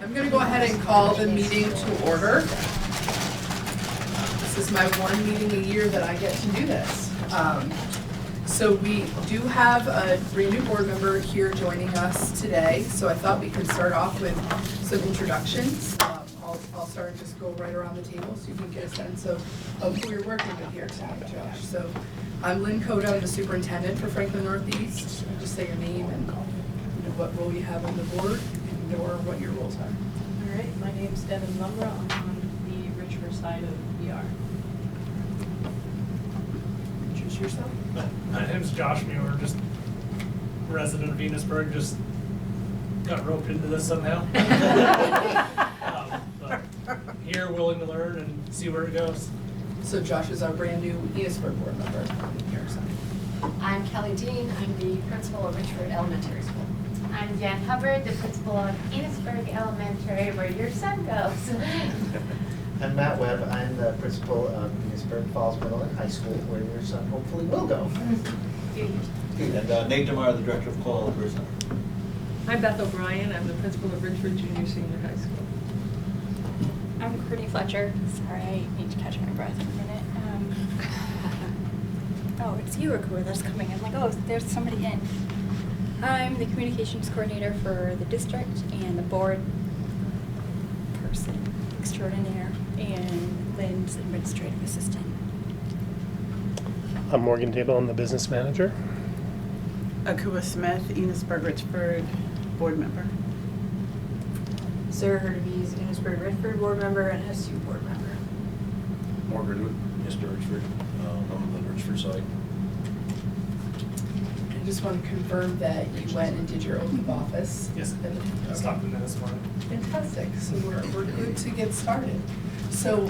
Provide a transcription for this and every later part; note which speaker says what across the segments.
Speaker 1: I'm going to go ahead and call the meeting to order. This is my one meeting a year that I get to do this. So we do have a brand new board member here joining us today, so I thought we could start off with some introductions. I'll start and just go right around the table so you can get a sense of who you're working with here tonight, Josh. So I'm Lynn Coda, I'm the superintendent for Franklin Northeast. Just say your name and what role you have on the board or what your roles are.
Speaker 2: All right, my name's Devin Lumbra. I'm on the Richford side of ER.
Speaker 1: Introduce yourself.
Speaker 3: My name's Josh Muir, just resident of Enosburg, just got roped into this somehow. But here, willing to learn and see where it goes.
Speaker 1: So Josh is our brand new Enosburg board member here.
Speaker 4: I'm Kelly Dean. I'm the principal of Richford Elementary School.
Speaker 5: I'm Jan Hubbard, the principal of Enosburg Elementary, where your son goes.
Speaker 6: I'm Matt Webb. I'm the principal of Enosburg Falls Middle and High School, where your son hopefully will go.
Speaker 7: And Nate DeMar, the director of Coal Oliver Center.
Speaker 2: I'm Beth O'Brien. I'm the principal of Richford Junior Senior High School.
Speaker 8: I'm Courtney Fletcher. Sorry, I need to catch my breath in a minute. Oh, it's ERUUSD that's coming. I'm like, oh, there's somebody in. I'm the communications coordinator for the district and the board person extraordinaire, and Lynn's administrative assistant.
Speaker 9: I'm Morgan Table. I'm the business manager.
Speaker 10: Akua Smith, Enosburg-Richford board member.
Speaker 4: Sarah Herdevies, Enosburg-Richford board member and SU board member.
Speaker 7: Margaret Wood, Mr. Richford, I'm on the Richford side.
Speaker 1: I just want to confirm that you went and did your oath of office.
Speaker 3: Yes, I stopped in there this morning.
Speaker 1: Fantastic. So we're good to get started. So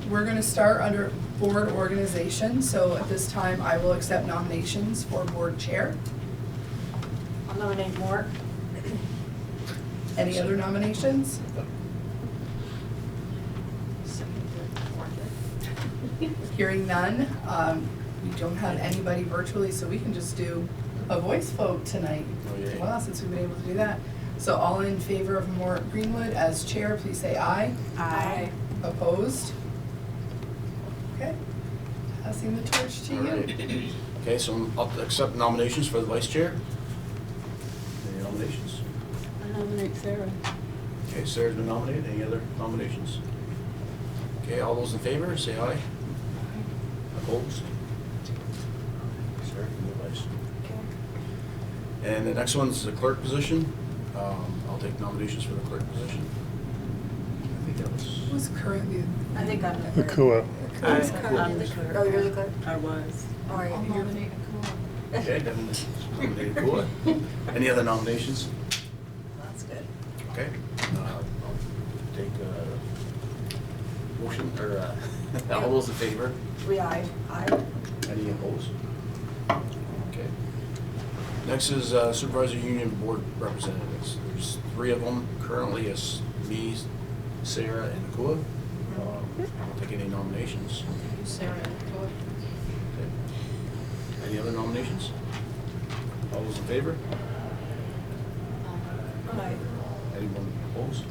Speaker 1: we're going to start under board organization. So at this time, I will accept nominations for board chair.
Speaker 4: I'll nominate Mort.
Speaker 1: Any other nominations? Hearing none, we don't have anybody virtually, so we can just do a voice vote tonight.
Speaker 7: Oh, yeah.
Speaker 1: Wow, since we've been able to do that. So all in favor of Mort Greenwood as chair, please say aye.
Speaker 10: Aye.
Speaker 1: Opposed? Okay. Passing the torch to
Speaker 7: All
Speaker 1: you.
Speaker 7: right. Okay, so I'll accept nominations for the vice chair. Any nominations?
Speaker 2: I nominate Sarah.
Speaker 7: Okay, Sarah's been nominated. Any other nominations? Okay, all those in favor, say aye. Opposed? Sarah can be vice. And the next one's the clerk position. I'll take nominations for the clerk position. I think that was.
Speaker 1: Who's currently?
Speaker 4: I think I'm the clerk.
Speaker 9: Akua.
Speaker 1: Who's
Speaker 10: I'm
Speaker 1: currently?
Speaker 10: the clerk.
Speaker 4: Oh, you're the clerk?
Speaker 10: I was.
Speaker 4: All right.
Speaker 1: I'll
Speaker 4: you're-
Speaker 1: nominate Akua.
Speaker 7: Okay, then nominated Kua. Any other nominations?
Speaker 4: That's good.
Speaker 7: Okay, I'll take motion, or all those in favor?
Speaker 4: Aye.
Speaker 7: Any opposed? Okay. Next is Supervisor Union Board Representatives. There's 3 of them currently, as me, Sarah, and Akua. I'll take any nominations.
Speaker 1: Sarah and Akua.
Speaker 7: Okay. Any other nominations? All those in favor?
Speaker 4: Aye.
Speaker 7: Anyone opposed?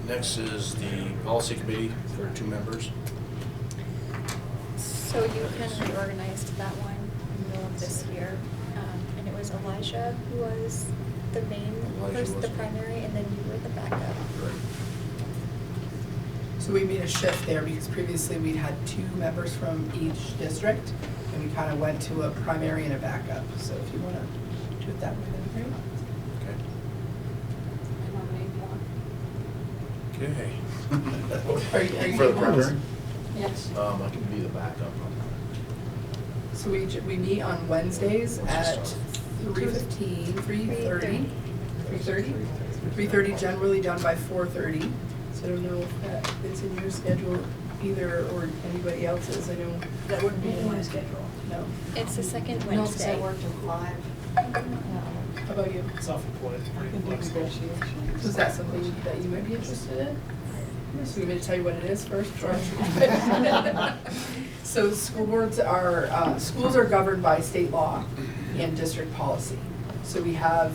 Speaker 7: Next is the policy committee for 2 members.
Speaker 8: So you can reorganize to that one in the middle of this year. And it was Elijah who was the main person, the primary, and then you were the backup.
Speaker 7: Right.
Speaker 1: So we made a shift there because previously we'd had 2 members from each district, and we kind of went to a primary and a backup. So if you want to do it that way, that'd be great.
Speaker 7: Okay.
Speaker 4: I nominate Mort.
Speaker 7: Okay.
Speaker 1: Are you
Speaker 7: For the
Speaker 1: able-
Speaker 7: primary?
Speaker 4: Yes.
Speaker 7: I can be the backup on
Speaker 1: So we meet on Wednesdays at 3:15, 3:30. 3:30? 3:30, generally done by 4:30. So I don't know if that fits in your schedule either, or anybody else's. I know.
Speaker 4: That wouldn't be in my schedule.
Speaker 1: No.
Speaker 8: It's the second
Speaker 4: No, because I
Speaker 8: Wednesday.
Speaker 4: work till 5.
Speaker 1: How about you?
Speaker 3: Self-employed, pretty flexible.
Speaker 1: So is that something that you might be interested in? So you want me to tell you what it is first? Or- So school boards are, schools are governed by state law and district policy. So we have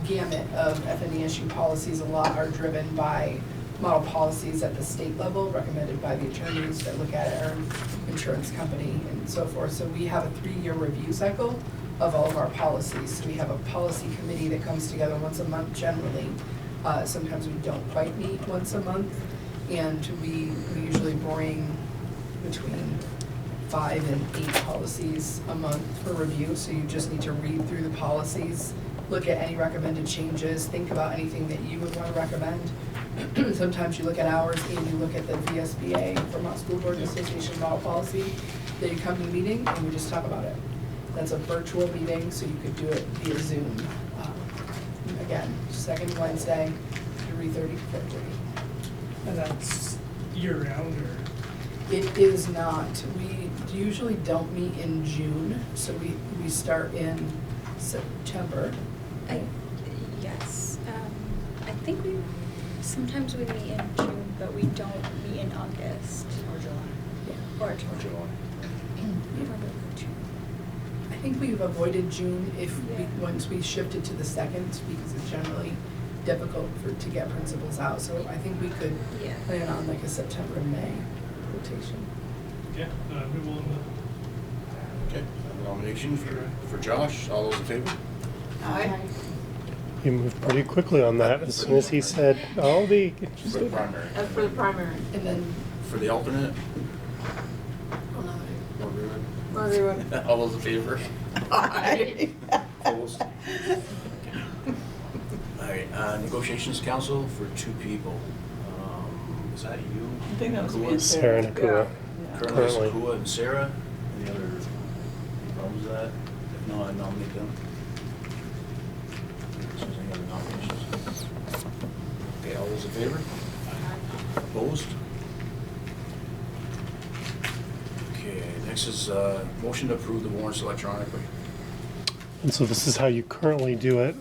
Speaker 1: gamut of FNESU policies. A lot are driven by model policies at the state level, recommended by the attorneys that look at it, our insurance company and so forth. So we have a 3-year review cycle of all of our policies. So we have a policy committee that comes together once a month generally. Sometimes we don't quite meet once a month, and we usually bring between 5 and 8 policies a month for review. So you just need to read through the policies, look at any recommended changes, think about anything that you would want to recommend. Sometimes you look at ours and you look at the VSBA, Vermont School Board Association model policy. Then you come to the meeting and we just talk about it. That's a virtual meeting, so you could do it via Zoom. Again, second Wednesday, 3:30 to 4:30.
Speaker 3: And that's year round or?
Speaker 1: It is not. We usually don't meet in June, so we start in September.
Speaker 8: Yes. I think sometimes we meet in June, but we don't meet in August.
Speaker 1: Or July. Yeah.
Speaker 8: Or July.
Speaker 1: I think we've avoided June
Speaker 8: Yeah.
Speaker 1: once we shifted to the second, because it's generally difficult to get principals out. So I think we could
Speaker 8: Yeah.
Speaker 1: plan on like a September and May rotation.
Speaker 3: Yeah, we will.
Speaker 7: Okay, nomination for Josh. All those in favor?
Speaker 10: Aye.
Speaker 9: You moved pretty quickly on that. As soon as he said, I'll be
Speaker 7: For the
Speaker 9: interested.
Speaker 7: primary.
Speaker 10: That's for the primary.
Speaker 1: And then
Speaker 7: For the alternate?
Speaker 1: I'll nominate.
Speaker 10: Everyone.
Speaker 7: All those in favor?
Speaker 10: Aye.
Speaker 7: Opposed? All right, negotiations council for 2 people. Is that you?
Speaker 10: I think that was me
Speaker 7: Nakua?
Speaker 10: and
Speaker 9: Sarah and Nakua.
Speaker 10: Yeah.
Speaker 7: Currently it's
Speaker 9: Currently.
Speaker 7: Nakua and Sarah. Any other problems with that? If not, I nominate them. If there's any other nominations? Okay, all those in favor? Opposed? Okay, next is motion to approve the warrants electronically.
Speaker 9: And so this is how you currently do it.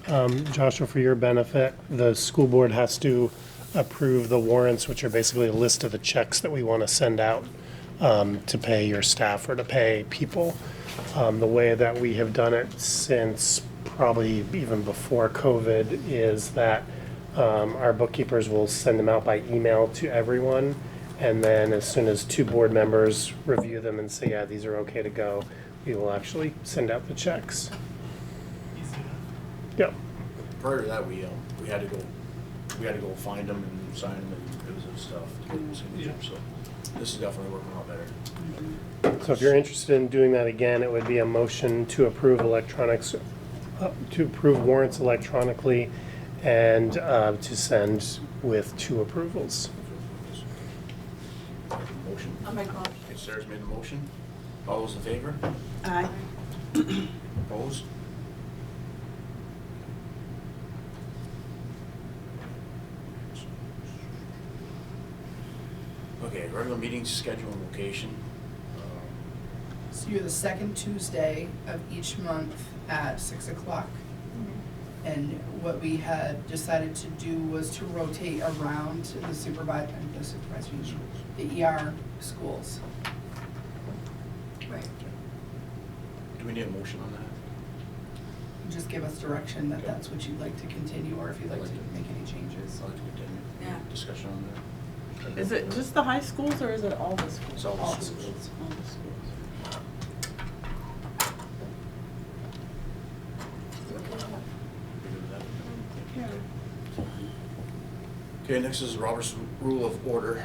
Speaker 9: Joshua, for your benefit, the school board has to approve the warrants, which are basically a list of the checks that we want to send out to pay your staff or to pay people. The way that we have done it since probably even before COVID is that our bookkeepers will send them out by email to everyone. And then as soon as 2 board members review them and say, yeah, these are okay to go, we will actually send out the checks.
Speaker 3: Easy enough.
Speaker 9: Yep.
Speaker 7: Prior to that, we had to go find them and sign them and do some stuff to get them signature, so this is definitely working a lot better.
Speaker 9: So if you're interested in doing that again, it would be a motion to approve to approve warrants electronically and to send with 2 approvals.
Speaker 7: Motion.
Speaker 10: I'll make a motion.
Speaker 7: Okay, Sarah's made the motion. All those in favor?
Speaker 10: Aye.
Speaker 7: Opposed? Okay, regular meeting schedule and location.
Speaker 1: So you're the second Tuesday of each month at 6 o'clock. And what we had decided to do was to rotate around the supervisory, the ER schools. Right.
Speaker 7: Do we need a motion on that?
Speaker 1: Just give us direction that
Speaker 7: Okay.
Speaker 1: that's what you'd like to continue, or if you'd like to make any changes.
Speaker 7: I'd like to continue.
Speaker 10: Yeah.
Speaker 7: Discussion on that.
Speaker 10: Is it just the high schools or is it all the schools?
Speaker 7: It's all the
Speaker 1: All
Speaker 7: schools.
Speaker 1: schools.
Speaker 10: All the schools. Yeah.
Speaker 7: Okay, next is Robert's Rule of Order.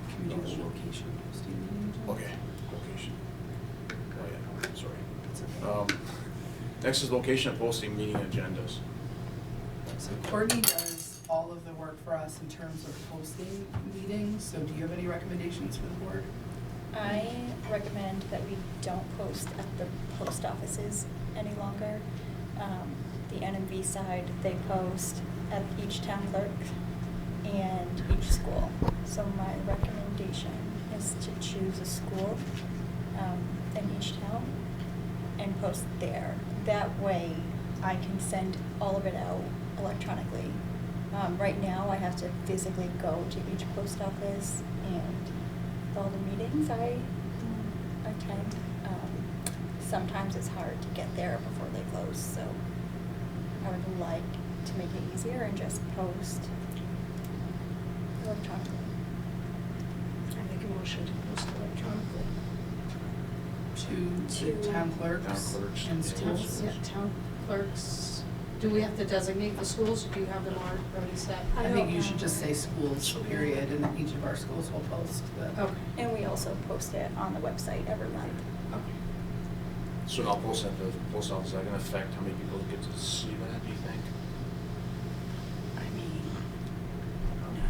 Speaker 1: Can we do the location posting?
Speaker 7: Okay, location. Oh, yeah, sorry.
Speaker 1: That's okay.
Speaker 7: Next is location and posting meeting agendas.
Speaker 1: So Courtney does all of the work for us in terms of posting meetings, so do you have any recommendations for the board?
Speaker 8: I recommend that we don't post at the post offices any longer. The NMV side, they post at each town clerk and each school. So my recommendation is to choose a school in each town and post there. That way I can send all of it out electronically. Right now I have to physically go to each post office, and all the meetings I attend, sometimes it's hard to get there before they close, so I would like to make it easier and just post electronically.
Speaker 4: I make a motion to post electronically.
Speaker 1: To
Speaker 8: To-
Speaker 1: the town clerks
Speaker 7: Town clerks
Speaker 1: and
Speaker 7: and
Speaker 1: schools.
Speaker 4: Yeah, town clerks. Do we have to designate the schools, or do you have them already set?
Speaker 8: I
Speaker 1: I think
Speaker 8: don't
Speaker 1: you should
Speaker 8: know.
Speaker 1: just say schools, period, and then each of our schools will post the.
Speaker 4: Okay.
Speaker 8: And we also post it on the website every month.
Speaker 4: Okay.
Speaker 7: So I'll post at the post office, is that gonna affect how many people get to see that, do you think?
Speaker 1: I mean, no.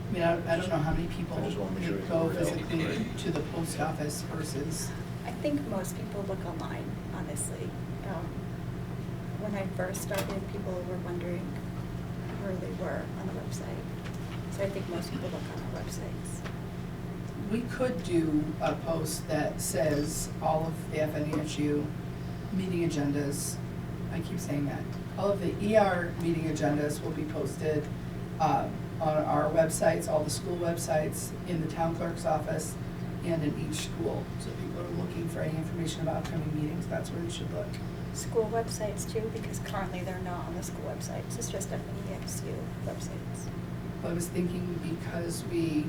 Speaker 1: I mean, I don't know how many people
Speaker 7: I just wanna make sure we
Speaker 1: go
Speaker 7: cover it all.
Speaker 1: physically to the post office versus,
Speaker 8: I think most people look online, honestly. When I first started, people were wondering where they were on the website. So I think most people look on our websites.
Speaker 1: we could do a post that says all of the FNESU meeting agendas, I keep saying that, all of the ER meeting agendas will be posted on our websites, all the school websites, in the town clerk's office, and in each school. So if people are looking for any information about upcoming meetings, that's where you should look.
Speaker 8: School websites too, because currently they're not on the school websites, it's just FNESU websites.
Speaker 1: I was thinking because we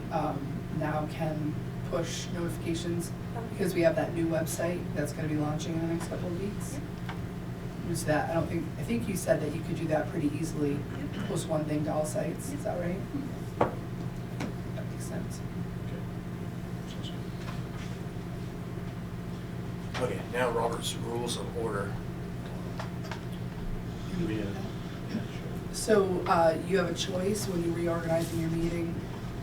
Speaker 1: now can push notifications, because we have that new website that's gonna be launching in the next couple of weeks. Was that, I think you said that you could do that pretty easily, post one thing to all sites, is that right? That makes sense.
Speaker 7: Okay. Sounds good. Okay, now Robert's Rules of Order. Do we, yeah, sure.
Speaker 1: So, you have a choice when you're reorganizing your meeting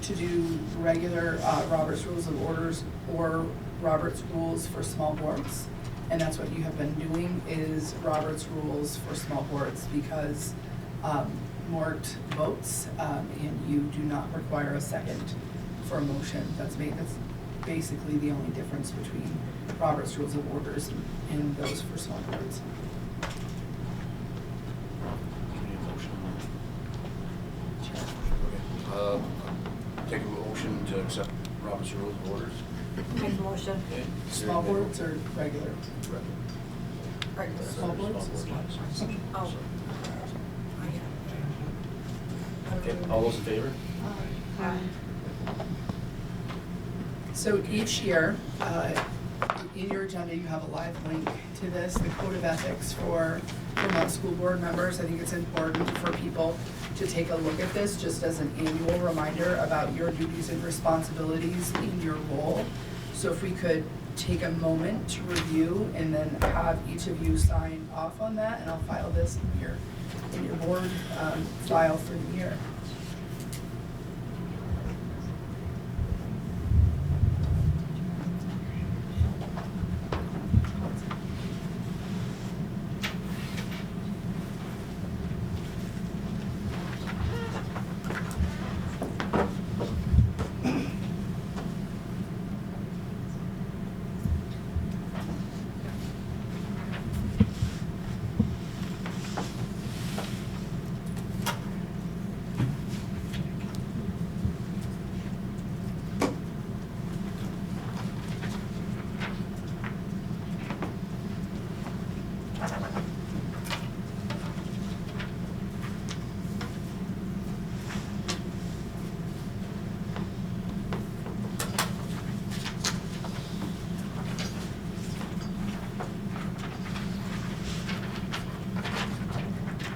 Speaker 1: to do regular, Robert's Rules of Orders or Robert's Rules for small boards. And that's what you have been doing, is Robert's Rules for small boards, because, Mort votes, and you do not require a second for a motion that's made. That's basically the only difference between Robert's Rules of Orders and those for small boards.
Speaker 7: Any motion on that? Okay, take a motion to accept Robert's Rules of Orders.
Speaker 4: Make a motion.
Speaker 7: Okay.
Speaker 1: Small boards or regular?
Speaker 4: Regular.
Speaker 1: Small boards?
Speaker 4: Oh.
Speaker 7: Okay, all those in favor?
Speaker 1: So each year, in your agenda, you have a live link to this, the Code of Ethics for Vermont School Board members. I think it's important for people to take a look at this, just as an annual reminder about your duties and responsibilities in your role. So if we could take a moment to review and then have each of you sign off on that, and I'll file this in your board file for the year.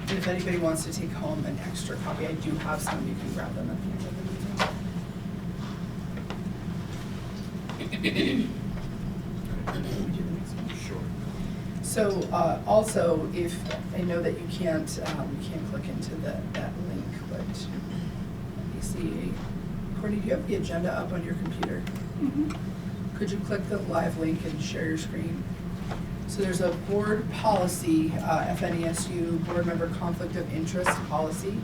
Speaker 1: And if anybody wants to take home an extra copy, I do have some, you can grab them at the end of the meeting. Can we do the next one?
Speaker 7: Sure.
Speaker 1: So, also, if, I know that you can't click into that link, but let me see. Courtney, do you have the agenda up on your computer? Could you click the live link and share your screen? So there's a board policy, FNESU board member conflict of interest policy.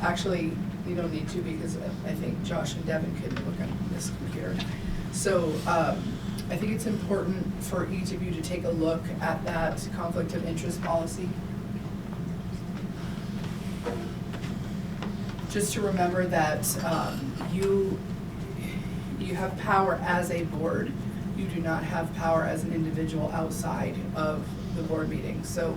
Speaker 1: Actually, you don't need to, because I think Josh and Devin can look on this computer. So I think it's important for each of you to take a look at that conflict of interest policy. Just to remember that you have power as a board. You do not have power as an individual outside of the board meeting. So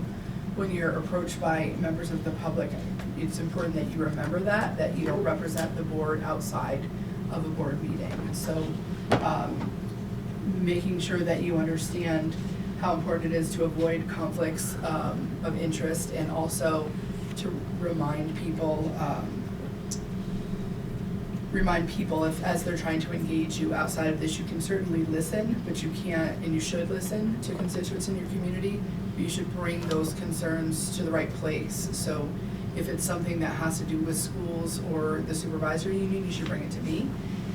Speaker 1: when you're approached by members of the public, it's important that you remember that you don't represent the board outside of a board meeting. So making sure that you understand how important it is to avoid conflicts of interest, and also to remind people if, as they're trying to engage you outside of this, you can certainly listen, but you can't, and you should listen to constituents in your community. You should bring those concerns to the right place. So if it's something that has to do with schools or the supervisory union, you should bring it to me,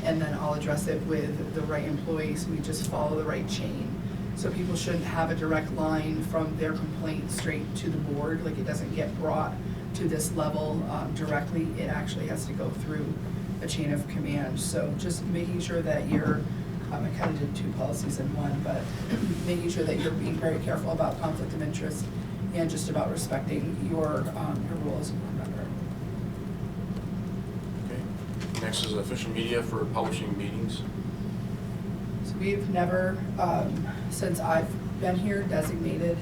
Speaker 1: and then I'll address it with the right employees. We just follow the right chain. So people shouldn't have a direct line from their complaint straight to the board. Like, it doesn't get brought to this level directly. It actually has to go through a chain of command. So just making sure that you're, I kind of did 2 policies in one, but making sure that you're being very careful about conflict of interest and just about respecting your role as a board member.
Speaker 7: Okay. Next is official media for publishing meetings.
Speaker 1: So we've never, since I've been here, designated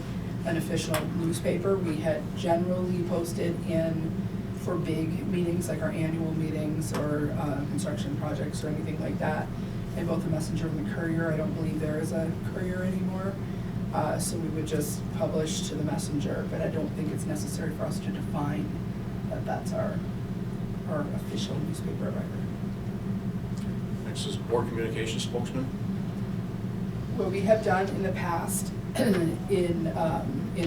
Speaker 1: an official newspaper. We had generally posted in for big meetings, like our annual meetings or construction projects or anything like that, in both the Messenger and the Courier. I don't believe there is a Courier anymore. So we would just publish to the Messenger, but I don't think it's necessary for us to define that that's our official newspaper of record.
Speaker 7: Next is board communications spokesman.
Speaker 1: What we have done in the past in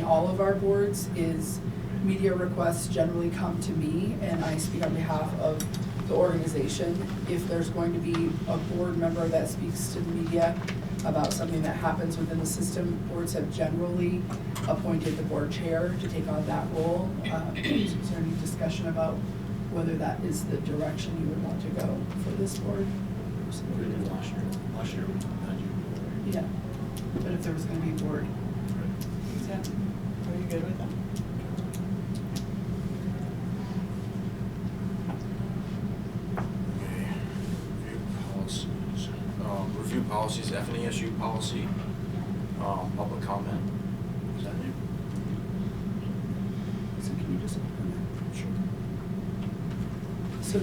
Speaker 1: all of our boards is media requests generally come to me, and I speak on behalf of the organization. If there's going to be a board member that speaks to the media about something that happens within the system, boards have generally appointed the board chair to take on that role. Is there any discussion about whether that is the direction you would want to go for this board?
Speaker 11: We did last year. Last year we had you.
Speaker 1: Yeah, but if there was going to be a board.
Speaker 10: Exactly. Are you good with that?
Speaker 7: Okay. Review policies, F&ESU policy, public comment. Is that new?
Speaker 1: So can you just open that?
Speaker 7: Sure.
Speaker 1: So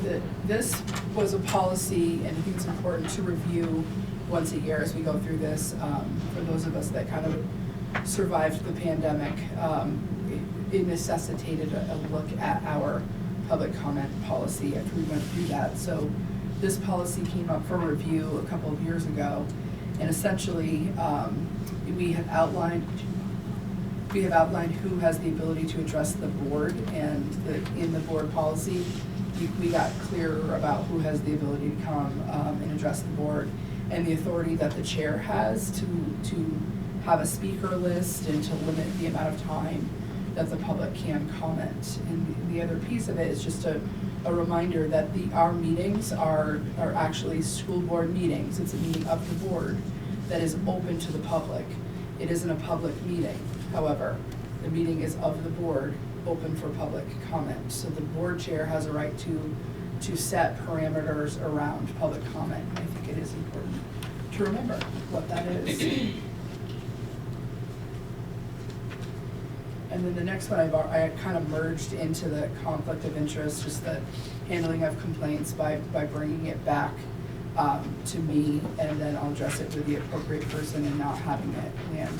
Speaker 1: this was a policy, and I think it's important to review once a year as we go through this. For those of us that kind of survived the pandemic, it necessitated a look at our public comment policy after we went through that. So this policy came up for review a couple of years ago, and essentially we have outlined who has the ability to address the board, and in the board policy, we got clearer about who has the ability to come and address the board, and the authority that the chair has to have a speaker list and to limit the amount of time that the public can comment. And the other piece of it is just a reminder that our meetings are actually school board meetings. It's a meeting of the board that is open to the public. It isn't a public meeting. However, the meeting is of the board, open for public comment. So the board chair has a right to set parameters around public comment. I think it is important to remember what that is. And then the next one I kind of merged into the conflict of interest, just the handling of complaints by bringing it back to me, and then I'll address it with the appropriate person and not having it land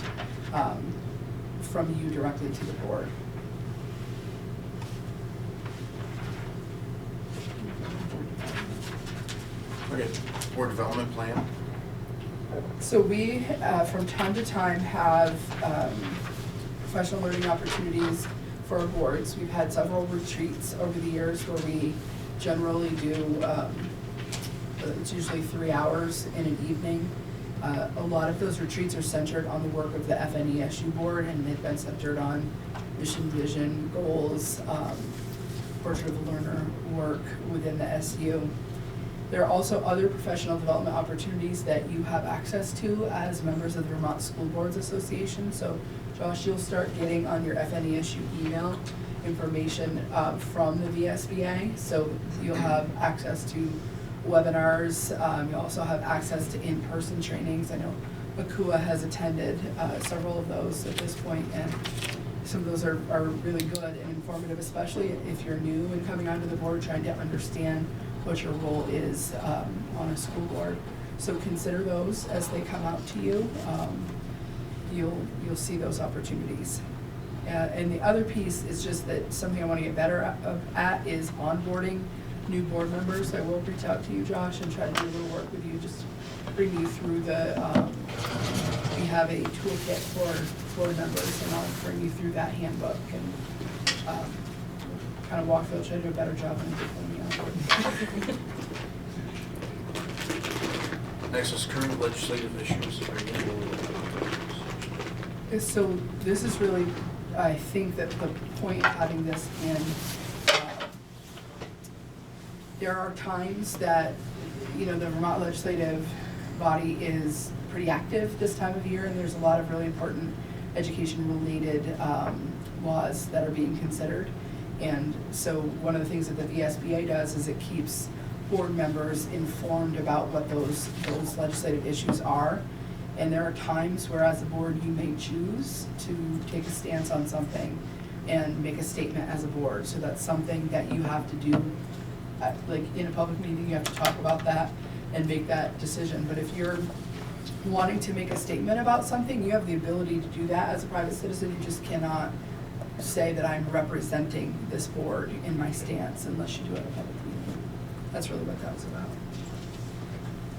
Speaker 1: from you directly to the board.
Speaker 7: Okay, board development plan.
Speaker 1: So we, from time to time, have professional learning opportunities for our boards. We've had several retreats over the years where we generally do, it's usually 3 hours in an evening. A lot of those retreats are centered on the work of the FNESU board, and they've been centered on mission, vision, goals, portrait of a learner work within the SU. There are also other professional development opportunities that you have access to as members of the Vermont School Boards Association. So Josh, you'll start getting on your FNESU email information from the VSBA. So you'll have access to webinars. You'll also have access to in-person trainings. I know Akua has attended several of those at this point and some of those are really good and informative, especially if you're new and coming onto the board, trying to understand what your role is on a school board. So consider those as they come out to you. You'll see those opportunities. And the other piece is just that something I want to get better at is onboarding new board members. I will reach out to you, Josh, and try to do a little work with you, just bring you through we have a toolkit for board members, and I'll bring you through that handbook and kind of walk through, try to do a better job than I did.
Speaker 7: Next is current legislative issues.
Speaker 1: So this is really, I think that the point of having this in, there are times that, the Vermont legislative body is pretty active this time of year, and there's a lot of really important education-related laws that are being considered. And so one of the things that the VSBA does is it keeps board members informed about what those legislative issues are. And there are times where as a board you may choose to take a stance on something and make a statement as a board. So that's something that you have to do, like in a public meeting, you have to talk about that and make that decision. But if you're wanting to make a statement about something, you have the ability to do that as a private citizen. You just cannot say that I'm representing this board in my stance unless you do it in a public meeting. That's really what that was about.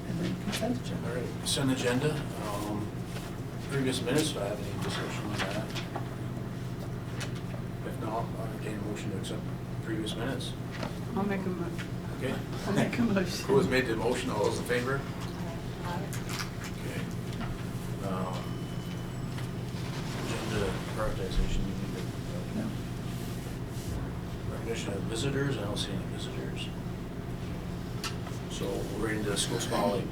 Speaker 1: And then consent agenda.
Speaker 7: All right, consent agenda. Previous minutes, do I have any discussion on that? If not, I'll entertain a motion to accept previous minutes.
Speaker 10: I'll make a motion.
Speaker 7: Okay.
Speaker 10: I'll make a motion.
Speaker 7: Who has made the motion? All those in favor? Okay. Agenda prioritization. You need to,
Speaker 1: No.
Speaker 7: recognition of visitors. I don't see any visitors. So we're ready to school spotlight.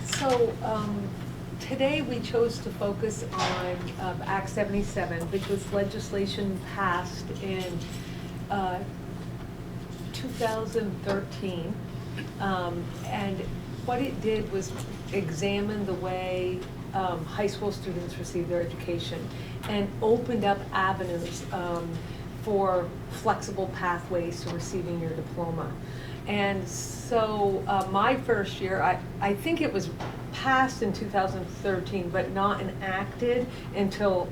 Speaker 12: So today we chose to focus on Act 77, which was legislation passed in 2013. And what it did was examine the way high school students receive their education and opened up avenues for flexible pathways to receiving your diploma. And so my first year, I think it was passed in 2013, but not enacted until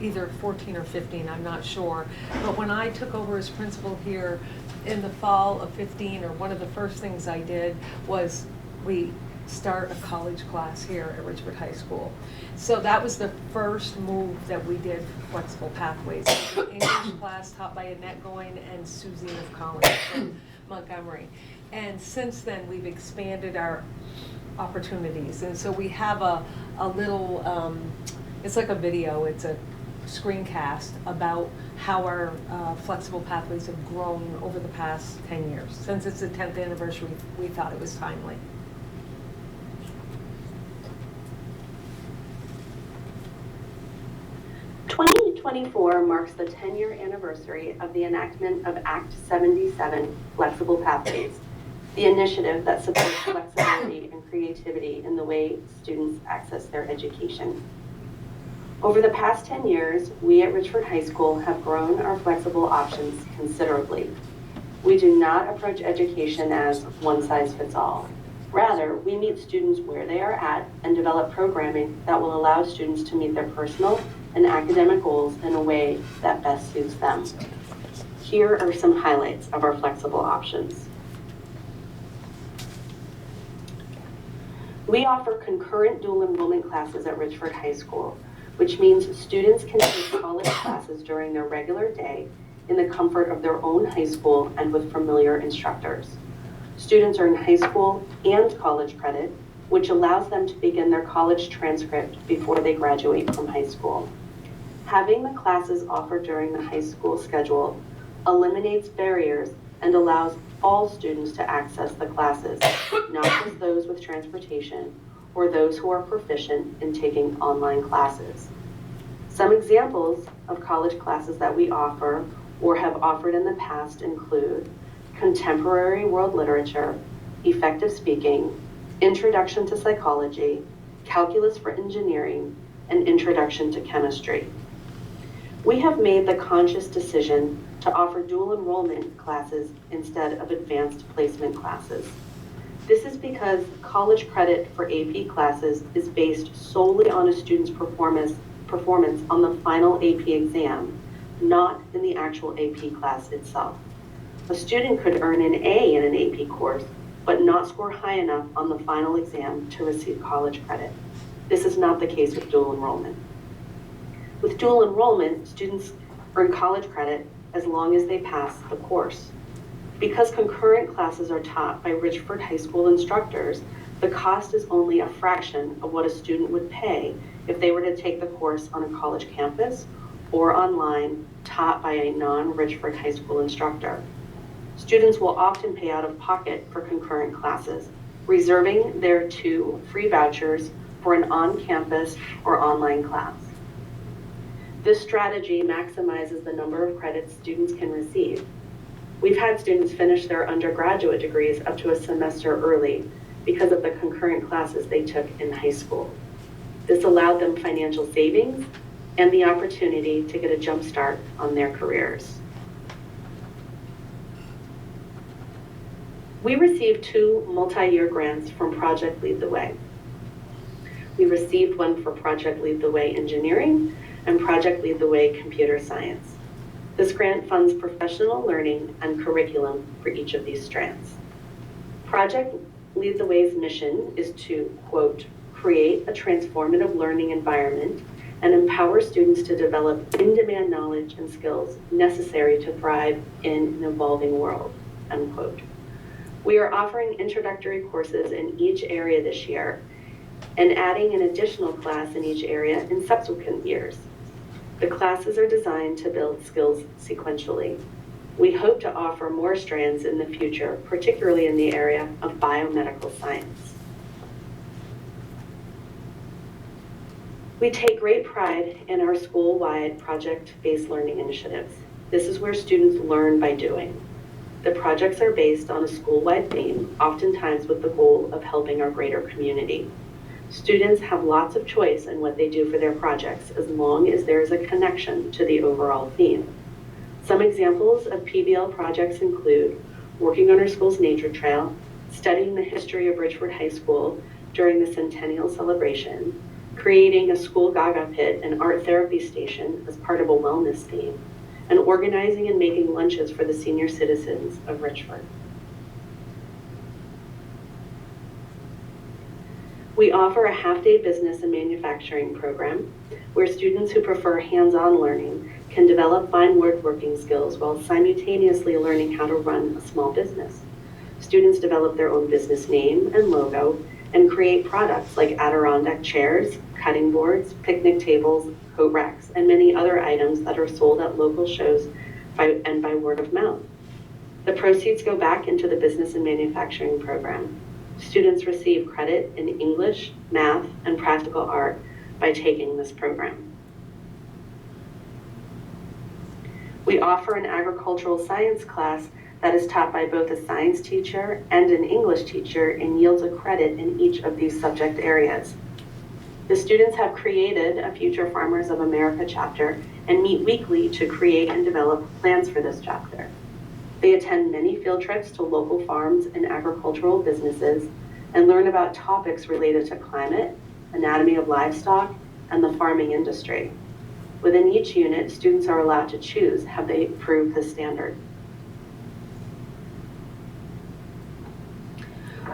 Speaker 12: either 14 or 15, I'm not sure. But when I took over as principal here in the fall of 15, or one of the first things I did was we start a college class here at Richford High School. So that was the first move that we did for flexible pathways. English class taught by Annette Goyne and Susie of Collins from Montgomery. And since then, we've expanded our opportunities. And so we have a little, it's like a video, it's a screencast about how our flexible pathways have grown over the past 10 years. Since it's the 10th anniversary, we thought it was timely.
Speaker 13: '24 marks the 10-year anniversary of the enactment of Act 77, Flexible Pathways, the initiative that supports flexibility and creativity in the way students access their education. Over the past 10 years, we at Richford High School have grown our flexible options considerably. We do not approach education as one size fits all. Rather, we meet students where they are at and develop programming that will allow students to meet their personal and academic goals in a way that best suits them. Here are some highlights of our flexible options. We offer concurrent dual enrollment classes at Richford High School, which means students can take college classes during their regular day in the comfort of their own high school and with familiar instructors. Students earn high school and college credit, which allows them to begin their college transcript before they graduate from high school. Having the classes offered during the high school schedule eliminates barriers and allows all students to access the classes, not just those with transportation or those who are proficient in taking online classes. Some examples of college classes that we offer or have offered in the past include contemporary world literature, effective speaking, introduction to psychology, calculus for engineering, and Introduction to Chemistry. We have made the conscious decision to offer dual enrollment classes instead of advanced placement classes. This is because college credit for AP classes is based solely on a student's performance on the final AP exam, not in the actual AP class itself. A student could earn an A in an AP course, but not score high enough on the final exam to receive college credit. This is not the case with dual enrollment. With dual enrollment, students earn college credit as long as they pass the course. Because concurrent classes are taught by Richford High School instructors, the cost is only a fraction of what a student would pay if they were to take the course on a college campus or online taught by a non-Richford High School instructor. Students will often pay out of pocket for concurrent classes, reserving their 2 free vouchers for an on-campus or online class. This strategy maximizes the number of credits students can receive. We've had students finish their undergraduate degrees up to a semester early because of the concurrent classes they took in high school. This allowed them financial savings and the opportunity to get a jump start on their careers. We received 2 multi-year grants from Project Lead the Way. We received one for Project Lead the Way Engineering and Project Lead the Way Computer Science. This grant funds professional learning and curriculum for each of these strands. Project Lead the Way's mission is to, quote, create a transformative learning environment and empower students to develop in-demand knowledge and skills necessary to thrive in an evolving world, unquote. We are offering introductory courses in each area this year and adding an additional class in each area in subsequent years. The classes are designed to build skills sequentially. We hope to offer more strands in the future, particularly in the area of biomedical science. We take great pride in our school-wide project-based learning initiatives. This is where students learn by doing. The projects are based on a school-wide theme, oftentimes with the goal of helping our greater community. Students have lots of choice in what they do for their projects as long as there is a connection to the overall theme. Some examples of PBL projects include working on our school's nature trail, studying the history of Richford High School during the centennial celebration, creating a school gaga pit and art therapy station as part of a wellness theme, and organizing and making lunches for the senior citizens of Richford. We offer a half-day business and manufacturing program where students who prefer hands-on learning can develop fine woodworking skills while simultaneously learning how to run a small business. Students develop their own business name and logo and create products like Adirondack chairs, cutting boards, picnic tables, coat racks, and many other items that are sold at local shows and by word of mouth. The proceeds go back into the business and manufacturing program. Students receive credit in English, math, and practical art by taking this program. We offer an agricultural science class that is taught by both a science teacher and an English teacher and yields a credit in each of these subject areas. The students have created a Future Farmers of America chapter and meet weekly to create and develop plans for this chapter. They attend many field trips to local farms and agricultural businesses and learn about topics related to climate, anatomy of livestock, and the farming industry. Within each unit, students are allowed to choose how they improve the standard.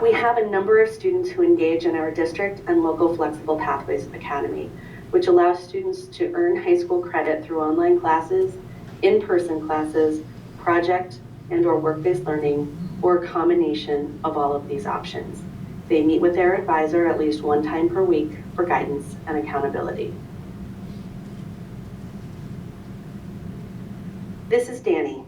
Speaker 13: We have a number of students who engage in our district and local Flexible Pathways Academy, which allows students to earn high school credit through online classes, in-person classes, project and/or work-based learning, or a combination of all of these options. They meet with their advisor at least one time per week for guidance and accountability. This is Danny.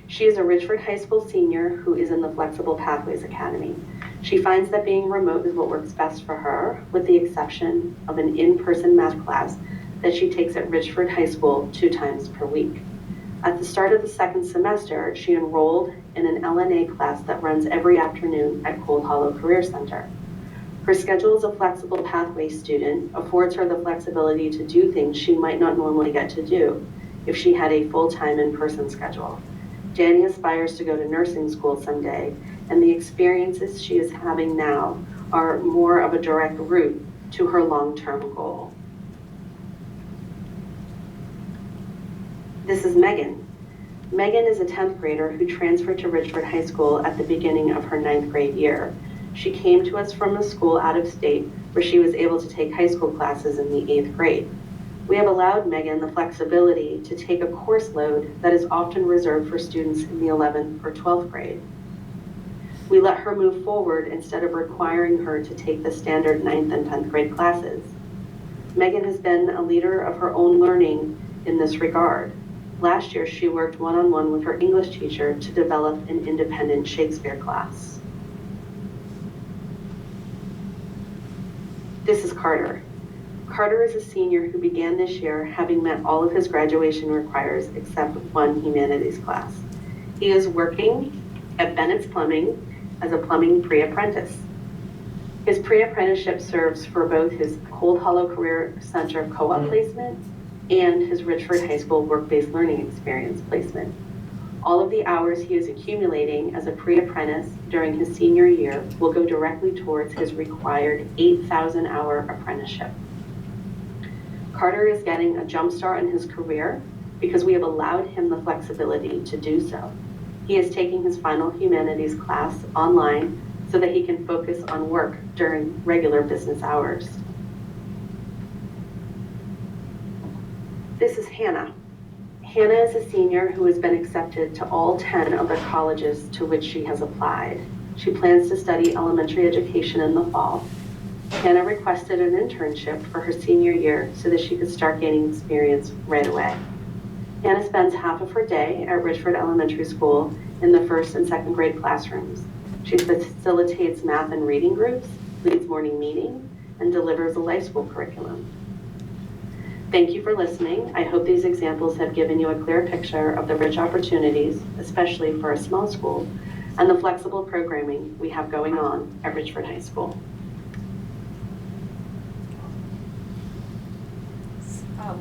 Speaker 13: She is a Richford High School senior who is in the Flexible Pathways Academy. She finds that being remote is what works best for her, with the exception of an in-person math class that she takes at Richford High School 2 times per week. At the start of the second semester, she enrolled in an LNA class that runs every afternoon at Cold Hollow Career Center. Her schedule as a flexible pathway student affords her the flexibility to do things she might not normally get to do if she had a full-time in-person schedule. Danny aspires to go to nursing school someday, and the experiences she is having now are more of a direct route to her long-term goal. This is Megan. Megan is a 10th grader who transferred to Richford High School at the beginning of her 9th grade year. She came to us from a school out of state where she was able to take high school classes in the 8th grade. We have allowed Megan the flexibility to take a course load that is often reserved for students in the 11th or 12th grade. We let her move forward instead of requiring her to take the standard 9th and 10th grade classes. Megan has been a leader of her own learning in this regard. Last year, she worked one-on-one with her English teacher to develop an independent Shakespeare class. This is Carter. Carter is a senior who began this year having met all of his graduation requirements except one humanities class. He is working at Bennett's Plumbing as a plumbing pre-apprentice. His pre-apprenticeship serves for both his Cold Hollow Career Center co-op placement and his Richford High School work-based learning experience placement. All of the hours he is accumulating as a pre-apprentice during his senior year will go directly towards his required 8,000-hour apprenticeship. Carter is getting a jump start in his career because we have allowed him the flexibility to do so. He is taking his final humanities class online so that he can focus on work during regular business hours. This is Hannah. Hannah is a senior who has been accepted to all 10 of the colleges to which she has applied. She plans to study elementary education in the fall. Hannah requested an internship for her senior year so that she could start gaining experience right away. Hannah spends half of her day at Richford Elementary School in the 1st and 2nd grade classrooms. She facilitates math and reading groups, leads morning meetings, and delivers a life school curriculum. Thank you for listening. I hope these examples have given you a clear picture of the rich opportunities, especially for a small school, and the flexible programming we have going on at Richford High School.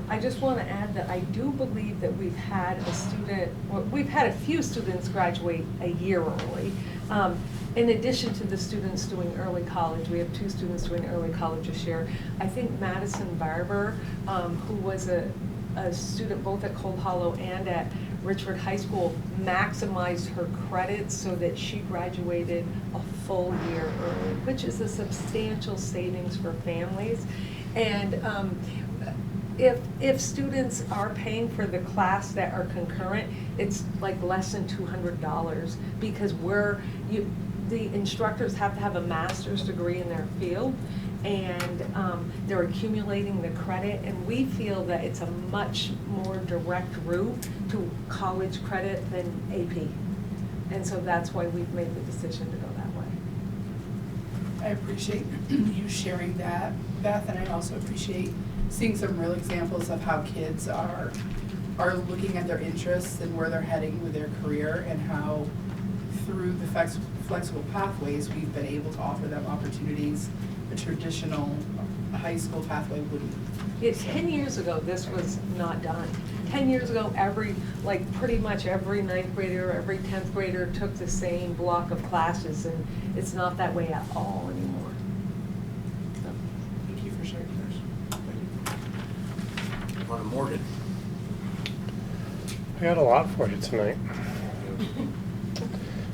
Speaker 12: I just want to add that I do believe that we've had a few students graduate a year early. In addition to the students doing early college, we have 2 students doing early college this year. I think Madison Barber, who was a student both at Cold Hollow and at Richford High School, maximized her credits so that she graduated a full year early, which is a substantial savings for families. And if students are paying for the class that are concurrent, it's like less than $200 because the instructors have to have a master's degree in their field, and they're accumulating the credit, and we feel that it's a much more direct route to college credit than AP. And so that's why we've made the decision to go that way.
Speaker 1: I appreciate you sharing that, Beth, and I also appreciate seeing some real examples of how kids are looking at their interests and where they're heading with their career, and how through the flexible pathways we've been able to offer them opportunities a traditional high school pathway wouldn't.
Speaker 12: 10 years ago, this was not done. 10 years ago, pretty much every 9th grader, every 10th grader took the same block of classes, and it's not that way at all anymore. So.
Speaker 1: Thank you for sharing yours.
Speaker 7: On to Morgan.
Speaker 9: I got a lot for you tonight.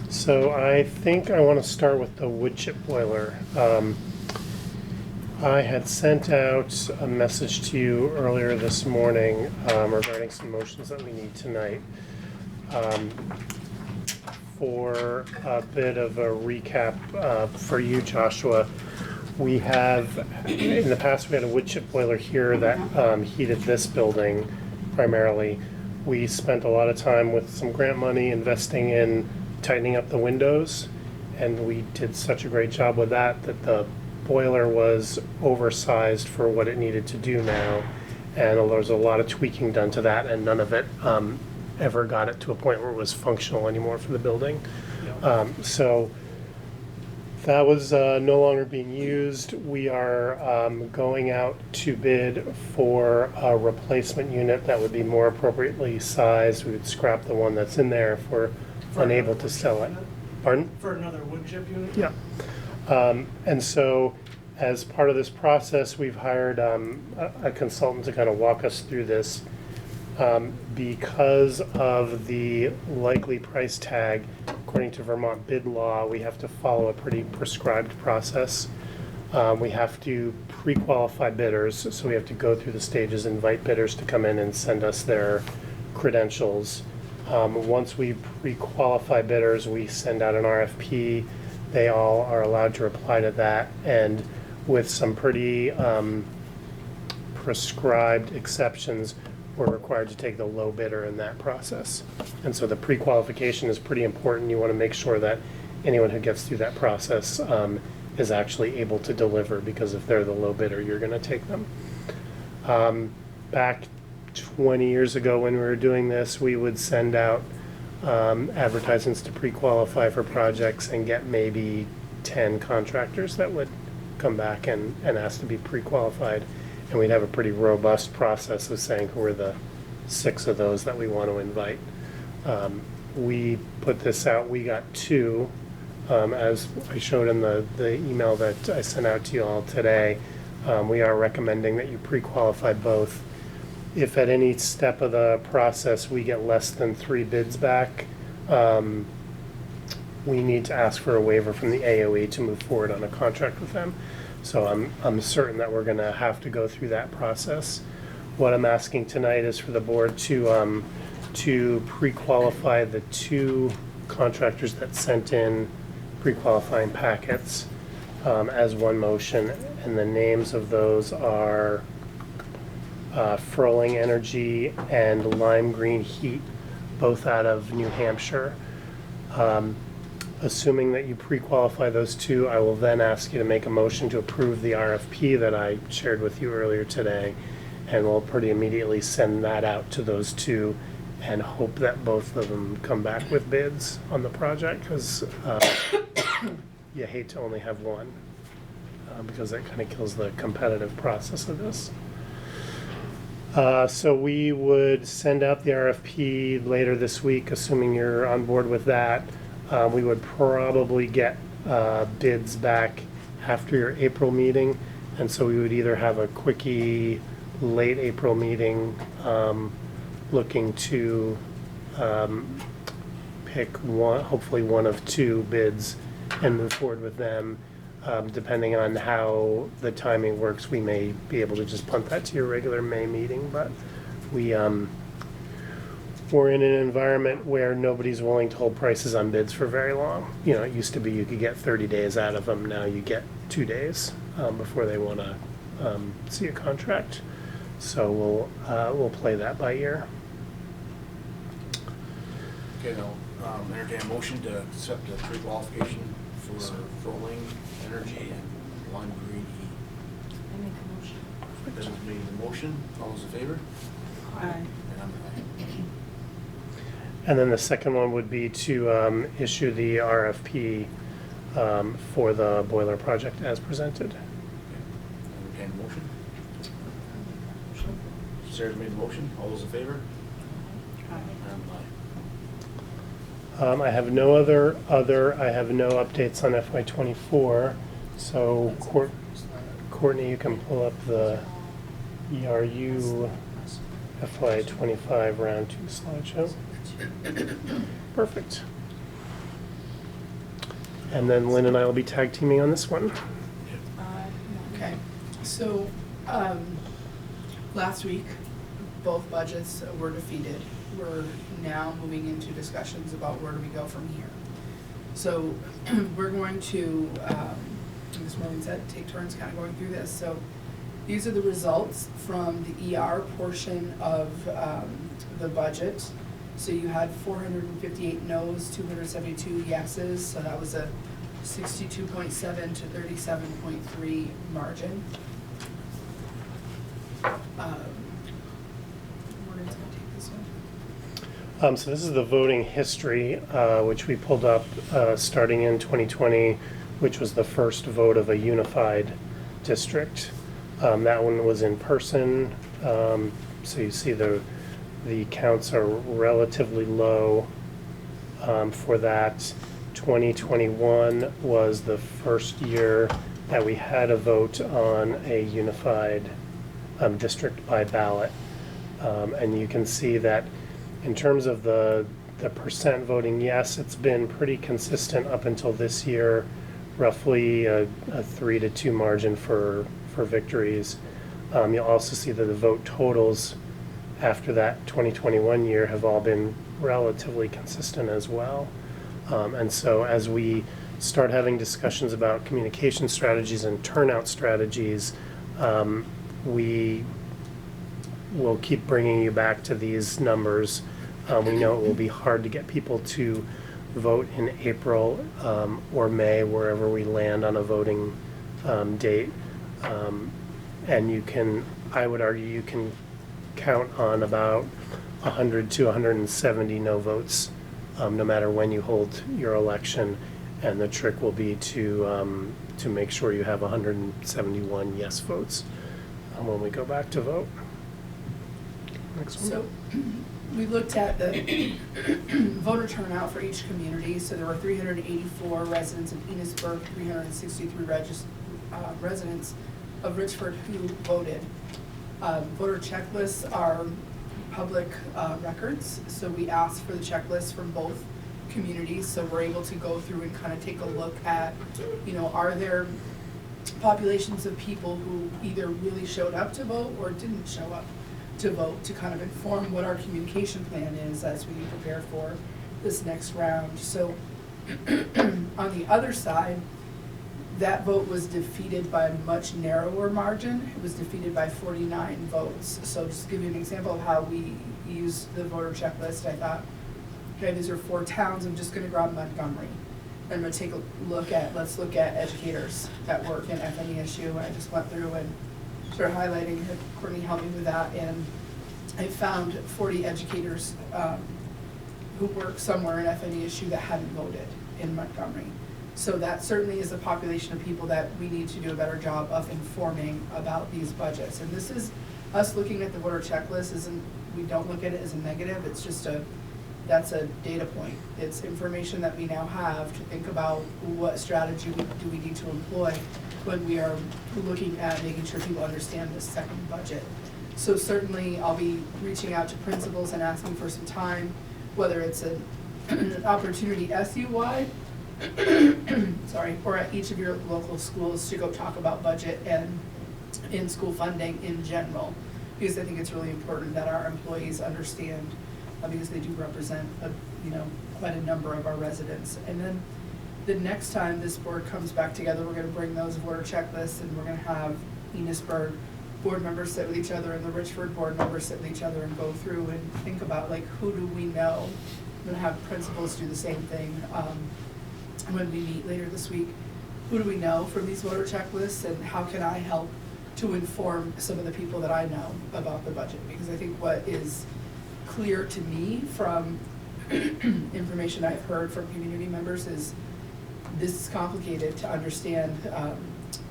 Speaker 9: So I think I want to start with the wood chip boiler. I had sent out a message to you earlier this morning regarding some motions that we need tonight. For a bit of a recap for you, Joshua, we have, in the past, we had a wood chip boiler here that heated this building primarily. We spent a lot of time with some grant money investing in tightening up the windows, and we did such a great job with that the boiler was oversized for what it needed to do now, and there was a lot of tweaking done to that, and none of it ever got it to a point where it was functional anymore for the building. So That was no longer being used. We are going out to bid for a replacement unit that would be more appropriately sized. We would scrap the one that's in there if we're
Speaker 3: For
Speaker 9: unable
Speaker 3: another
Speaker 9: to
Speaker 3: wood
Speaker 9: sell
Speaker 3: chip
Speaker 9: it.
Speaker 3: unit?
Speaker 9: Pardon?
Speaker 3: For another wood chip unit?
Speaker 9: Yeah. And so as part of this process, we've hired a consultant to kind of walk us through this. Because of the likely price tag, according to Vermont bid law, we have to follow a pretty prescribed process. We have to pre-qualify bidders, so we have to go through the stages, invite bidders to come in and send us their credentials. Once we pre-qualify bidders, we send out an RFP. They all are allowed to reply to that, and with some pretty prescribed exceptions, we're required to take the low bidder in that process. And so the pre-qualification is pretty important. You want to make sure that anyone who gets through that process is actually able to deliver, because if they're the low bidder, you're going to take them. Back 20 years ago when we were doing this, we would send out advertisements to pre-qualify for projects and get maybe 10 contractors that would come back and ask to be pre-qualified. And we'd have a pretty robust process of saying who are the 6 of those that we want to invite. We put this out, we got 2, as I showed in the email that I sent out to you all today. We are recommending that you pre-qualify both. If at any step of the process we get less than 3 bids back, we need to ask for a waiver from the AOE to move forward on a contract with them. So I'm certain that we're going to have to go through that process. What I'm asking tonight is for the board to pre-qualify the 2 contractors that sent in pre-qualifying packets as one motion, and the names of those are Furling Energy and Lime Green Heat, both out of New Hampshire. Assuming that you pre-qualify those 2, I will then ask you to make a motion to approve the RFP that I shared with you earlier today, and we'll pretty immediately send that out to those 2 and hope that both of them come back with bids on the project, because you hate to only have one, because that kind of kills the competitive process of this. So we would send out the RFP later this week, assuming you're on board with that. We would probably get bids back after your April meeting, and so we would either have a quickie late April meeting looking to pick one, hopefully one of 2 bids and move forward with them. Depending on how the timing works, we may be able to just punt that to your regular May meeting, but we're in an environment where nobody's willing to hold prices on bids for very long. You know, it used to be you could get 30 days out of them. Now you get 2 days before they want to see a contract. So we'll play that by ear.
Speaker 7: Okay, now, entertain a motion to accept the pre-qualification for Furling Energy and Lime Green Heat.
Speaker 2: I make a motion.
Speaker 7: Dennis made the motion. All those in favor?
Speaker 10: Aye.
Speaker 7: And I'm aye.
Speaker 9: And then the second one would be to issue the RFP for the boiler project as presented.
Speaker 7: Okay. Entertain a motion. Sarah's made the motion. All those in favor?
Speaker 10: Aye.
Speaker 7: And aye.
Speaker 9: I have no I have no updates on FY24. So Courtney, you can pull up the ERU FY25 round 2 slideshow. Perfect. And then Lynn and I will be tag teaming on this one.
Speaker 1: Okay, so, last week, both budgets were defeated. We're now moving into discussions about where do we go from here. So, we're going to, Ms. Morgan said, take turns kind of going through this. So, these are the results from the ER portion of the budget. So you had 458 no's, 272 yeses, so that was a 62.7 to 37.3 margin. Morgan's gonna take this one.
Speaker 9: So this is the voting history, which we pulled up starting in 2020 which was the first vote of a unified district. That one was in person, so you see the counts are relatively low for that. 2021 was the first year that we had a vote on a unified district by ballot. And you can see that in terms of the percent voting yes, it's been pretty consistent up until this year, roughly a 3-2 margin for victories. You'll also see that the vote totals after that 2021 year have all been relatively consistent as well. And so as we start having discussions about communication strategies and turnout strategies, we will keep bringing you back to these numbers. We know it will be hard to get people to vote in April or May, wherever we land on a voting date. And you can, I would argue, you can count on about 100 to 170 no votes, no matter when you hold your election. And the trick will be to make sure you have 171 yes votes when we go back to vote. Next one.
Speaker 1: So we looked at the voter turnout for each community. So there were 384 residents of Enosburg, 363 residents of Richford who voted. Voter checklists are public records, so we asked for the checklist from both communities, so we're able to go through and kind of take a look at, you know, are there populations of people who either really showed up to vote or didn't show up to vote, to kind of inform what our communication plan is as we prepare for this next round. So on the other side, that vote was defeated by a much narrower margin. It was defeated by 49 votes. So just to give you an example of how we use the voter checklist, I thought, okay, these are 4 towns. I'm just gonna grab Montgomery. I'm gonna take a look at, let's look at educators that work in FNESU. I just went through and started highlighting, Courtney helped me with that, and I found 40 educators who work somewhere in FNESU that hadn't voted in Montgomery. So that certainly is a population of people that we need to do a better job of informing about these budgets. And this is us looking at the voter checklist. We don't look at it as a negative. It's just that's a data point. It's information that we now have to think about what strategy do we need to employ when we are looking at making sure people understand this second budget. So certainly I'll be reaching out to principals and asking for some time, whether it's an opportunity SU-wide, sorry, or at each of your local schools to go talk about budget and in-school funding in general, because I think it's really important that our employees understand, because they do represent quite a number of our residents. And then the next time this board comes back together, we're going to bring those voter checklists, and we're going to have Enosburg board members sit with each other and the Richford board members sit with each other and go through and think about, like, who do we know? I'm going to have principals do the same thing when we meet later this week. Who do we know from these voter checklists, and how can I help to inform some of the people that I know about the budget? Because I think what is clear to me from information I've heard from community members is this is complicated to understand.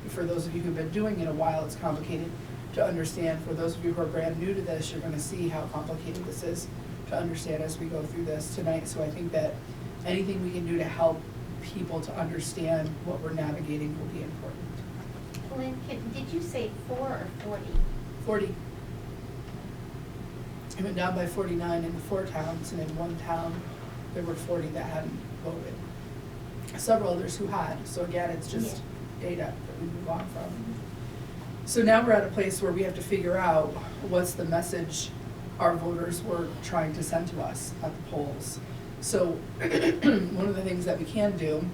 Speaker 1: For those of you who've been doing it a while, it's complicated to understand. For those of you who are brand new to this, you're going to see how complicated this is to understand as we go through this tonight. So I think that anything we can do to help people to understand what we're navigating will be important.
Speaker 5: Lynn, did you say 4 or 40?
Speaker 1: 40. I went down by 49 in 4 towns, and in 1 town there were 40 that hadn't voted. Several others who had. So again, it's just data that we move on from. So now we're at a place where we have to figure out what's the message our voters were trying to send to us at the polls. So one of the things that we can do,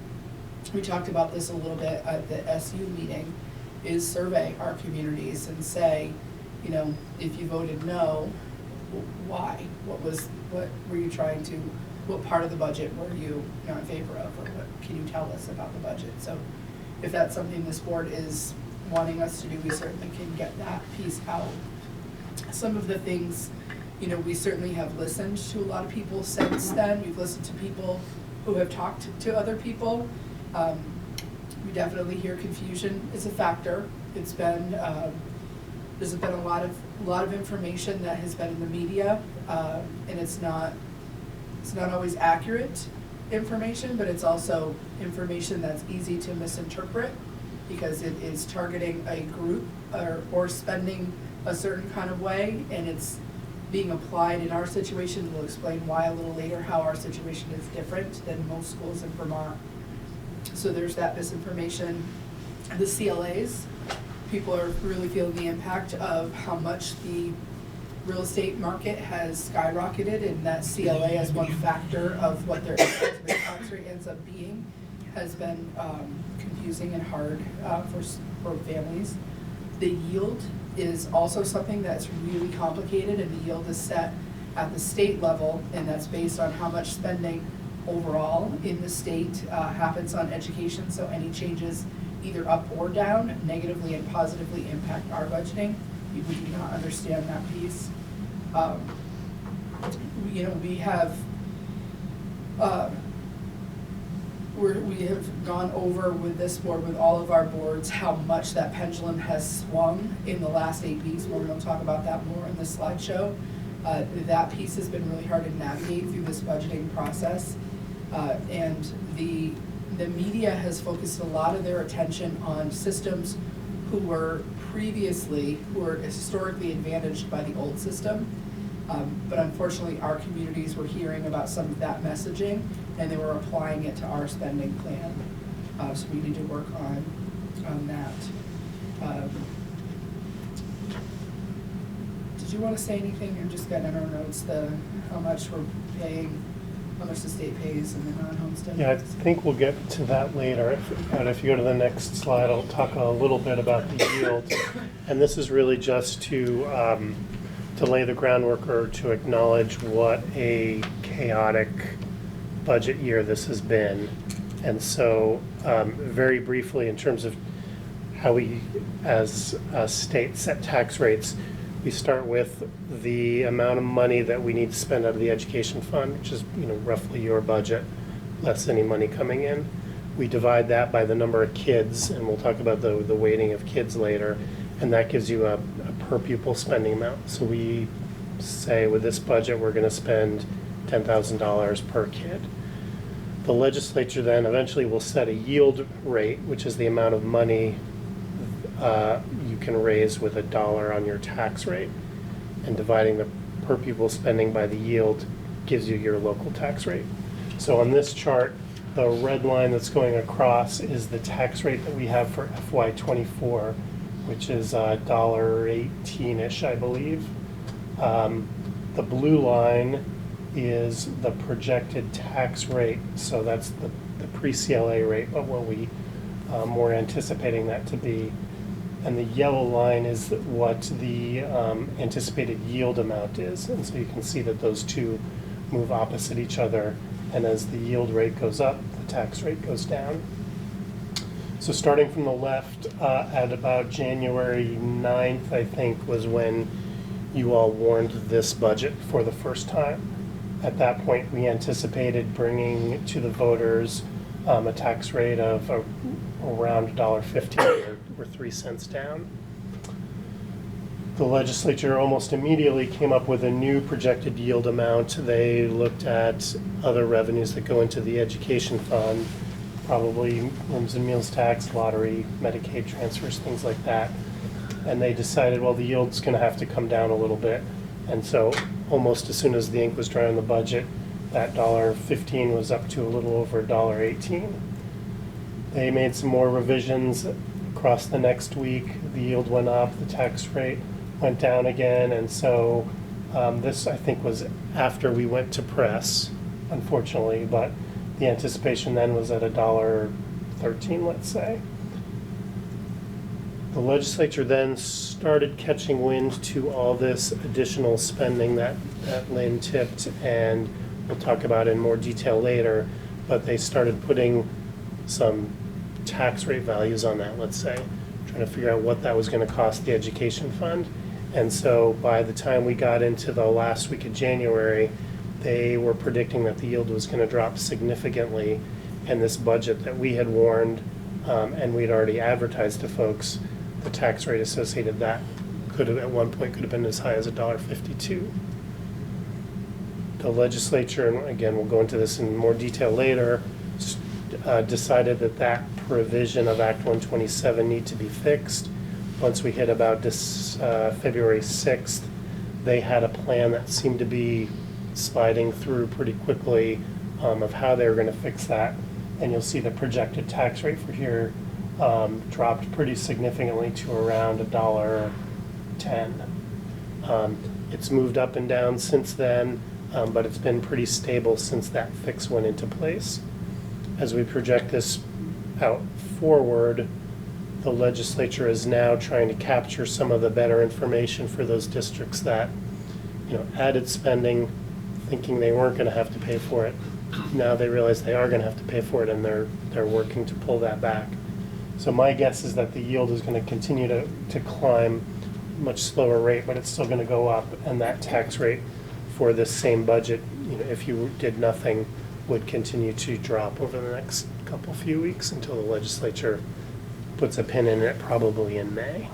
Speaker 1: we talked about this a little bit at the SU meeting, is survey our communities and say, you know, if you voted no, why? What were you trying to, what part of the budget were you not in favor of, or what can you tell us about the budget? So if that's something this board is wanting us to do, we certainly can get that piece out. Some of the things, you know, we certainly have listened to a lot of people since then. We've listened to people who have talked to other people. We definitely hear confusion is a factor. It's been, there's been a lot of information that has been in the media, and it's not always accurate information, but it's also information that's easy to misinterpret because it is targeting a group or spending a certain kind of way, and it's being applied in our situation. We'll explain why a little later, how our situation is different than most schools in Vermont. So there's that misinformation. The CLAs, people are really feeling the impact of how much the real estate market has skyrocketed, and that CLA as one factor of what their tax rate ends up being has been confusing and hard for families. The yield is also something that's really complicated, and the yield is set at the state level, and that's based on how much spending overall in the state happens on education. So any changes either up or down negatively and positively impact our budgeting. We do not understand that piece. We have we have gone over with this board, with all of our boards, how much that pendulum has swung in the last 8 weeks. We're going to talk about that more in the slideshow. That piece has been really hard to navigate through this budgeting process. And the media has focused a lot of their attention on systems who were historically advantaged by the old system. But unfortunately, our communities were hearing about some of that messaging, and they were applying it to our spending plan. So we need to work on that. Did you want to say anything? I'm just getting in our notes how much we're paying, how much the state pays in the non-homestead.
Speaker 9: Yeah, I think we'll get to that later. But if you go to the next slide, I'll talk a little bit about the yield. And this is really just to lay the groundwork or to acknowledge what a chaotic budget year this has been. And so very briefly, in terms of how we as a state set tax rates, we start with the amount of money that we need to spend out of the education fund, which is roughly your budget, less any money coming in. We divide that by the number of kids, and we'll talk about the weighting of kids later, and that gives you a per pupil spending amount. So we say with this budget we're going to spend $10,000 per kid. The legislature then eventually will set a yield rate, which is the amount of money you can raise with $1 on your tax rate, and dividing the per pupil spending by the yield gives you your local tax rate. So on this chart, the red line that's going across is the tax rate that we have for FY24, which is $1.18-ish, I believe. The blue line is the projected tax rate, so that's the pre-CLA rate, but what we're anticipating that to be. And the yellow line is what the anticipated yield amount is. And so you can see that those two move opposite each other. And as the yield rate goes up, the tax rate goes down. So starting from the left, at about January 9th, I think, was when you all warned this budget for the first time. At that point, we anticipated bringing to the voters a tax rate of around $1.15 or 3 cents down. The legislature almost immediately came up with a new projected yield amount. They looked at other revenues that go into the education fund, probably rooms and meals tax, lottery, Medicaid transfers, things like that. And they decided, well, the yield's going to have to come down a little bit. And so almost as soon as the ink was dry on the budget, that $1.15 was up to a little over $1.18. They made some more revisions across the next week. The yield went up, the tax rate went down again, and so this, I think, was after we went to press, unfortunately, but the anticipation then was at $1.13, let's say. The legislature then started catching wind to all this additional spending that Lynn tipped, and we'll talk about in more detail later, but they started putting some tax rate values on that, let's say, trying to figure out what that was going to cost the education fund. And so by the time we got into the last week of January, they were predicting that the yield was going to drop significantly, and this budget that we had warned and we'd already advertised to folks the tax rate associated that could have, at one point, could have been as high as $1.52. The legislature, and again, we'll go into this in more detail later, decided that that provision of Act 127 need to be fixed. Once we hit about this February 6th, they had a plan that seemed to be sliding through pretty quickly of how they were going to fix that. And you'll see the projected tax rate for here dropped pretty significantly to around $1.10. It's moved up and down since then, but it's been pretty stable since that fix went into place. As we project this out forward, the legislature is now trying to capture some of the better information for those districts that, added spending, thinking they weren't going to have to pay for it. Now they realize they are going to have to pay for it, and they're working to pull that back. So my guess is that the yield is going to continue to climb much slower rate, but it's still going to go up, and that tax rate for this same budget, if you did nothing, would continue to drop over the next few weeks until the legislature puts a pin in it, probably in May.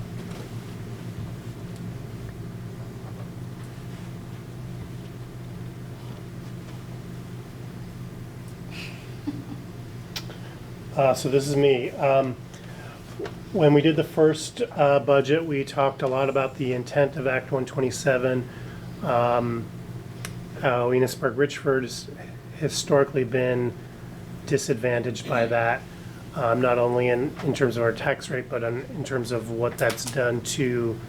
Speaker 9: So this is me. When we did the first budget, we talked a lot about the intent of Act 127, how Enosburg-Richford has historically been disadvantaged by that, not only in terms of our tax rate, but in terms of what that's done to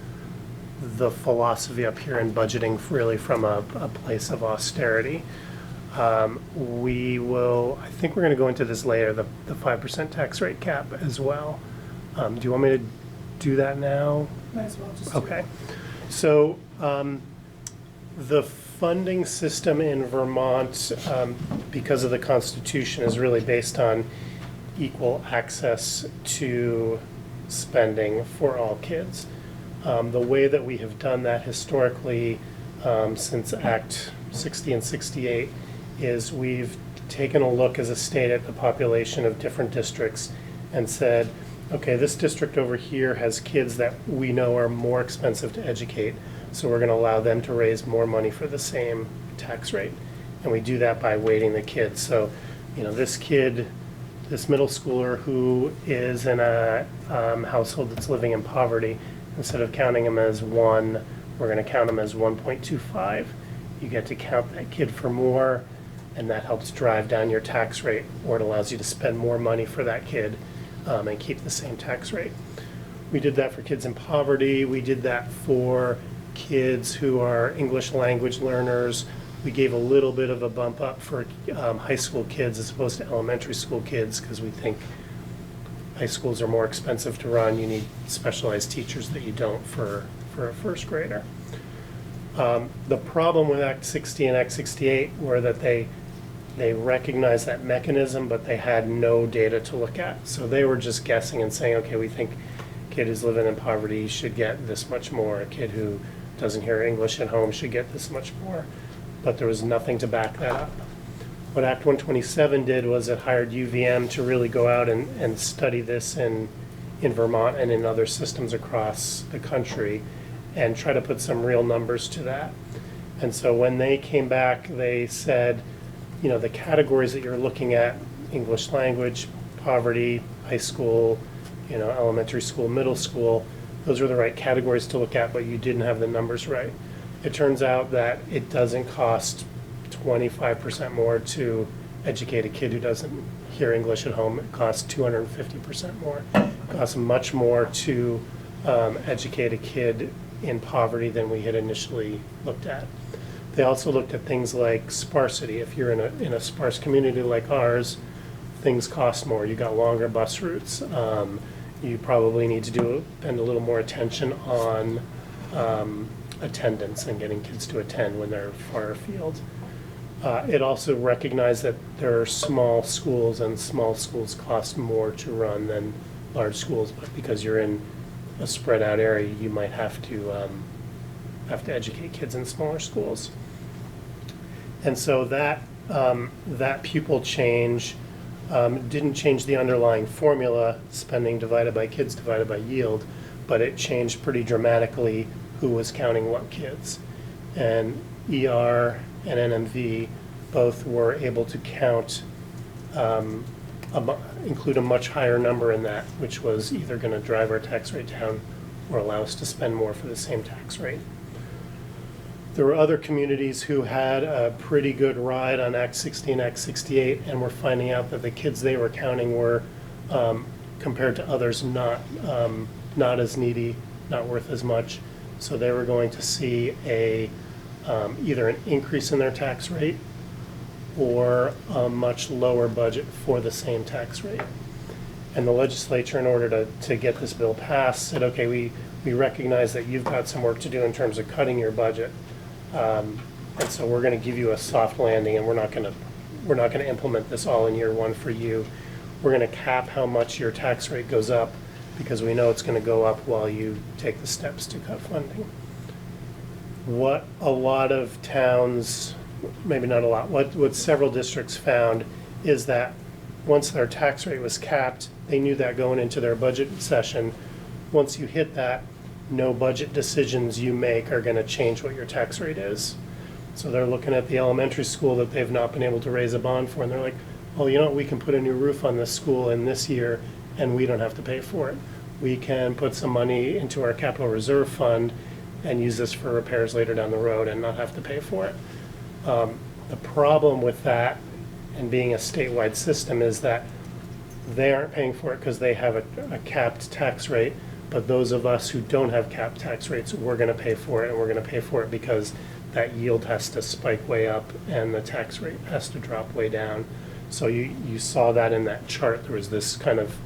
Speaker 9: the philosophy up here in budgeting, really from a place of austerity. I think we're going to go into this later, the 5% tax rate cap as well. Do you want me to do that now?
Speaker 1: Might as well just.
Speaker 9: Okay. So the funding system in Vermont, because of the Constitution, is really based on equal access to spending for all kids. The way that we have done that historically since Act 60 and 68 is we've taken a look as a state at the population of different districts and said, okay, this district over here has kids that we know are more expensive to educate, so we're going to allow them to raise more money for the same tax rate. And we do that by weighting the kids. So, this kid, this middle schooler who is in a household that's living in poverty, instead of counting him as 1, we're going to count him as 1.25. You get to count that kid for more, and that helps drive down your tax rate, or it allows you to spend more money for that kid and keep the same tax rate. We did that for kids in poverty. We did that for kids who are English language learners. We gave a little bit of a bump up for high school kids as opposed to elementary school kids, because we think high schools are more expensive to run. You need specialized teachers that you don't for a first grader. The problem with Act 60 and Act 68 were that they recognized that mechanism, but they had no data to look at. So they were just guessing and saying, okay, we think a kid who's living in poverty should get this much more. A kid who doesn't hear English at home should get this much more. But there was nothing to back that up. What Act 127 did was it hired UVM to really go out and study this in Vermont and in other systems across the country and try to put some real numbers to that. And so when they came back, they said, the categories that you're looking at, English language, poverty, high school, elementary school, middle school, those are the right categories to look at, but you didn't have the numbers right. It turns out that it doesn't cost 25% more to educate a kid who doesn't hear English at home. It costs 250% more. It costs much more to educate a kid in poverty than we had initially looked at. They also looked at things like sparsity. If you're in a sparse community like ours, things cost more. You got longer bus routes. You probably need to spend a little more attention on attendance and getting kids to attend when they're far afield. It also recognized that there are small schools, and small schools cost more to run than large schools, but because you're in a spread out area, you might have to educate kids in smaller schools. And so that pupil change Didn't change the underlying formula, spending divided by kids divided by yield, but it changed pretty dramatically who was counting what kids. And ER and NMV both were able to count, include a much higher number in that, which was either going to drive our tax rate down or allow us to spend more for the same tax rate. There were other communities who had a pretty good ride on Act 60 and Act 68 and were finding out that the kids they were counting were, compared to others, not as needy, not worth as much. So they were going to see either an increase in their tax rate or a much lower budget for the same tax rate. And the legislature, in order to get this bill passed, said, okay, we recognize that you've got some work to do in terms of cutting your budget. And so we're going to give you a soft landing, and we're not going to implement this all in year one for you. We're going to cap how much your tax rate goes up because we know it's going to go up while you take the steps to cut funding. What a lot of towns, maybe not a lot, what several districts found is that once their tax rate was capped, they knew that going into their budget session. Once you hit that, no budget decisions you make are going to change what your tax rate is. So they're looking at the elementary school that they've not been able to raise a bond for, and they're like, oh, you know what, we can put a new roof on this school in this year, and we don't have to pay for it. We can put some money into our capital reserve fund and use this for repairs later down the road and not have to pay for it. The problem with that and being a statewide system is that they aren't paying for it because they have a capped tax rate, but those of us who don't have capped tax rates, we're going to pay for it, and we're going to pay for it because that yield has to spike way up and the tax rate has to drop way down. So you saw that in that chart. There was this kind of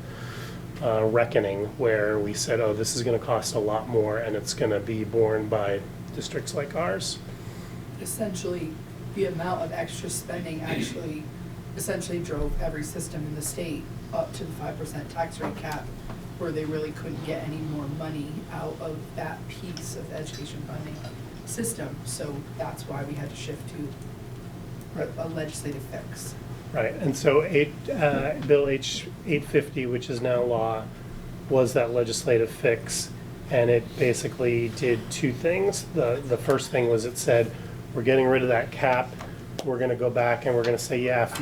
Speaker 9: reckoning where we said, oh, this is going to cost a lot more, and it's going to be borne by districts like ours.
Speaker 1: Essentially, the amount of extra spending actually essentially drove every system in the state up to the 5% tax rate cap, where they really couldn't get any more money out of that piece of the education funding system. So that's why we had to shift to a legislative fix.
Speaker 9: Right, and so Bill H 850, which is now law, was that legislative fix, and it basically did two things. The first thing was it said, we're getting rid of that cap. We're going to go back and we're going to say, yeah,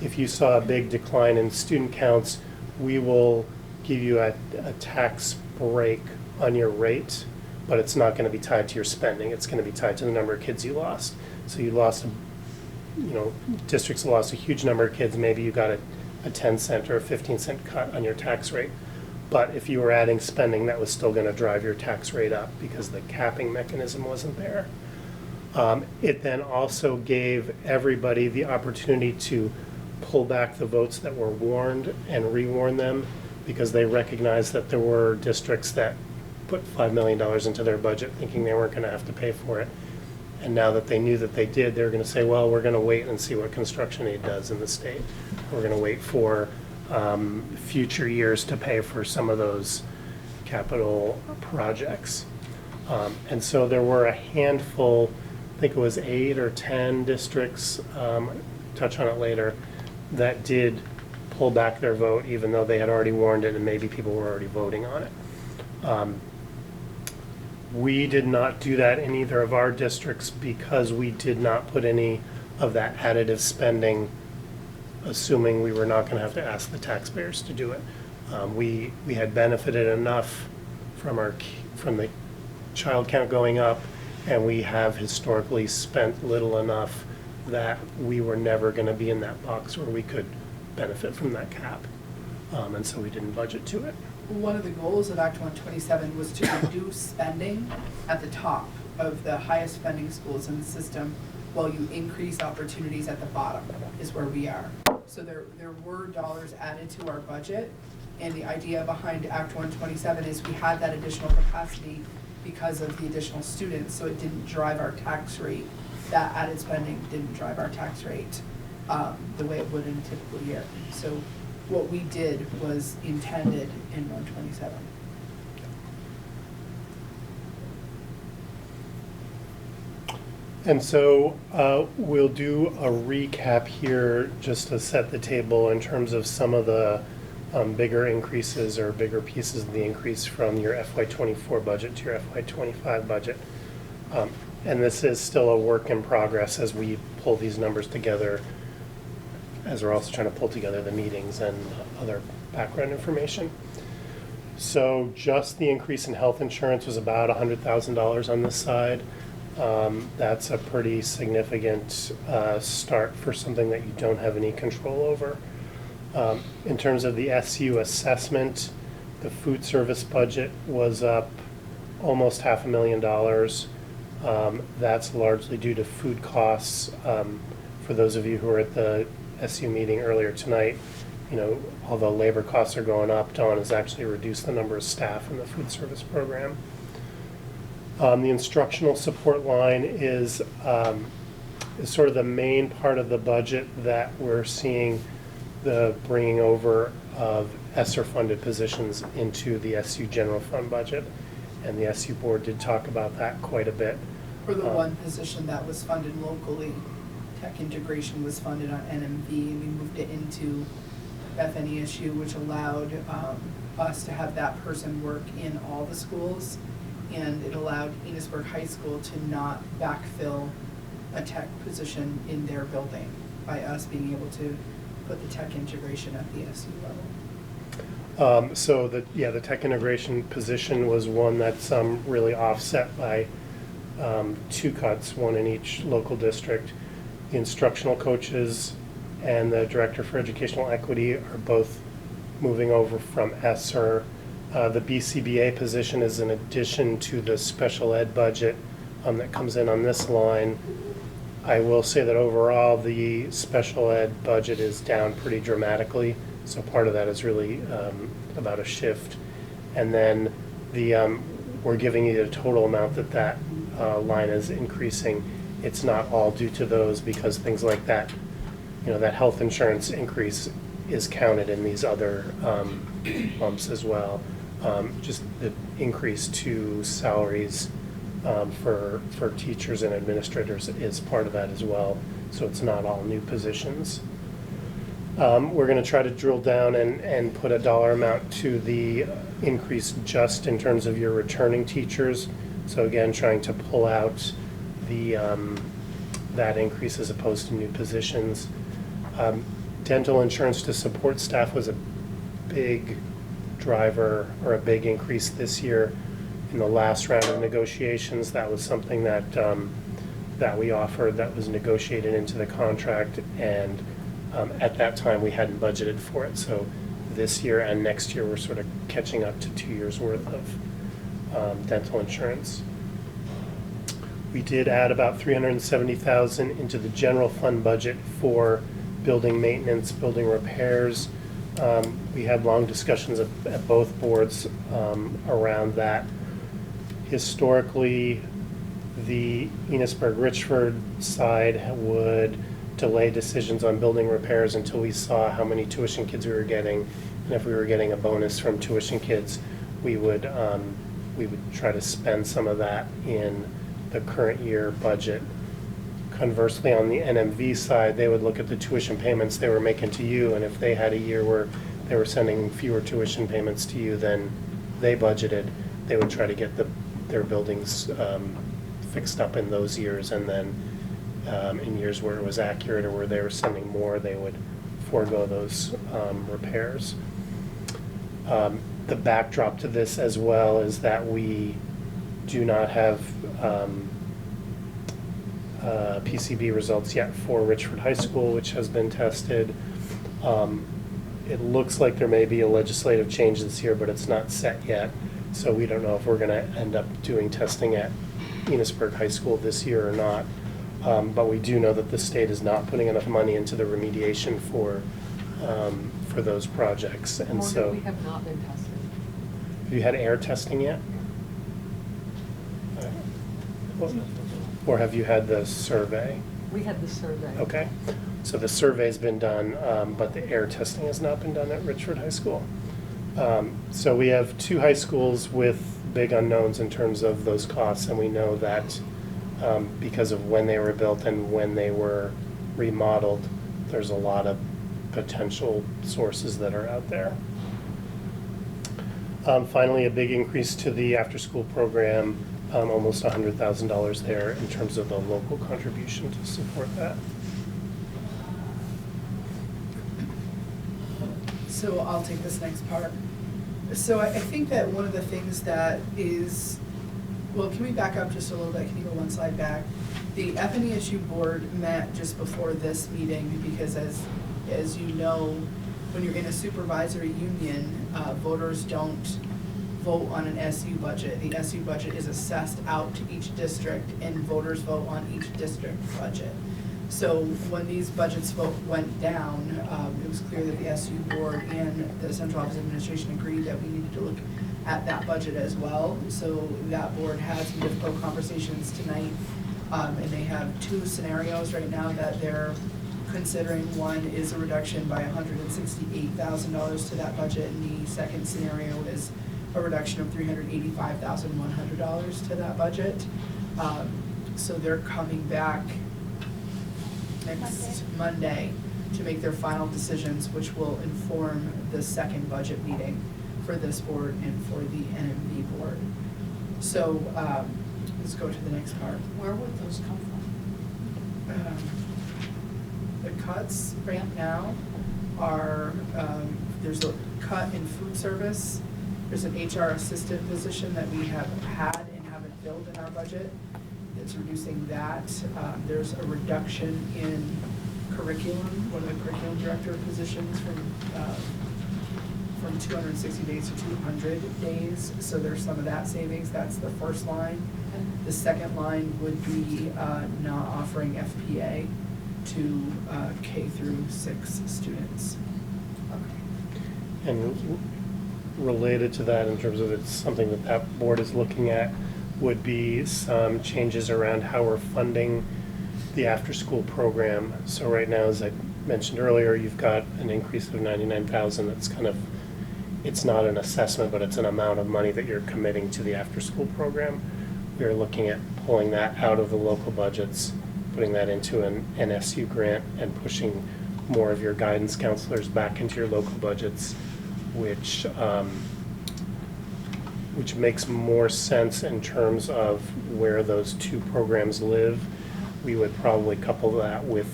Speaker 9: if you saw a big decline in student counts, we will give you a tax break on your rate, but it's not going to be tied to your spending. It's going to be tied to the number of kids you lost. So you lost, districts lost a huge number of kids. Maybe you got a 10 cent or a 15 cent cut on your tax rate. But if you were adding spending, that was still going to drive your tax rate up because the capping mechanism wasn't there. It then also gave everybody the opportunity to pull back the votes that were warned and rewarn them, because they recognized that there were districts that put $5 million into their budget thinking they weren't going to have to pay for it. And now that they knew that they did, they're going to say, well, we're going to wait and see what construction aid does in the state. We're going to wait for future years to pay for some of those capital projects. And so there were a handful, I think it was 8 or 10 districts, touch on it later, that did pull back their vote even though they had already warned it and maybe people were already voting on it. We did not do that in either of our districts because we did not put any of that additive spending, assuming we were not going to have to ask the taxpayers to do it. We had benefited enough from the child count going up, and we have historically spent little enough that we were never going to be in that box where we could benefit from that cap, and so we didn't budget to it.
Speaker 1: One of the goals of Act 127 was to reduce spending at the top of the highest spending schools in the system while you increase opportunities at the bottom, is where we are. So there were dollars added to our budget, and the idea behind Act 127 is we had that additional capacity because of the additional students, so it didn't drive our tax rate. That added spending didn't drive our tax rate the way it would in a typical year. So what we did was intended in 127.
Speaker 9: And so we'll do a recap here just to set the table in terms of some of the bigger increases or bigger pieces of the increase from your FY24 budget to your FY25 budget. And this is still a work in progress as we pull these numbers together, as we're also trying to pull together the meetings and other background information. So just the increase in health insurance was about $100,000 on this side. That's a pretty significant start for something that you don't have any control over. In terms of the SU assessment, the food service budget was up almost $500,000. That's largely due to food costs. For those of you who were at the SU meeting earlier tonight, you know, although labor costs are going up, Dawn has actually reduced the number of staff in the food service program. The instructional support line is sort of the main part of the budget that we're seeing the bringing over of ESSER-funded positions into the SU general fund budget. And the SU board did talk about that quite a bit.
Speaker 1: For the one position that was funded locally, tech integration was funded on NMV, and we moved it into FNESU, which allowed us to have that person work in all the schools. And it allowed Enosburg High School to not backfill a tech position in their building by us being able to put the tech integration at the SU level.
Speaker 9: So the tech integration position was one that's really offset by two cuts, one in each local district. The instructional coaches and the director for educational equity are both moving over from ESSER. The BCBA position is in addition to the special ed budget that comes in on this line. I will say that overall the special ed budget is down pretty dramatically, so part of that is really about a shift. And then we're giving you the total amount that line is increasing. It's not all due to those, because things like that, you know, that health insurance increase is counted in these other bumps as well. Just the increase to salaries for teachers and administrators is part of that as well. So it's not all new positions. We're going to try to drill down and put a dollar amount to the increase just in terms of your returning teachers. So again, trying to pull out the that increase as opposed to new positions. Dental insurance to support staff was a big driver or a big increase this year. In the last round of negotiations, that was something that that we offered, that was negotiated into the contract, and at that time we hadn't budgeted for it. So this year and next year we're sort of catching up to 2 years worth of dental insurance. We did add about $370,000 into the general fund budget for building maintenance, building repairs. We had long discussions at both boards around that. Historically, the Enosburg-Richford side would delay decisions on building repairs until we saw how many tuition kids we were getting, and if we were getting a bonus from tuition kids, we would try to spend some of that in the current year budget. Conversely, on the NMV side, they would look at the tuition payments they were making to you, and if they had a year where they were sending fewer tuition payments to you than they budgeted, they would try to get their buildings fixed up in those years, and then in years where it was accurate or where they were sending more, they would forego those repairs. The backdrop to this as well is that we do not have PCB results yet for Richford High School, which has been tested. It looks like there may be a legislative change this year, but it's not set yet. So we don't know if we're going to end up doing testing at Enosburg High School this year or not. But we do know that the state is not putting enough money into the remediation for those projects. And
Speaker 12: Morgan,
Speaker 9: so
Speaker 12: we have not been tested.
Speaker 9: have you had air testing yet? Or have you had the survey?
Speaker 12: We had the survey.
Speaker 9: Okay, so the survey's been done, but the air testing has not been done at Richford High School. So we have two high schools with big unknowns in terms of those costs, and we know that because of when they were built and when they were remodeled. There's a lot of potential sources that are out there. Finally, a big increase to the after-school program, almost $100,000 there in terms of the local contribution to support that.
Speaker 1: So I'll take this next part. So I think that one of the things that is, well, can we back up just a little bit? Can you go one slide back? The FNESU board met just before this meeting because as you know, when you're in a supervisory union, voters don't vote on an SU budget. The SU budget is assessed out to each district and voters vote on each district budget. So when these budgets went down, it was clear that the SU board and the Central Office Administration agreed that we needed to look at that budget as well. So that board had some difficult conversations tonight, and they have two scenarios right now that they're considering. One is a reduction by $168,000 to that budget, and the second scenario is a reduction of $385,100 to that budget. So they're coming back next Monday to make their final decisions, which will inform the second budget meeting for this board and for the NMB board. So let's go to the next part.
Speaker 10: Where would those come from?
Speaker 1: The cuts right now are, there's a cut in food service. There's an HR assistant position that we have had and haven't filled in our budget. It's reducing that. There's a reduction in curriculum, one of the curriculum director positions from 260 days to 200 days. So there's some of that savings. That's the first line. The second line would be not offering FPA to K through 6 students. Okay.
Speaker 9: And related to that, in terms of it's something that that board is looking at, would be some changes around how we're funding the after-school program. So right now, as I mentioned earlier, you've got an increase of $99,000. That's kind of, it's not an assessment, but it's an amount of money that you're committing to the after-school program. We're looking at pulling that out of the local budgets, putting that into an NSU grant, and pushing more of your guidance counselors back into your local budgets, which makes more sense in terms of where those two programs live. We would probably couple that with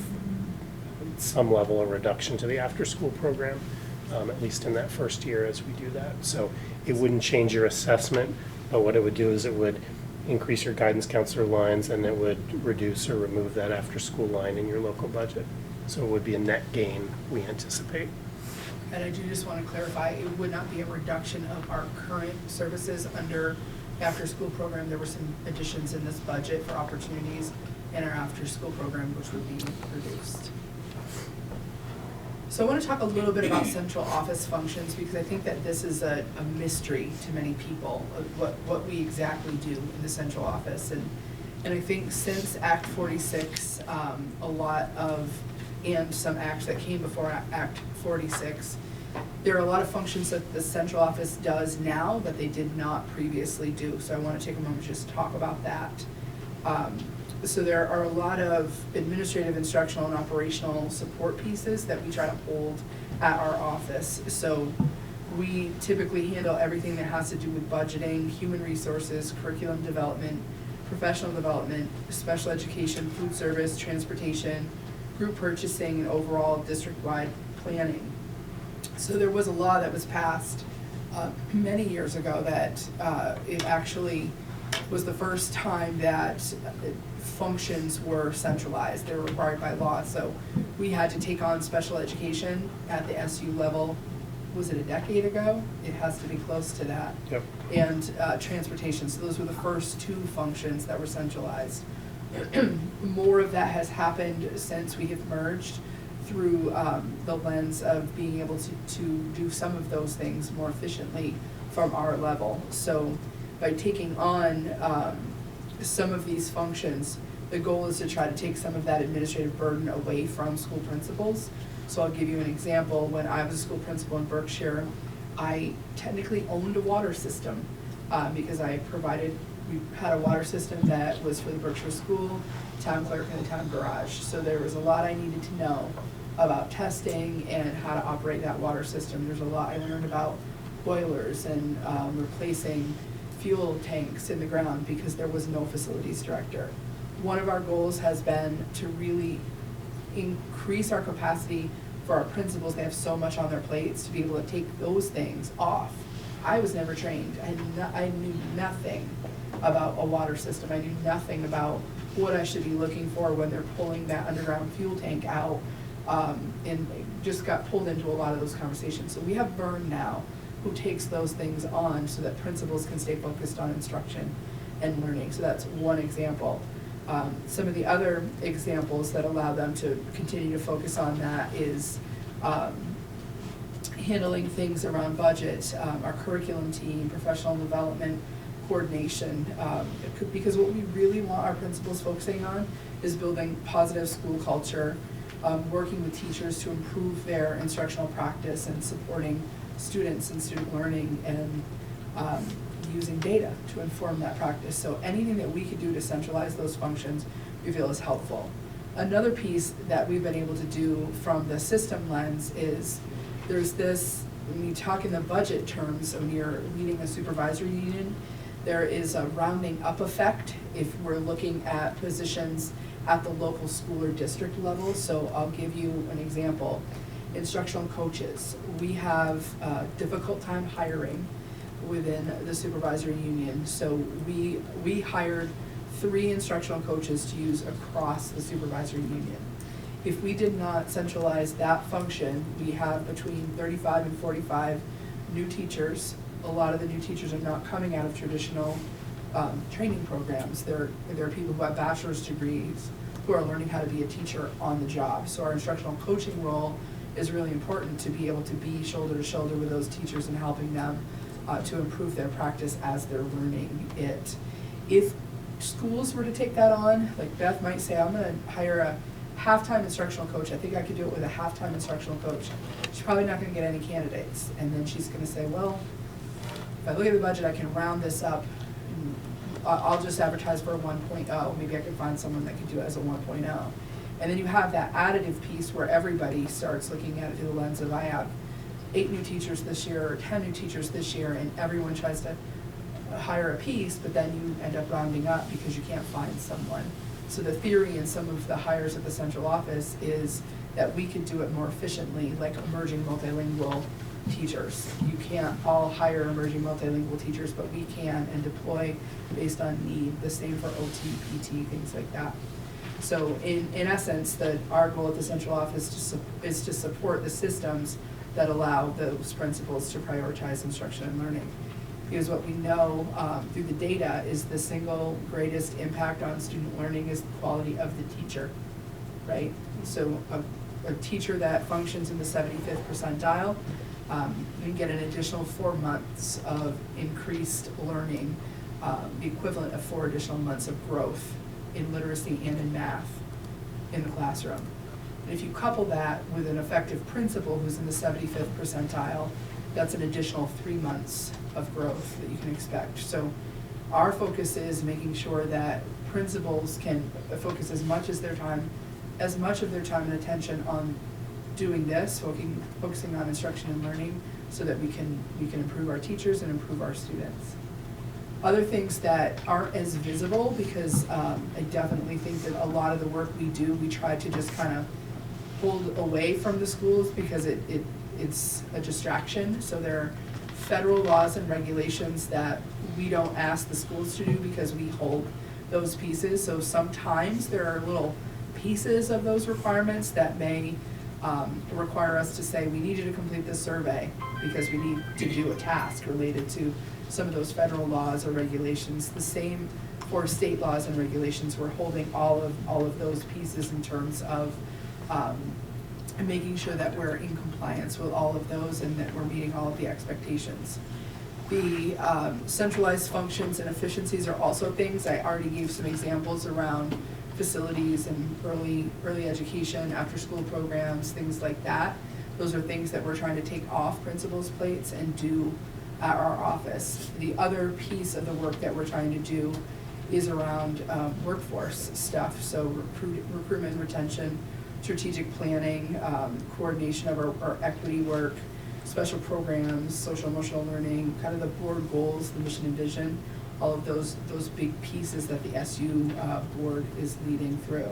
Speaker 9: some level of reduction to the after-school program, at least in that first year as we do that. So it wouldn't change your assessment, but what it would do is it would increase your guidance counselor lines, and it would reduce or remove that after-school line in your local budget. So it would be a net gain, we anticipate.
Speaker 1: And I do just want to clarify, it would not be a reduction of our current services under after-school program. There were some additions in this budget for opportunities in our after-school program, which would be reduced. So I want to talk a little bit about central office functions, because I think that this is a mystery to many people, of what we exactly do in the central office. And I think since Act 46, a lot of, and some acts that came before Act 46, there are a lot of functions that the central office does now that they did not previously do. So I want to take a moment to just talk about that. So there are a lot of administrative, instructional, and operational support pieces that we try to hold at our office. So we typically handle everything that has to do with budgeting, human resources, curriculum development, professional development, special education, food service, transportation, group purchasing, and overall district-wide planning. So there was a law that was passed many years ago that it actually was the first time that functions were centralized. They were required by law. So we had to take on special education at the SU level. Was it a decade ago? It has to be close to that.
Speaker 9: Yep.
Speaker 1: And transportation. So those were the first two functions that were centralized. More of that has happened since we have merged through the lens of being able to do some of those things more efficiently from our level. So by taking on some of these functions, the goal is to try to take some of that administrative burden away from school principals. So I'll give you an example. When I was a school principal in Berkshire, I technically owned a water system. because we had a water system that was for the Berkshire School, town clerk, and the town garage. So there was a lot I needed to know about testing and how to operate that water system. There's a lot I learned about boilers and replacing fuel tanks in the ground because there was no facilities director. One of our goals has been to really increase our capacity for our principals. They have so much on their plates to be able to take those things off. I was never trained. I knew nothing about a water system. I knew nothing about what I should be looking for when they're pulling that underground fuel tank out, and just got pulled into a lot of those conversations. So we have Vern now who takes those things on so that principals can stay focused on instruction and learning. So that's one example. Some of the other examples that allow them to continue to focus on that is handling things around budget, our curriculum team, professional development, coordination, because what we really want our principals focusing on is building positive school culture, working with teachers to improve their instructional practice and supporting students and student learning, and using data to inform that practice. So anything that we could do to centralize those functions, we feel is helpful. Another piece that we've been able to do from the system lens is there's this, when you talk in the budget terms, when you're leading a supervisory union, there is a rounding up effect if we're looking at positions at the local school or district level. So I'll give you an example. Instructional coaches. We have a difficult time hiring within the supervisory union. So we hired 3 instructional coaches to use across the supervisory union. If we did not centralize that function, we have between 35 and 45 new teachers. A lot of the new teachers are not coming out of traditional training programs. They're people who have bachelor's degrees who are learning how to be a teacher on the job. So our instructional coaching role is really important to be able to be shoulder to shoulder with those teachers and helping them to improve their practice as they're learning it. If schools were to take that on, like Beth might say, I'm gonna hire a half-time instructional coach. I think I could do it with a half-time instructional coach. She's probably not gonna get any candidates. And then she's gonna say, well, if I look at the budget, I can round this up. I'll just advertise for a 1.0. Maybe I can find someone that could do it as a 1.0. And then you have that additive piece where everybody starts looking at it through the lens of, I have 8 new teachers this year or 10 new teachers this year, and everyone tries to hire a piece, but then you end up rounding up because you can't find someone. So the theory in some of the hires at the central office is that we could do it more efficiently, like emerging multilingual teachers. You can't all hire emerging multilingual teachers, but we can, and deploy based on need. The same for OT, PT, things like that. So in essence, our goal at the central office is to support the systems that allow those principals to prioritize instruction and learning. Because what we know through the data is the single greatest impact on student learning is the quality of the teacher, right? So a teacher that functions in the 75th percentile, you can get an additional 4 months of increased learning, the equivalent of 4 additional months of growth in literacy and in math in the classroom. And if you couple that with an effective principal who's in the 75th percentile, that's an additional 3 months of growth that you can expect. So our focus is making sure that principals can focus as much of their time and attention on doing this, focusing on instruction and learning, so that we can improve our teachers and improve our students. Other things that aren't as visible, because I definitely think that a lot of the work we do, we try to just kind of hold away from the schools because it's a distraction. So there are federal laws and regulations that we don't ask the schools to do because we hold those pieces. So sometimes there are little pieces of those requirements that may require us to say, we need you to complete this survey because we need to do a task related to some of those federal laws or regulations. The same for state laws and regulations. We're holding all of those pieces in terms of making sure that we're in compliance with all of those and that we're meeting all of the expectations. The centralized functions and efficiencies are also things. I already gave some examples around facilities and early education, after school programs, things like that. Those are things that we're trying to take off principals' plates and do at our office. The other piece of the work that we're trying to do is around workforce stuff, so recruitment, retention, strategic planning, coordination of our equity work, special programs, social emotional learning, kind of the board goals, the mission and vision, all of those big pieces that the SU board is leading through.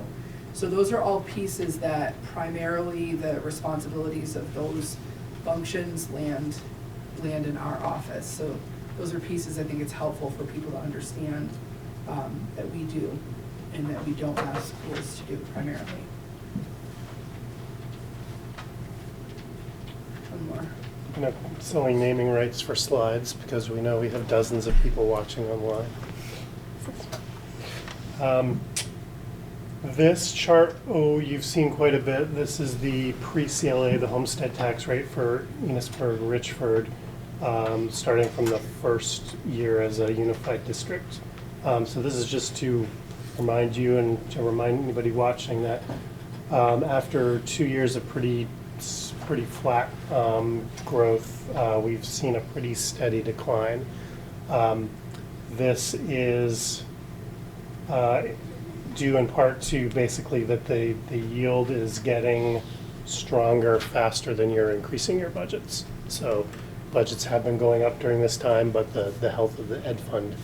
Speaker 1: So those are all pieces that primarily the responsibilities of those functions land in our office. So those are pieces I think it's helpful for people to understand that we do and that we don't ask schools to do primarily. One more.
Speaker 9: You know, selling naming rights for slides because we know we have dozens of people watching online. This chart, you've seen quite a bit. This is the pre-CLA, the homestead tax rate for Enosburg-Richford, starting from the first year as a unified district. So this is just to remind you and to remind anybody watching that after 2 years of pretty flat growth, we've seen a pretty steady decline. This is due in part to basically that the yield is getting stronger faster than you're increasing your budgets. So budgets have been going up during this time, but the health of the ed fund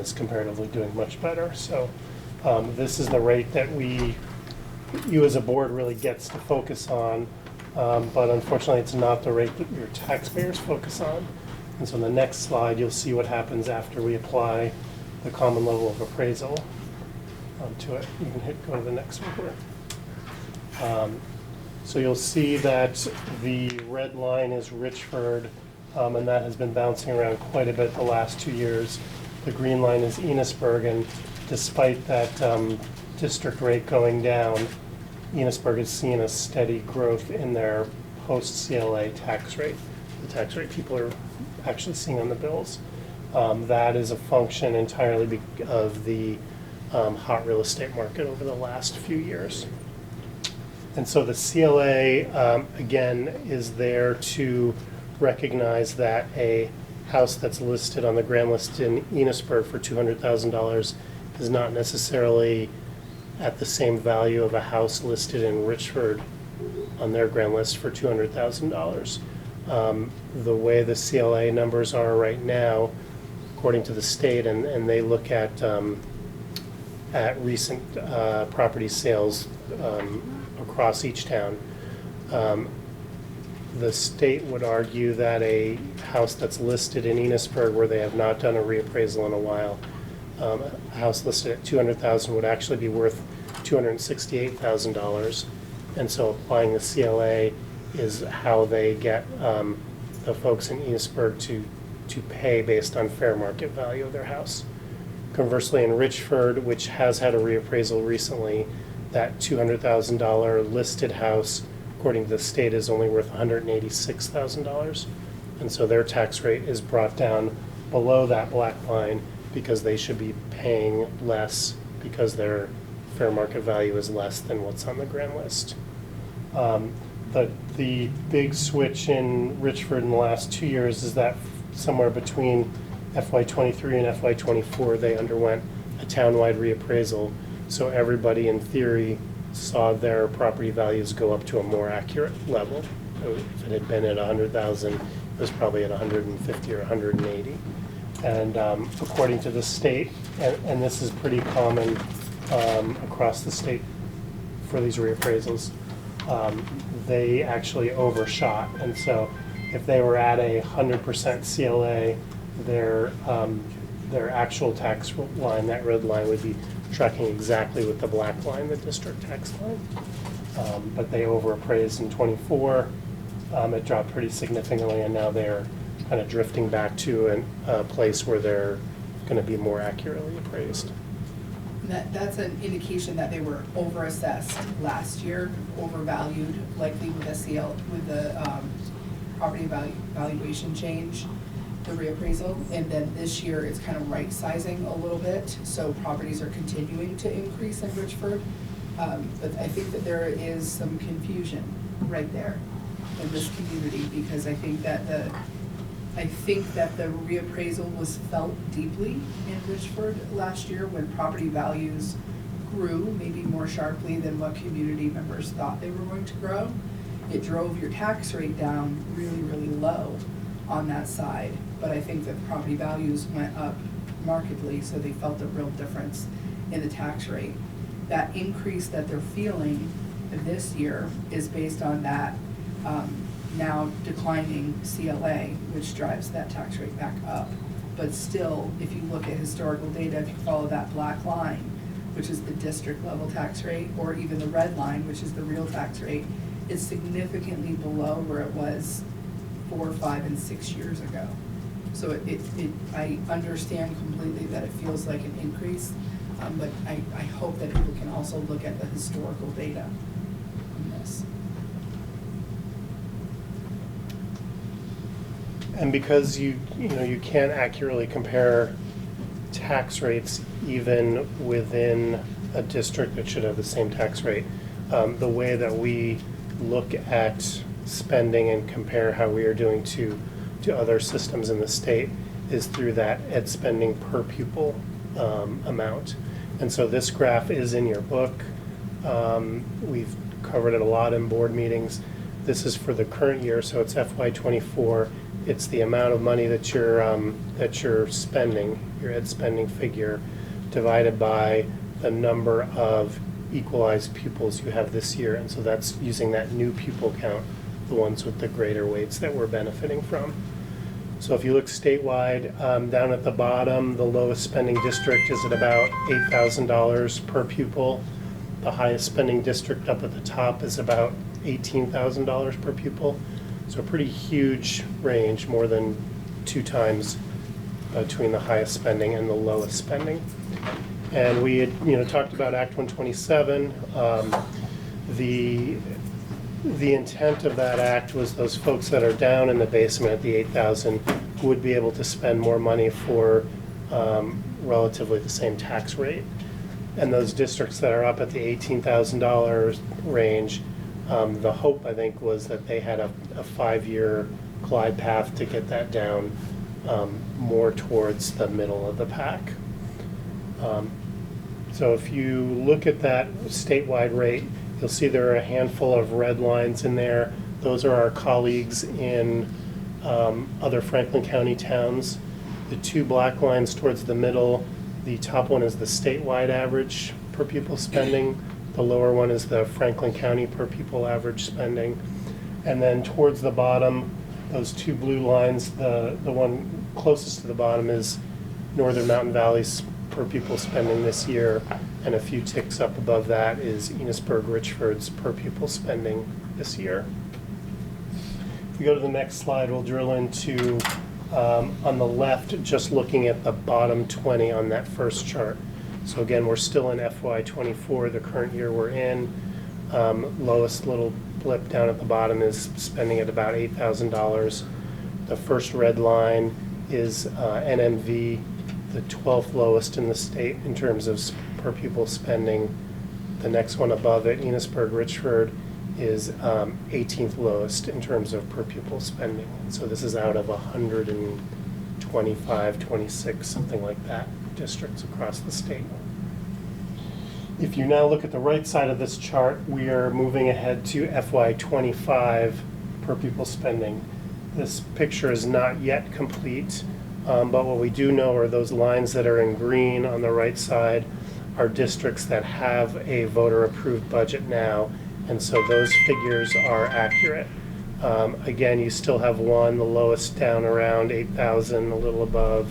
Speaker 9: is comparatively doing much better. So this is the rate that you as a board really gets to focus on, but unfortunately it's not the rate that your taxpayers focus on. And so in the next slide, you'll see what happens after we apply the common level of appraisal to it. You can go to the next one here. So you'll see that the red line is Richford, and that has been bouncing around quite a bit the last 2 years. The green line is Enosburg, and despite that district rate going down, Enosburg has seen a steady growth in their post-CLA tax rate, the tax rate people are actually seeing on the bills. That is a function entirely of the hot real estate market over the last few years. And so the CLA, again, is there to recognize that a house that's listed on the grand list in Enosburg for $200,000 is not necessarily at the same value of a house listed in Richford on their grand list for $200,000. The way the CLA numbers are right now, according to the state, and they look at recent property sales across each town, the state would argue that a house that's listed in Enosburg where they have not done a reappraisal in a while, a house listed at $200,000 would actually be worth $268,000. And so applying the CLA is how they get the folks in Enosburg to pay based on fair market value of their house. Conversely, in Richford, which has had a reappraisal recently, that $200,000 listed house, according to the state, is only worth $186,000. And so their tax rate is brought down below that black line because they should be paying less because their fair market value is less than what's on the grand list. The big switch in Richford in the last 2 years is that somewhere between FY23 and FY24, they underwent a townwide reappraisal. So everybody in theory saw their property values go up to a more accurate level. If it had been at 100,000, it was probably at 150 or 180. And according to the state, and this is pretty common across the state for these reappraisals, they actually overshot. And so if they were at 100% CLA, their actual tax line, that red line, would be tracking exactly with the black line, the district tax line. But they overappraised in '24. It dropped pretty significantly, and now they're kind of drifting back to a place where they're going to be more accurately appraised.
Speaker 1: That's an indication that they were overassessed last year, overvalued, likely with the property valuation change, the reappraisal, and then this year it's kind of right sizing a little bit. So properties are continuing to increase in Richford, but I think that there is some confusion right there in this community because I think that I think that the reappraisal was felt deeply in Richford last year when property values grew maybe more sharply than what community members thought they were going to grow. It drove your tax rate down really, really low on that side, but I think that property values went up markedly, so they felt a real difference in the tax rate. That increase that they're feeling this year is based on that now declining CLA, which drives that tax rate back up. But still, if you look at historical data, if you follow that black line, which is the district level tax rate, or even the red line, which is the real tax rate, it's significantly below where it was 4, 5, and 6 years ago. So I understand completely that it feels like an increase, but I hope that people can also look at the historical data on this.
Speaker 9: And because you can't accurately compare tax rates even within a district that should have the same tax rate, the way that we look at spending and compare how we are doing to other systems in the state is through that ed spending per pupil amount. And so this graph is in your book. We've covered it a lot in board meetings. This is for the current year, so it's FY24. It's the amount of money that you're spending, your ed spending figure, divided by the number of equalized pupils you have this year. And so that's using that new pupil count, the ones with the greater weights that we're benefiting from. So if you look statewide, down at the bottom, the lowest spending district is at about $8,000 per pupil. The highest spending district up at the top is about $18,000 per pupil. So a pretty huge range, more than 2 times between the highest spending and the lowest spending. And we had talked about Act 127. The intent of that act was those folks that are down in the basement at the 8,000 would be able to spend more money for relatively the same tax rate. And those districts that are up at the $18,000 range, the hope, I think, was that they had a 5-year glide path to get that down more towards the middle of the pack. So if you look at that statewide rate, you'll see there are a handful of red lines in there. Those are our colleagues in other Franklin County towns. The 2 black lines towards the middle, the top one is the statewide average per pupil spending. The lower one is the Franklin County per pupil average spending. And then towards the bottom, those 2 blue lines, the one closest to the bottom is Northern Mountain Valley's per pupil spending this year, and a few ticks up above that is Enosburg-Richford's per pupil spending this year. If we go to the next slide, we'll drill into, on the left, just looking at the bottom 20 on that first chart. So again, we're still in FY24, the current year we're in. Lowest little blip down at the bottom is spending at about $8,000. The first red line is NMV, the 12th lowest in the state in terms of per pupil spending. The next one above it, Enosburg-Richford, is 18th lowest in terms of per pupil spending. So this is out of 125, 26, something like that, districts across the state. If you now look at the right side of this chart, we are moving ahead to FY25 per pupil spending. This picture is not yet complete. But what we do know are those lines that are in green on the right side are districts that have a voter-approved budget now, and so those figures are accurate. Again, you still have one, the lowest down around 8,000, a little above,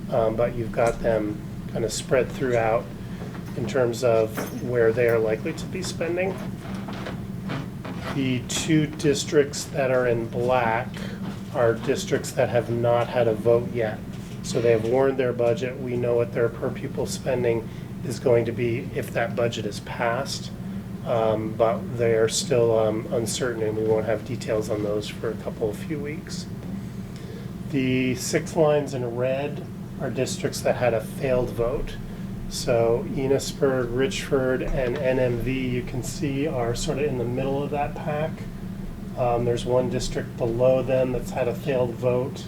Speaker 9: but you've got them kind of spread throughout in terms of where they are likely to be spending. The 2 districts that are in black are districts that have not had a vote yet. So they have warned their budget. We know what their per pupil spending is going to be if that budget is passed, but they are still uncertain, and we won't have details on those for a few weeks. The 6 lines in red are districts that had a failed vote. So Enosburg-Richford and NMV, you can see, are sort of in the middle of that pack. There's one district below them that's had a failed vote,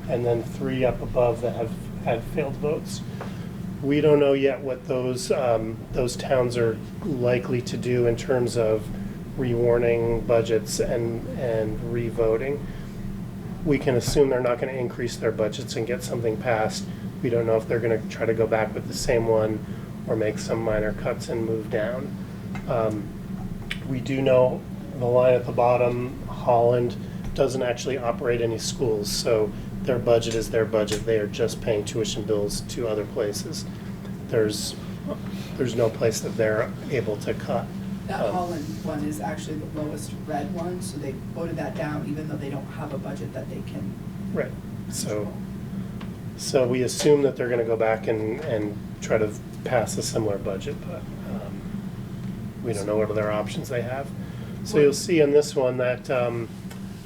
Speaker 9: and then 3 up above that have had failed votes. We don't know yet what those towns are likely to do in terms of rewarning budgets and re-voting. We can assume they're not going to increase their budgets and get something passed. We don't know if they're going to try to go back with the same one or make some minor cuts and move down. We do know the line at the bottom, Holland, doesn't actually operate any schools, so their budget is their budget. They are just paying tuition bills to other places. There's no place that they're able to cut.
Speaker 1: That Holland one is actually the lowest red one, so they voted that down even though they don't have a budget that they can.
Speaker 9: Right. So we assume that they're going to go back and try to pass a similar budget, but we don't know what other options they have. So you'll see in this one that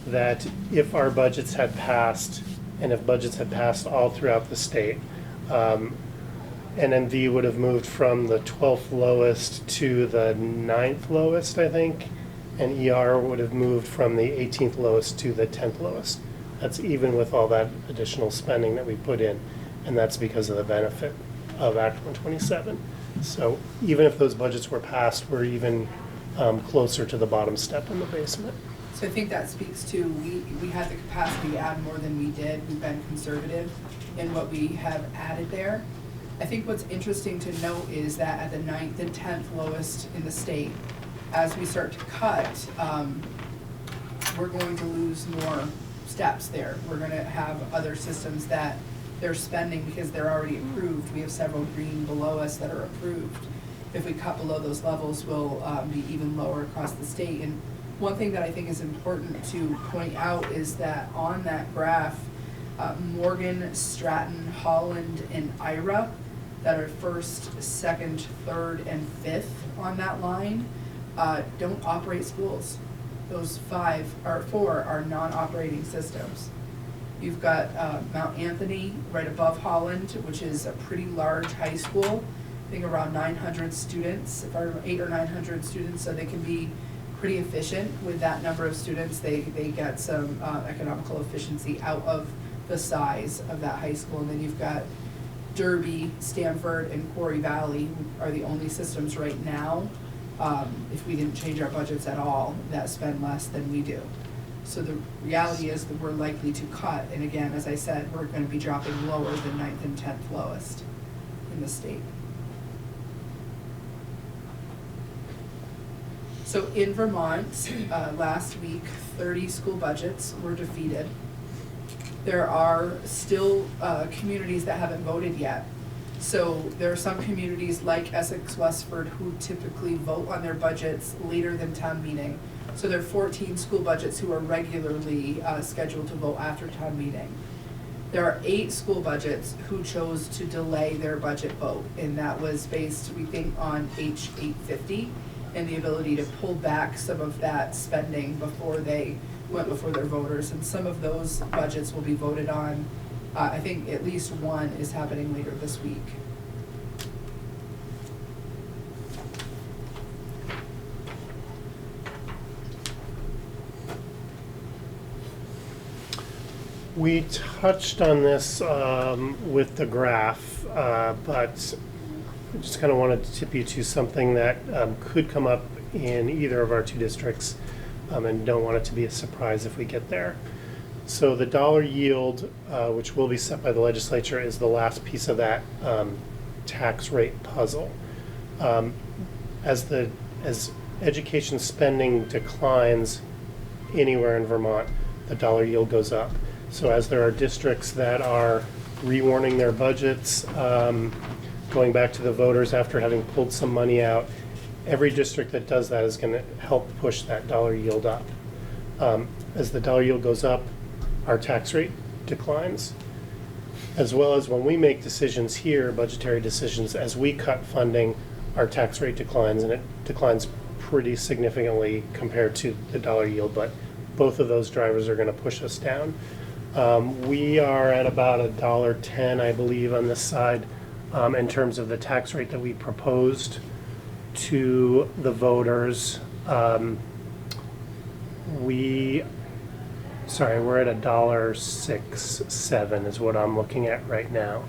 Speaker 9: that if our budgets had passed, and if budgets had passed all throughout the state, NMV would have moved from the 12th lowest to the 9th lowest, I think, and ER would have moved from the 18th lowest to the 10th lowest. That's even with all that additional spending that we put in, and that's because of the benefit of Act 127. So even if those budgets were passed, we're even closer to the bottom step in the basement.
Speaker 1: So I think that speaks to, we had the capacity to add more than we did. We've been conservative in what we have added there. I think what's interesting to note is that at the 9th and 10th lowest in the state, as we start to cut, we're going to lose more steps there. We're going to have other systems that they're spending because they're already approved. We have several green below us that are approved. If we cut below those levels, we'll be even lower across the state. And one thing that I think is important to point out is that on that graph, Morgan, Stratton, Holland, and Ira, that are first, second, third, and fifth on that line, don't operate schools. Those 4 are non-operating systems. You've got Mount Anthony right above Holland, which is a pretty large high school. I think around 900 students, if I remember, 800 or 900 students, so they can be pretty efficient with that number of students. They get some economical efficiency out of the size of that high school. And then you've got Derby, Stanford, and Quarry Valley are the only systems right now, if we didn't change our budgets at all, that spend less than we do. So the reality is that we're likely to cut, and again, as I said, we're going to be dropping lower than 9th and 10th lowest in the state. So in Vermont, last week, 30 school budgets were defeated. There are still communities that haven't voted yet. So there are some communities like Essex-Westford who typically vote on their budgets later than town meeting. So there are 14 school budgets who are regularly scheduled to vote after town meeting. There are 8 school budgets who chose to delay their budget vote, and that was based, we think, on H 850 and the ability to pull back some of that spending before they went before their voters. And some of those budgets will be voted on. I think at least one is happening later this week.
Speaker 9: We touched on this with the graph, but I just kind of wanted to tip you to something that could come up in either of our 2 districts, and don't want it to be a surprise if we get there. So the dollar yield, which will be set by the legislature, is the last piece of that tax rate puzzle. As education spending declines anywhere in Vermont, the dollar yield goes up. So as there are districts that are rewarning their budgets, going back to the voters after having pulled some money out, every district that does that is going to help push that dollar yield up. As the dollar yield goes up, our tax rate declines. As well as when we make decisions here, budgetary decisions, as we cut funding, our tax rate declines, and it declines pretty significantly compared to the dollar yield, but both of those drivers are going to push us down. We are at about $1.10, I believe, on this side in terms of the tax rate that we proposed to the voters. We sorry, we're at $1.67 is what I'm looking at right now.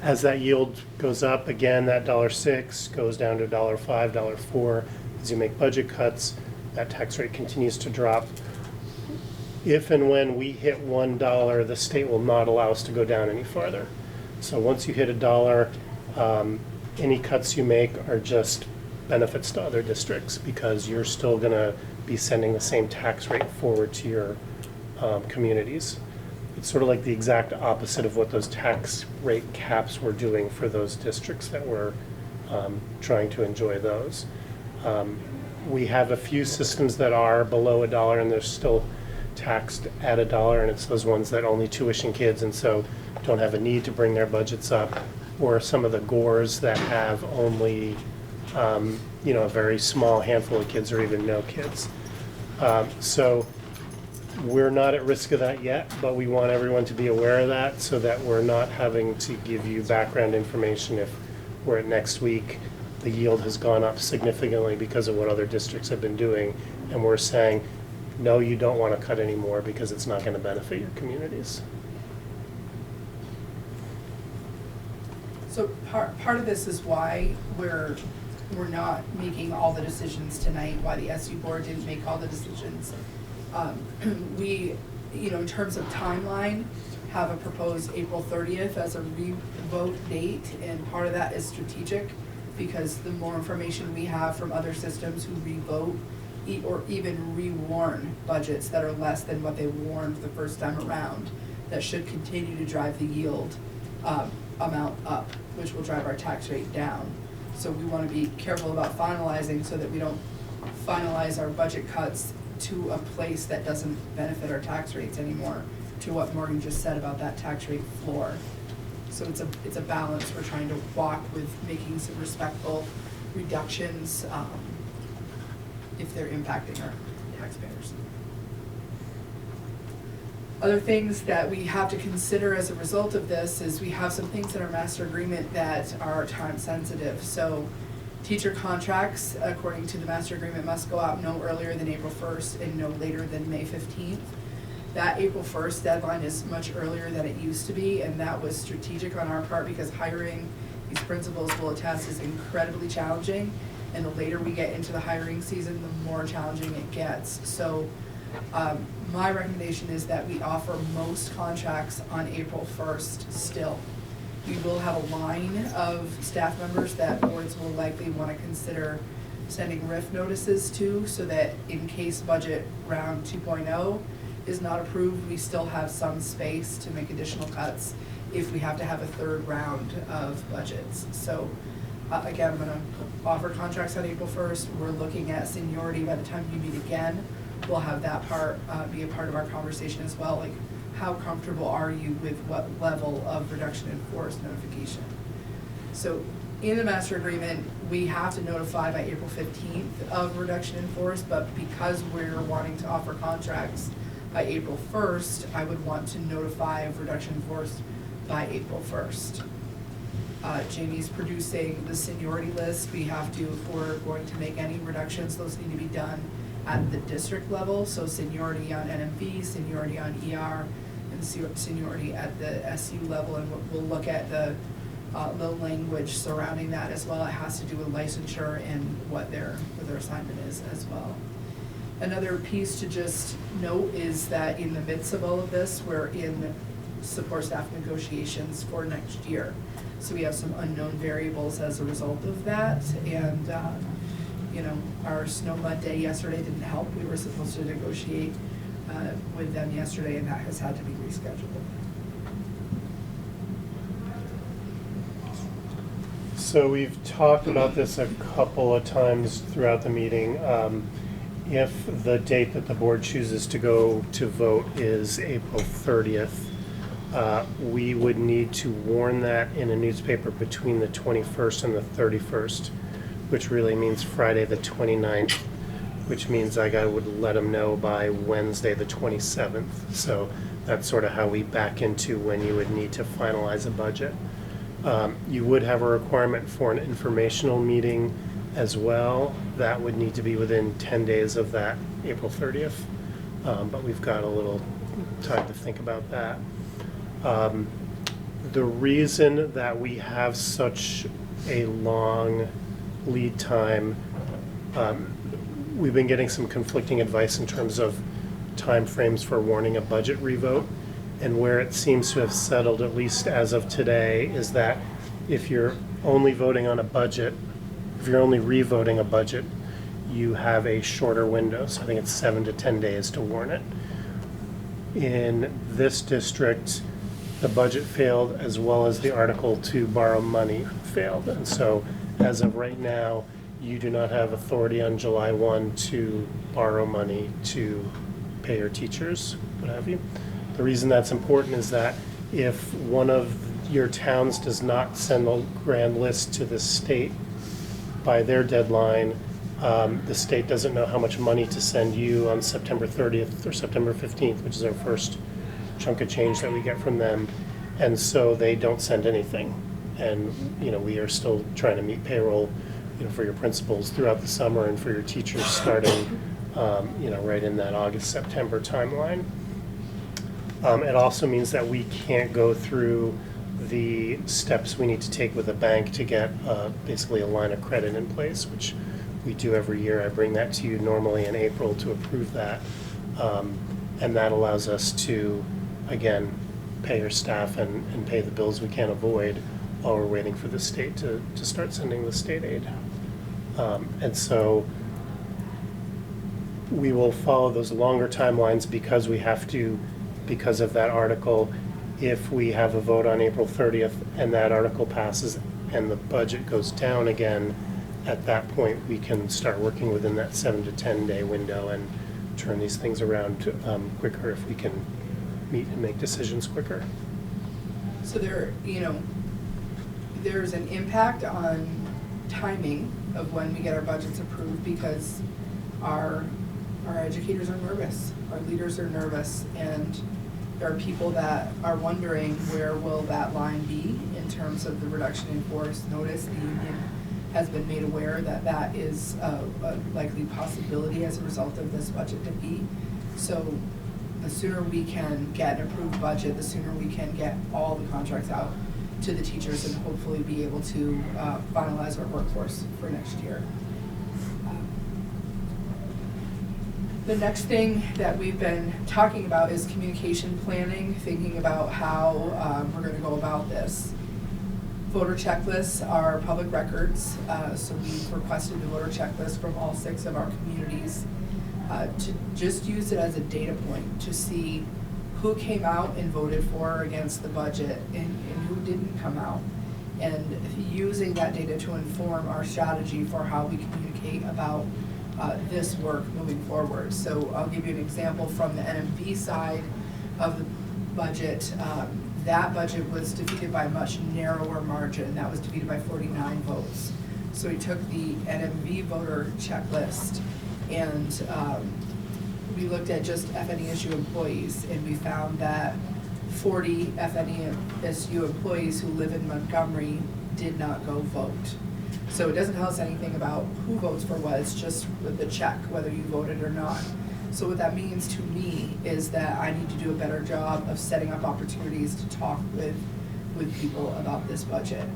Speaker 9: As that yield goes up, again, that $1.06 goes down to $1.05, $1.04. As you make budget cuts, that tax rate continues to drop. If and when we hit $1, the state will not allow us to go down any farther. So once you hit $1, any cuts you make are just benefits to other districts because you're still going to be sending the same tax rate forward to your communities. It's sort of like the exact opposite of what those tax rate caps were doing for those districts that were trying to enjoy those. We have a few systems that are below $1 and they're still taxed at $1, and it's those ones that only tuition kids and so don't have a need to bring their budgets up, or some of the GORs that have only a very small handful of kids or even no kids. So we're not at risk of that yet, but we want everyone to be aware of that so that we're not having to give you background information if we're at next week. The yield has gone up significantly because of what other districts have been doing, and we're saying, no, you don't want to cut anymore because it's not going to benefit your communities.
Speaker 1: So part of this is why we're not making all the decisions tonight, why the SU board didn't make all the decisions. We, in terms of timeline, have a proposed April 30th as a re-vote date, and part of that is strategic because the more information we have from other systems who re-vote or even re-warn budgets that are less than what they warned the first time around, that should continue to drive the yield amount up, which will drive our tax rate down. So we want to be careful about finalizing so that we don't finalize our budget cuts to a place that doesn't benefit our tax rates anymore, to what Morgan just said about that tax rate floor. So it's a balance we're trying to walk with, making some respectful reductions if they're impacting our taxpayers. Other things that we have to consider as a result of this is we have some things in our master agreement that are time sensitive. So teacher contracts, according to the master agreement, must go out no earlier than April 1st and no later than May 15th. That April 1st deadline is much earlier than it used to be, and that was strategic on our part because hiring these principals will attest is incredibly challenging, and the later we get into the hiring season, the more challenging it gets. So my recommendation is that we offer most contracts on April 1st still. We will have a line of staff members that boards will likely want to consider sending RIF notices to, so that in case budget round 2.0 is not approved, we still have some space to make additional cuts if we have to have a third round of budgets. So again, I'm going to offer contracts on April 1st. We're looking at seniority by the time you meet again. We'll have that part be a part of our conversation as well, like how comfortable are you with what level of reduction in force notification. So in the master agreement, we have to notify by April 15th of reduction in force, but because we're wanting to offer contracts by April 1st, I would want to notify of reduction in force by April 1st. Jamie's producing the seniority list. We have to, if we're going to make any reductions, those need to be done at the district level. So seniority on NMV, seniority on ER, and seniority at the SU level. And we'll look at the language surrounding that as well. It has to do with licensure and what their assignment is as well. Another piece to just note is that in the midst of all of this, we're in support staff negotiations for next year. So we have some unknown variables as a result of that. And, our snow mud day yesterday didn't help. We were supposed to negotiate with them yesterday, and that has had to be rescheduled.
Speaker 9: So we've talked about this a couple of times throughout the meeting. If the date that the board chooses to go to vote is April 30th, we would need to warn that in a newspaper between the 21st and the 31st, which really means Friday the 29th, which means I would let them know by Wednesday the 27th. So that's sort of how we back into when you would need to finalize a budget. You would have a requirement for an informational meeting as well. That would need to be within 10 days of that April 30th. but we've got a little time to think about that. The reason that we have such a long lead time, we've been getting some conflicting advice in terms of timeframes for warning a budget revote, and where it seems to have settled, at least as of today, is that if you're only voting on a budget, if you're only revoting a budget, you have a shorter window. So I think it's 7 to 10 days to warn it. In this district, the budget failed as well as the article to borrow money failed. And so as of right now, you do not have authority on July 1 to borrow money to pay your teachers, what have you. The reason that's important is that if one of your towns does not send a grand list to the state by their deadline, the state doesn't know how much money to send you on September 30th or September 15th, which is our first chunk of change that we get from them. And so they don't send anything. And, we are still trying to meet payroll, for your principals throughout the summer and for your teachers starting, right in that August, September timeline. It also means that we can't go through the steps we need to take with a bank to get basically a line of credit in place, which we do every year. I bring that to you normally in April to approve that. And that allows us to, again, pay your staff and pay the bills we can't avoid while we're waiting for the state to start sending the state aid. And so we will follow those longer timelines because we have to, because of that article. If we have a vote on April 30th and that article passes and the budget goes down again, at that point we can start working within that 7 to 10 day window and turn these things around quicker if we can meet and make decisions quicker.
Speaker 1: So there's an impact on timing of when we get our budgets approved because our educators are nervous, our leaders are nervous, and there are people that are wondering where will that line be in terms of the reduction in force notice. The union has been made aware that that is a likely possibility as a result of this budget defeat. So the sooner we can get an approved budget, the sooner we can get all the contracts out to the teachers and hopefully be able to finalize our workforce for next year. The next thing that we've been talking about is communication planning, thinking about how we're going to go about this. Voter checklists are public records, so we've requested the voter checklist from all 6 of our communities to just use it as a data point to see who came out and voted for or against the budget and who didn't come out, and using that data to inform our strategy for how we communicate about this work moving forward. So I'll give you an example from the NMV side of the budget. That budget was defeated by a much narrower margin. That was defeated by 49 votes. So we took the NMV voter checklist and we looked at just FNESU employees, and we found that 40 FNESU employees who live in Montgomery did not go vote. So it doesn't tell us anything about who votes for what, it's just with the check, whether you voted or not. So what that means to me is that I need to do a better job of setting up opportunities to talk with people about this budget.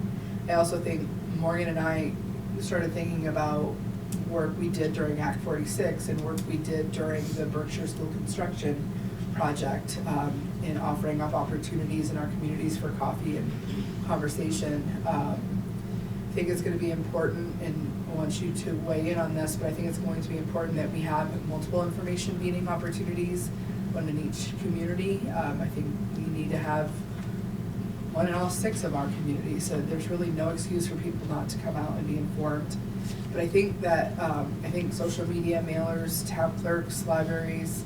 Speaker 1: I also think Morgan and I started thinking about work we did during Act 46 and work we did during the Berkshire School Construction Project in offering up opportunities in our communities for coffee and conversation. I think it's going to be important, and I want you to weigh in on this, but I think it's going to be important that we have multiple information meeting opportunities, one in each community. I think we need to have one in all 6 of our communities, so there's really no excuse for people not to come out and be informed. But I think that, social media, mailers, town clerks, libraries,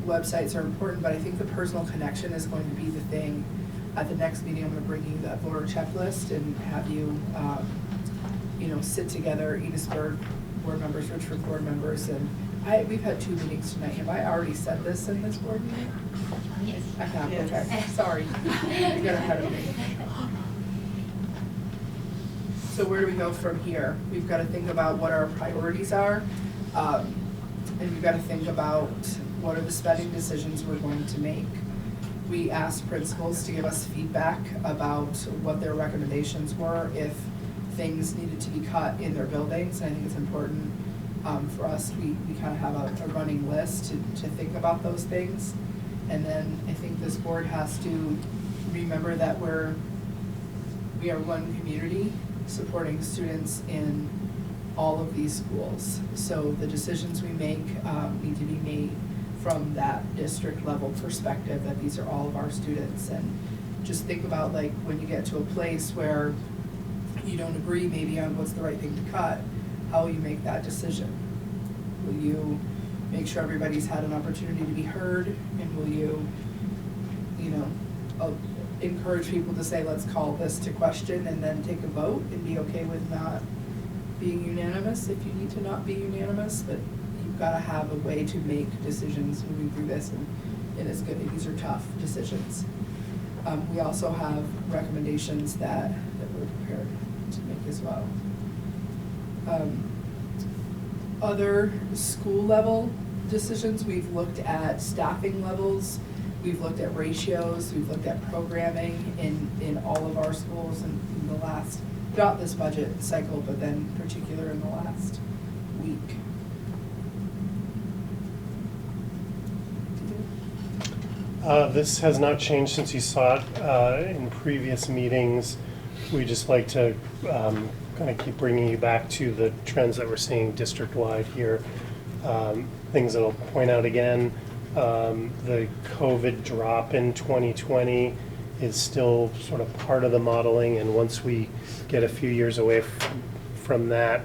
Speaker 1: websites are important, but I think the personal connection is going to be the thing. At the next meeting, I'm going to bring you that voter checklist and have you, sit together, Enosburg board members, Richford board members, and we've had 2 meetings tonight. Have I already said this in this board meeting?
Speaker 5: Yes.
Speaker 1: I have,
Speaker 10: Yes.
Speaker 1: okay, sorry. You got ahead of me. So where do we go from here? We've got to think about what our priorities are, and we've got to think about what are the spending decisions we're going to make. We asked principals to give us feedback about what their recommendations were if things needed to be cut in their buildings. And I think it's important for us, we kind of have a running list to think about those things. And then I think this board has to remember that we are one community supporting students in all of these schools. So the decisions we make need to be made from that district level perspective, that these are all of our students. And just think about, like, when you get to a place where you don't agree maybe on what's the right thing to cut, how will you make that decision? Will you make sure everybody's had an opportunity to be heard, and will you encourage people to say, let's call this to question and then take a vote and be okay with not being unanimous if you need to not be unanimous, but you've got to have a way to make decisions moving through this, and it's good. These are tough decisions. We also have recommendations that we're prepared to make as well. Other school level decisions, we've looked at staffing levels, we've looked at ratios, we've looked at programming in all of our schools in the last, throughout this budget cycle, but then in particular in the last week.
Speaker 9: This has not changed since you saw it in previous meetings. We just like to kind of keep bringing you back to the trends that we're seeing district-wide here. Things that I'll point out again, the COVID drop in 2020 is still sort of part of the modeling, and once we get a few years away from that,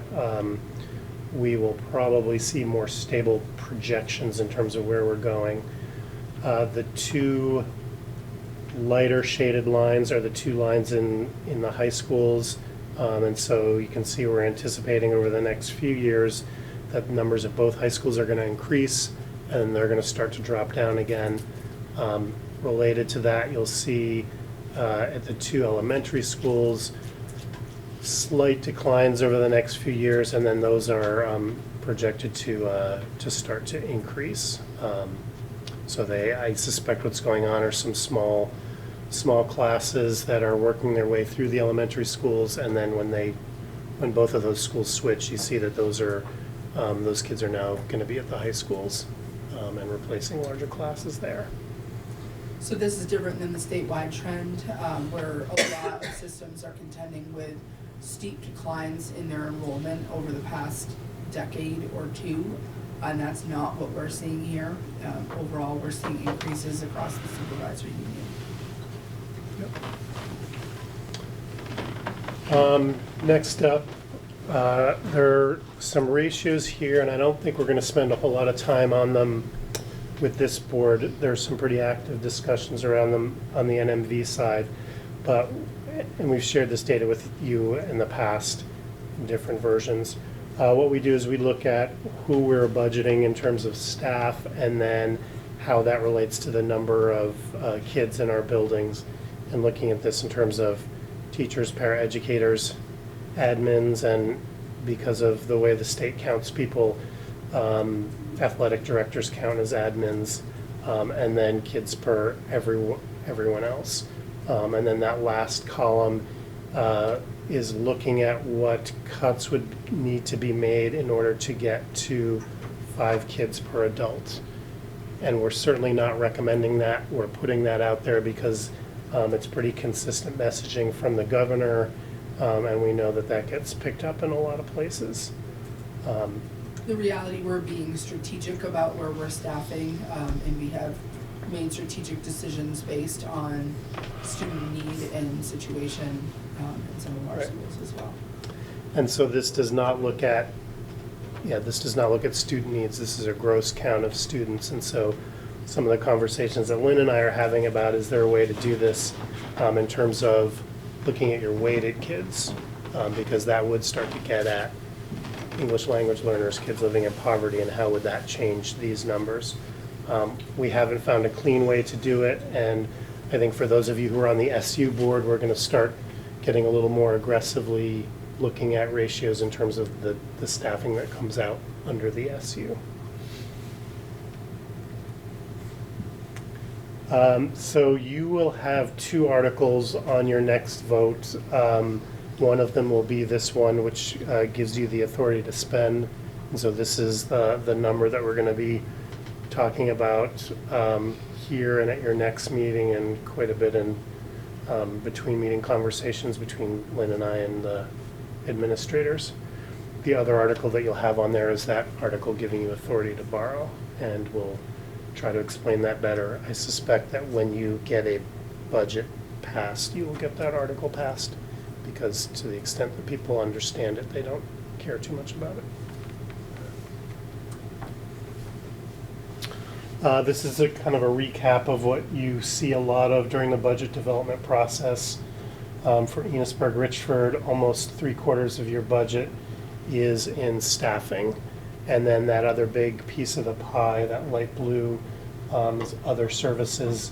Speaker 9: we will probably see more stable projections in terms of where we're going. The two lighter shaded lines are the two lines in the high schools, and so you can see we're anticipating over the next few years that numbers of both high schools are going to increase, and they're going to start to drop down again. Related to that, you'll see at the two elementary schools slight declines over the next few years, and then those are projected to start to increase. So I suspect what's going on are some small classes that are working their way through the elementary schools, and then when both of those schools switch, you see that those kids are now going to be at the high schools and replacing larger classes there.
Speaker 1: So this is different than the statewide trend, where a lot of systems are contending with steep declines in their enrollment over the past decade or two, and that's not what we're seeing here. Overall, we're seeing increases across the supervisory union.
Speaker 9: Next up, there are some ratios here, and I don't think we're going to spend a whole lot of time on them with this board. There's some pretty active discussions around them on the NMV side, and we've shared this data with you in the past in different versions. What we do is we look at who we're budgeting in terms of staff, and then how that relates to the number of kids in our buildings, and looking at this in terms of teachers, paraeducators, admins, and because of the way the state counts people, athletic directors count as admins, and then kids per everyone else. And then that last column is looking at what cuts would need to be made in order to get to 5 kids per adult. And we're certainly not recommending that. We're putting that out there because it's pretty consistent messaging from the governor, and we know that gets picked up in a lot of places.
Speaker 1: The reality, we're being strategic about where we're staffing, and we have made strategic decisions based on student need and situation in some of our schools as well.
Speaker 9: And so this does not look at student needs. This is a gross count of students. And so some of the conversations that Lynn and I are having about, is there a way to do this in terms of looking at your weighted kids, because that would start to get at English language learners, kids living in poverty, and how would that change these numbers. We haven't found a clean way to do it, and I think for those of you who are on the SU board, we're going to start getting a little more aggressively looking at ratios in terms of the staffing that comes out under the SU. So you will have two articles on your next vote. One of them will be this one, which gives you the authority to spend. And so this is the number that we're going to be talking about here and at your next meeting, and quite a bit in between meeting conversations between Lynn and I and the administrators. The other article that you'll have on there is that article giving you authority to borrow, and we'll try to explain that better. I suspect that when you get a budget passed, you will get that article passed, because to the extent that people understand it, they don't care too much about it. This is a kind of a recap of what you see a lot of during the budget development process. For Enosburg-Richford, almost 3/4 of your budget is in staffing. And then that other big piece of the pie, that light blue, is other services.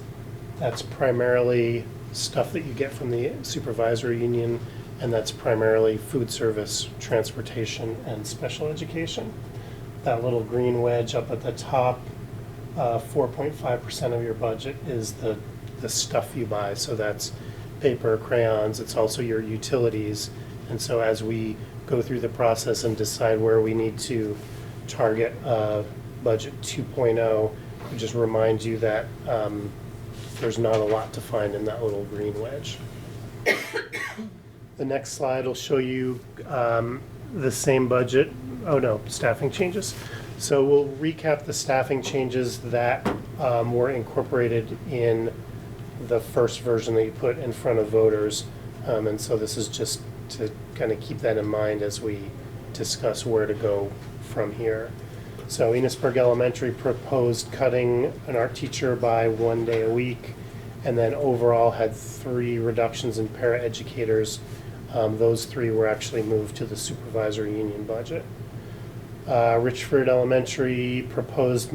Speaker 9: That's primarily stuff that you get from the supervisory union, and that's primarily food service, transportation, and special education. That little green wedge up at the top, 4.5% of your budget is the stuff you buy. So that's paper, crayons, it's also your utilities. And so as we go through the process and decide where we need to target budget 2.0, we just remind you that there's not a lot to find in that little green wedge. The next slide will show you the same budget. Oh no, staffing changes. So we'll recap the staffing changes that were incorporated in the first version that you put in front of voters. And so this is just to kind of keep that in mind as we discuss where to go from here. So Enosburg Elementary proposed cutting an art teacher by 1 day a week, and then overall had 3 reductions in paraeducators. Those 3 were actually moved to the supervisory union budget. Richford Elementary proposed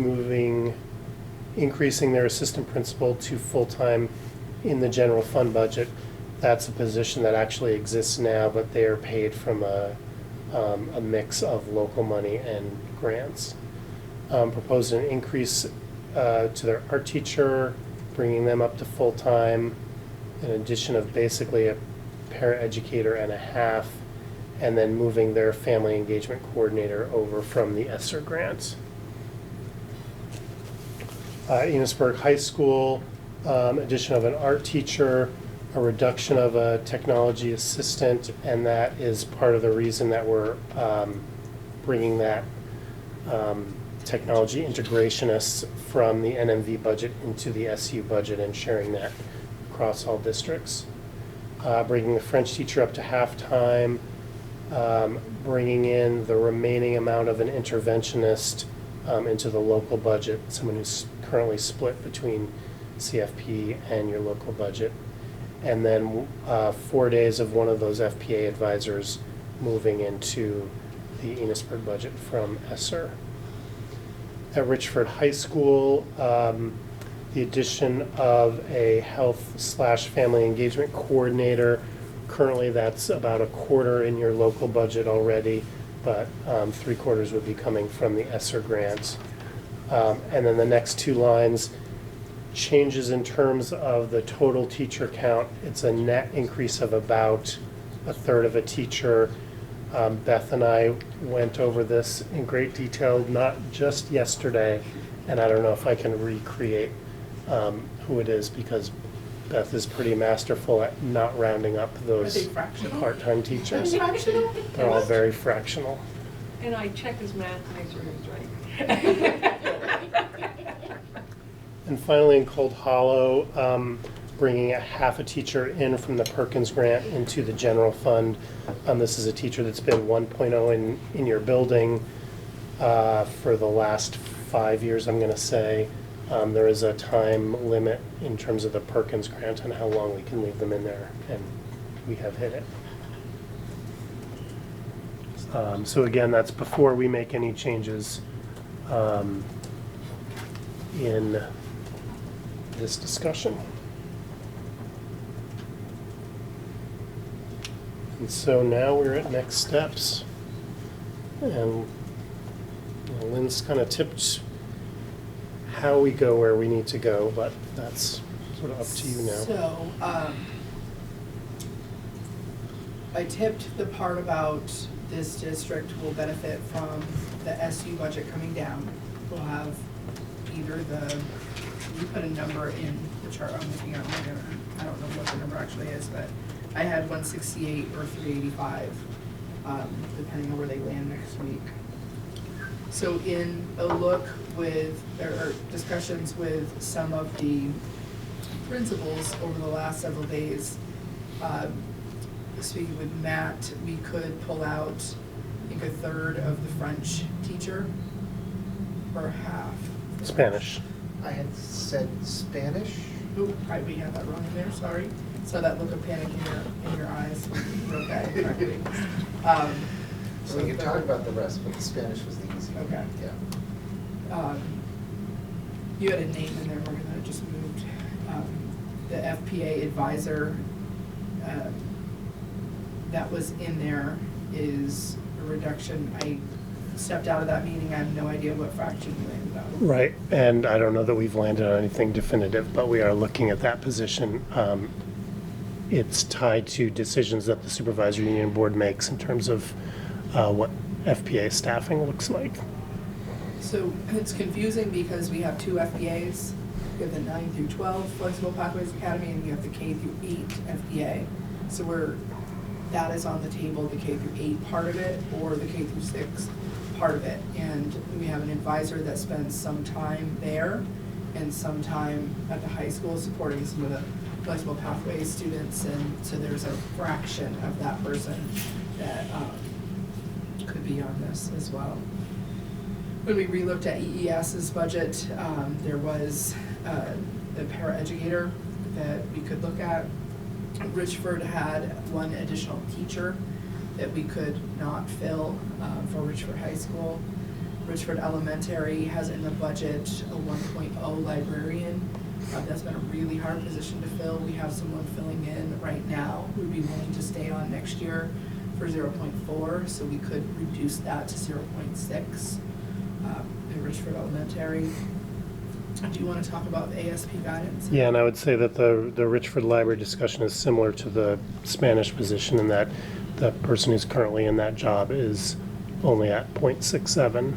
Speaker 9: increasing their assistant principal to full-time in the general fund budget. That's a position that actually exists now, but they are paid from a mix of local money and grants. Proposed an increase to their art teacher, bringing them up to full-time, an addition of basically a paraeducator and a half, and then moving their family engagement coordinator over from the ESSER grant. Enosburg High School, addition of an art teacher, a reduction of a technology assistant, and that is part of the reason that we're bringing that technology integrationist from the NMV budget into the SU budget and sharing that across all districts. Bringing the French teacher up to half-time, bringing in the remaining amount of an interventionist into the local budget, someone who's currently split between CFP and your local budget, and then 4 days of one of those FPA advisors moving into the Enosburg budget from ESSER. At Richford High School, the addition of a health/family engagement coordinator. Currently, that's about 1/4 in your local budget already, but 3/4 would be coming from the ESSER grant. And then the next 2 lines, changes in terms of the total teacher count. It's a net increase of about 1/3 of a teacher. Beth and I went over this in great detail, not just yesterday, and I don't know if I can recreate who it is, because Beth is pretty masterful at not rounding up those
Speaker 1: Are they fractional?
Speaker 9: part-time teachers.
Speaker 1: Fractional?
Speaker 9: They're all very fractional.
Speaker 12: And I check his math to make sure he's right.
Speaker 9: And finally, in Cold Hollow, bringing a half a teacher in from the Perkins grant into the general fund. This is a teacher that's been 1.0 in your building for the last 5 years, I'm going to say. There is a time limit in terms of the Perkins grant and how long we can leave them in there, and we have hit it. So again, that's before we make any changes in this discussion. And so now we're at next steps. And Lynn's kind of tipped how we go where we need to go, but that's sort of up to you now.
Speaker 1: So, I tipped the part about this district will benefit from the SU budget coming down. We'll have either we put a number in the chart I'm looking at, I don't know what the number actually is, but I had 168 or 385, depending on where they land next week. So in a look with, or discussions with some of the principals over the last several days, speaking with Matt, we could pull out, I think, a third of the French teacher, or half.
Speaker 9: Spanish.
Speaker 6: I had said Spanish.
Speaker 1: Oop, we had that wrong in there, sorry. So that look of panic in your eyes, wrote that incorrectly.
Speaker 6: So we can talk about the rest, but the Spanish was the easy one.
Speaker 1: Okay.
Speaker 6: Yeah.
Speaker 1: You had a name in there, we're gonna just move, the FPA advisor, that was in there is a reduction. I stepped out of that meeting, I have no idea what fraction you landed on.
Speaker 9: Right, and I don't know that we've landed on anything definitive, but we are looking at that position. It's tied to decisions that the supervisory union board makes in terms of what FPA staffing looks like.
Speaker 1: So it's confusing because we have two FPAs. We have the 9 through 12 Flexible Pathways Academy, and we have the K through 8 FPA. So that is on the table, the K through 8 part of it, or the K through 6 part of it. And we have an advisor that spends some time there and some time at the high school supporting some of the Flexible Pathways students. And so there's a fraction of that person that could be on this as well. When we relooked at EES's budget, there was the paraeducator that we could look at. Richford had one additional teacher that we could not fill for Richford High School. Richford Elementary has in the budget a 1.0 librarian. That's been a really hard position to fill. We have someone filling in right now who would be willing to stay on next year for 0.4, so we could reduce that to 0.6 in Richford Elementary. Do you want to talk about ASP guidance?
Speaker 9: Yeah, and I would say that the Richford Library discussion is similar to the Spanish position in that the person who's currently in that job is only at 0.67.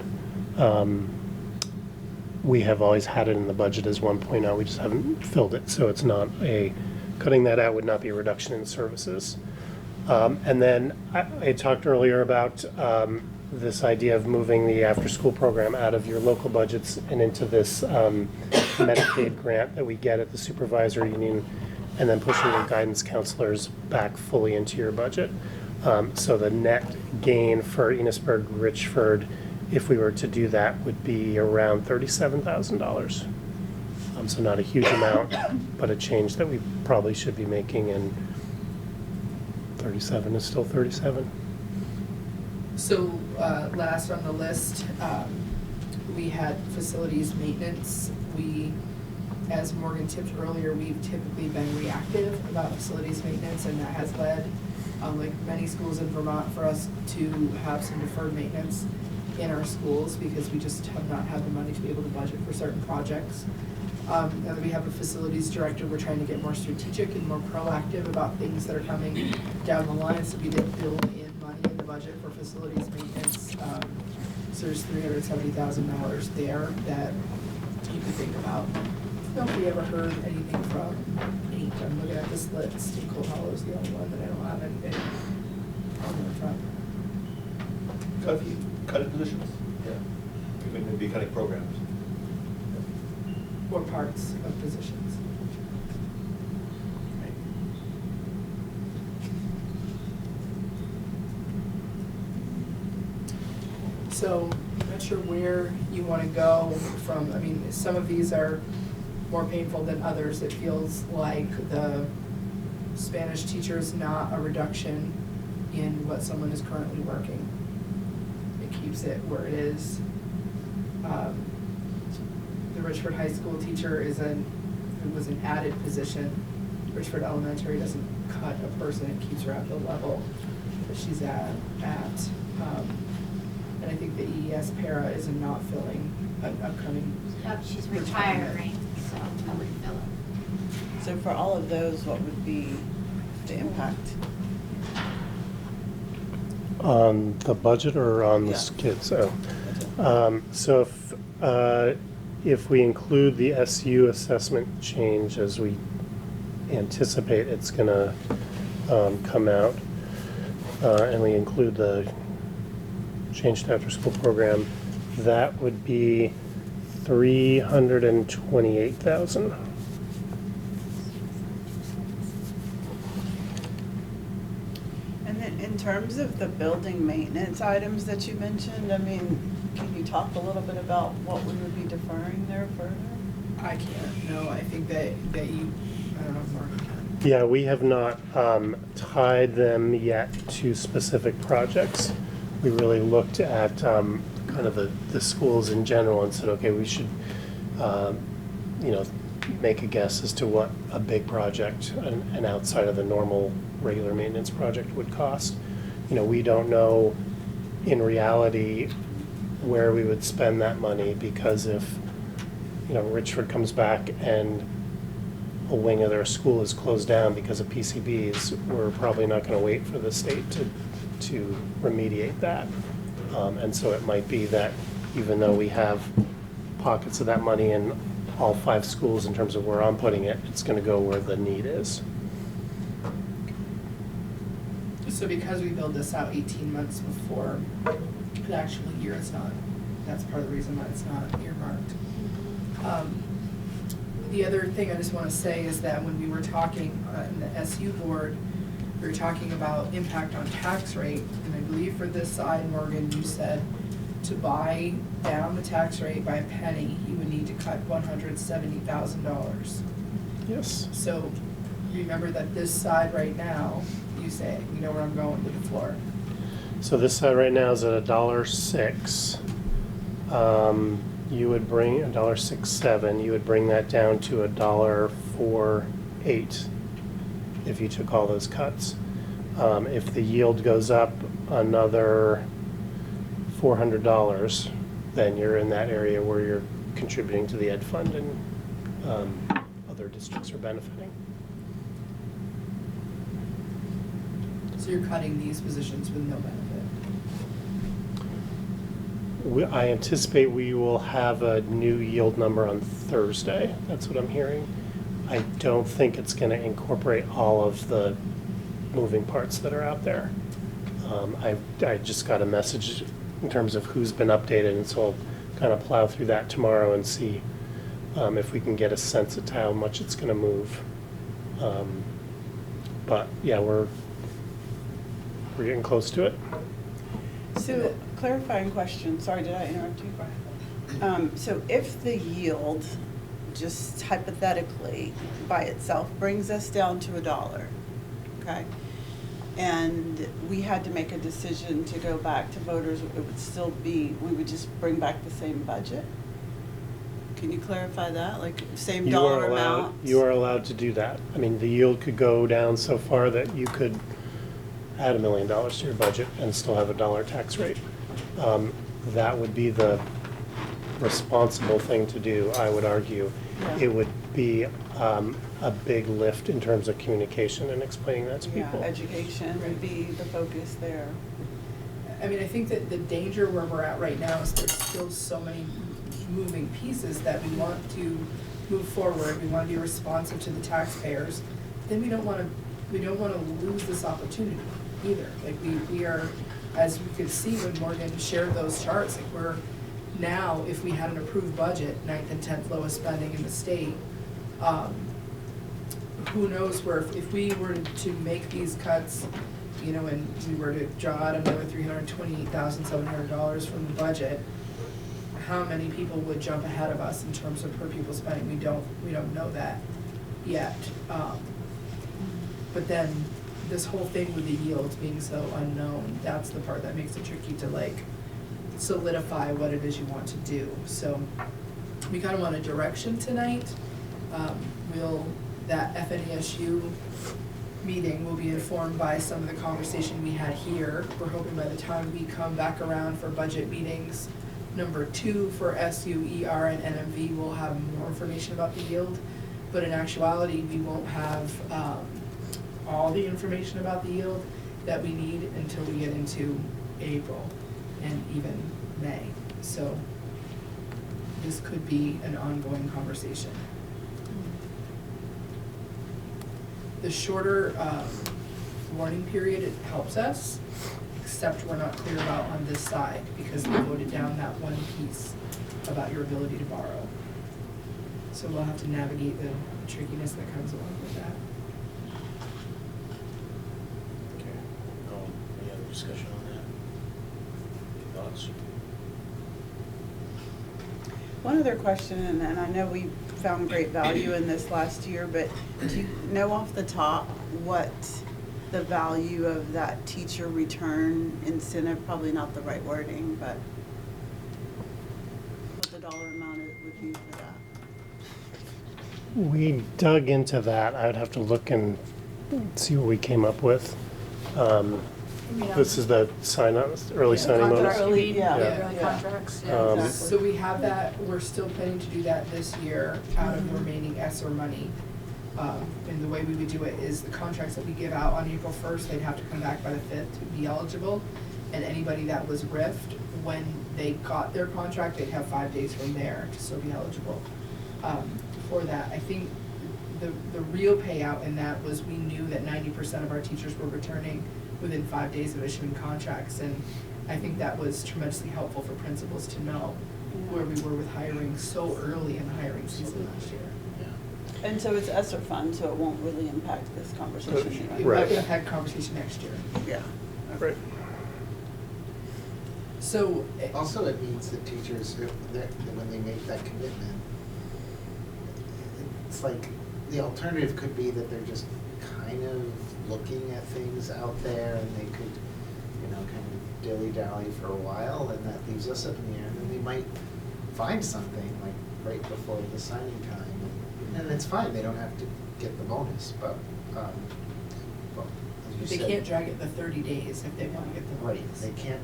Speaker 9: We have always had it in the budget as 1.0, we just haven't filled it, so it's not cutting that out would not be a reduction in services. And then I talked earlier about this idea of moving the after-school program out of your local budgets and into this Medicaid grant that we get at the supervisory union, and then pushing the guidance counselors back fully into your budget. So the net gain for Enosburg-Richford, if we were to do that, would be around $37,000. So not a huge amount, but a change that we probably should be making, and 37 is still 37.
Speaker 1: So last on the list, we had facilities maintenance. As Morgan tipped earlier, we've typically been reactive about facilities maintenance, and that has led, like many schools in Vermont, for us to have some deferred maintenance in our schools because we just have not had the money to be able to budget for certain projects. Now that we have a facilities director, we're trying to get more strategic and more proactive about things that are coming down the line, so we did build in money in the budget for facilities maintenance. So there's $370,000 there that you could think about. I don't know if we ever heard anything from 8. I'm looking at this list, and Cold Hollow is the only one that I don't have anything on the front.
Speaker 11: Cutting positions? Yeah. We may be cutting programs.
Speaker 1: Or parts of positions. So I'm not sure where you want to go from. I mean, some of these are more painful than others. It feels like the Spanish teacher is not a reduction in what someone is currently working. It keeps it where it is. The Richford High School teacher was an added position. Richford Elementary doesn't cut a person, it keeps her at the level that she's at. And I think the EES para is not filling an upcoming.
Speaker 5: She's retiring, so I would fill it.
Speaker 10: So for all of those, what would be the impact?
Speaker 9: On the budget or on the
Speaker 10: Yeah.
Speaker 9: kids? So if we include the SU assessment change as we anticipate it's gonna come out, and we include the change to after-school program, that would be 328,000.
Speaker 10: And then in terms of the building maintenance items that you mentioned, I mean, can you talk a little bit about what we would be deferring there further?
Speaker 1: I can't, no, I think that you, I don't know if Mark can.
Speaker 9: Yeah, we have not tied them yet to specific projects. We really looked at kind of the schools in general and said, okay, we should, make a guess as to what a big project and outside of the normal regular maintenance project would cost. We don't know in reality where we would spend that money, because if, Richford comes back and a wing of their school is closed down because of PCBs, we're probably not going to wait for the state to remediate that. And so it might be that even though we have pockets of that money in all 5 schools in terms of where I'm putting it, it's going to go where the need is.
Speaker 1: So because we build this out 18 months before the actual year, it's not, that's part of the reason why it's not earmarked. The other thing I just want to say is that when we were talking in the SU board, we were talking about impact on tax rate, and I believe for this side, Morgan, you said to buy down the tax rate by a penny, you would need to cut $170,000.
Speaker 9: Yes.
Speaker 1: So remember that this side right now, you say, you know where I'm going with the floor.
Speaker 9: So this side right now is at $1.06. You would bring $1.67. You would bring that down to $1.48 if you took all those cuts. If the yield goes up another $400, then you're in that area where you're contributing to the ed fund and other districts are benefiting.
Speaker 1: So you're cutting these positions with no benefit.
Speaker 9: I anticipate we will have a new yield number on Thursday. That's what I'm hearing. I don't think it's going to incorporate all of the moving parts that are out there. I just got a message in terms of who's been updated, and so I'll kind of plow through that tomorrow and see if we can get a sense of how much it's going to move. But yeah, we're getting close to it.
Speaker 10: So, clarifying question, sorry, did I interrupt you? So if the yield, just hypothetically, by itself, brings us down to $1, okay? And we had to make a decision to go back to voters, it would still be, we would just bring back the same budget? Can you clarify that, like same dollar amount?
Speaker 9: You are allowed to do that. I mean, the yield could go down so far that you could add $1 million to your budget and still have $1 tax rate. That would be the responsible thing to do, I would argue.
Speaker 10: Yeah.
Speaker 9: It would be a big lift in terms of communication and explaining that to people.
Speaker 10: Yeah, education would be the focus there.
Speaker 1: I mean, I think that the danger where we're at right now is there's still so many moving pieces that we want to move forward. We want to be responsive to the taxpayers. Then we don't want to lose this opportunity either. Like we are, as we could see when Morgan shared those charts, like we're now, if we had an approved budget, 9th and 10th lowest spending in the state, who knows where, if we were to make these cuts, and we were to draw out another $328,700 from the budget, how many people would jump ahead of us in terms of per pupil spending? We don't know that yet. But then this whole thing with the yields being so unknown, that's the part that makes it tricky to solidify what it is you want to do. So we kind of want a direction tonight. That FNESU meeting will be informed by some of the conversation we had here. We're hoping by the time we come back around for budget meetings, number 2 for SU, ER, and NMV, we'll have more information about the yield. But in actuality, we won't have all the information about the yield that we need until we get into April and even May. So this could be an ongoing conversation. The shorter warning period, it helps us, except we're not clear about on this side because they voted down that one piece about your ability to borrow. So we'll have to navigate the trickiness that comes along with that.
Speaker 11: Okay. Any other discussion on that? Thoughts?
Speaker 10: One other question, and I know we found great value in this last year, but do you know off the top what the value of that teacher return incentive, probably not the right wording, but what the dollar amount it would be for that?
Speaker 9: We dug into that. I would have to look and see what we came up with. This is the early signing bonus.
Speaker 10: Early, yeah.
Speaker 1: Yeah.
Speaker 8: Contracts,
Speaker 10: Exactly.
Speaker 1: So we have that, we're still planning to do that this year out of the remaining ESSER money. And the way we would do it is the contracts that we give out on April 1st, they'd have to come back by the 5th to be eligible. And anybody that was RIF'd, when they got their contract, they'd have 5 days from there to still be eligible for that. I think the real payout in that was we knew that 90% of our teachers were returning within 5 days of issuing contracts. And I think that was tremendously helpful for principals to know where we were with hiring so early in the hiring season last year.
Speaker 10: And so it's ESSER fund, so it won't really impact this conversation.
Speaker 1: It
Speaker 9: Right.
Speaker 1: might impact conversation next year.
Speaker 10: Yeah.
Speaker 9: Right.
Speaker 1: So.
Speaker 6: Also, it means that teachers, when they make that commitment, it's like, the alternative could be that they're just kind of looking at things out there and they could, kind of dilly-dally for a while, and that leaves us up in the air, and then they might find something like right before the signing time. And it's fine, they don't have to get the bonus, but, well, as you
Speaker 1: They
Speaker 6: said.
Speaker 1: can't drag it the 30 days if they want to get the
Speaker 6: Right,
Speaker 1: bonus.
Speaker 6: they can't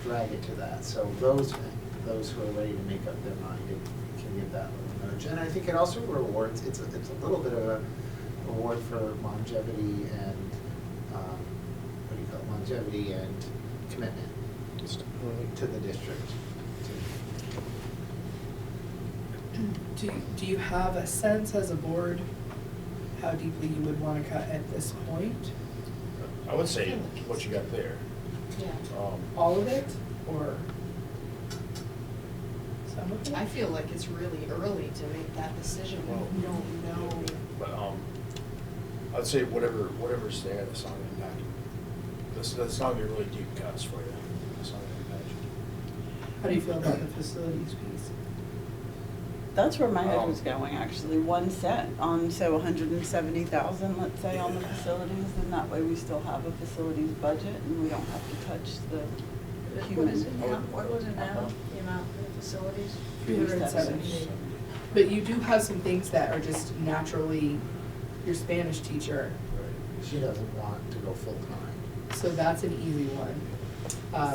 Speaker 6: drag it to that, so those who are ready to make up their mind, it can give that little nudge. And I think it also rewards, it's a little bit of a reward for longevity and, longevity and commitment to the district.
Speaker 1: Do you have a sense as a board how deeply you would want to cut at this point?
Speaker 11: I would say what you got there.
Speaker 4: Yeah.
Speaker 1: All of it, or some of it?
Speaker 2: I feel like it's really early to make that decision. We don't know.
Speaker 11: But, I'd say whatever's there, that's not gonna impact. That's not gonna be really deep cuts for you. That's not gonna impact you.
Speaker 1: How do you feel about the facilities piece?
Speaker 10: That's where my head was going, actually, 1 cent on, so 170,000, let's say, on the facilities, and that way we still have a facilities budget and we don't have to touch the
Speaker 2: What is it
Speaker 10: human.
Speaker 2: now? What was it now, the amount for the facilities?
Speaker 1: 370. But you do have some things that are just naturally your Spanish teacher,
Speaker 6: She doesn't want to go full-time.
Speaker 1: so that's an easy one.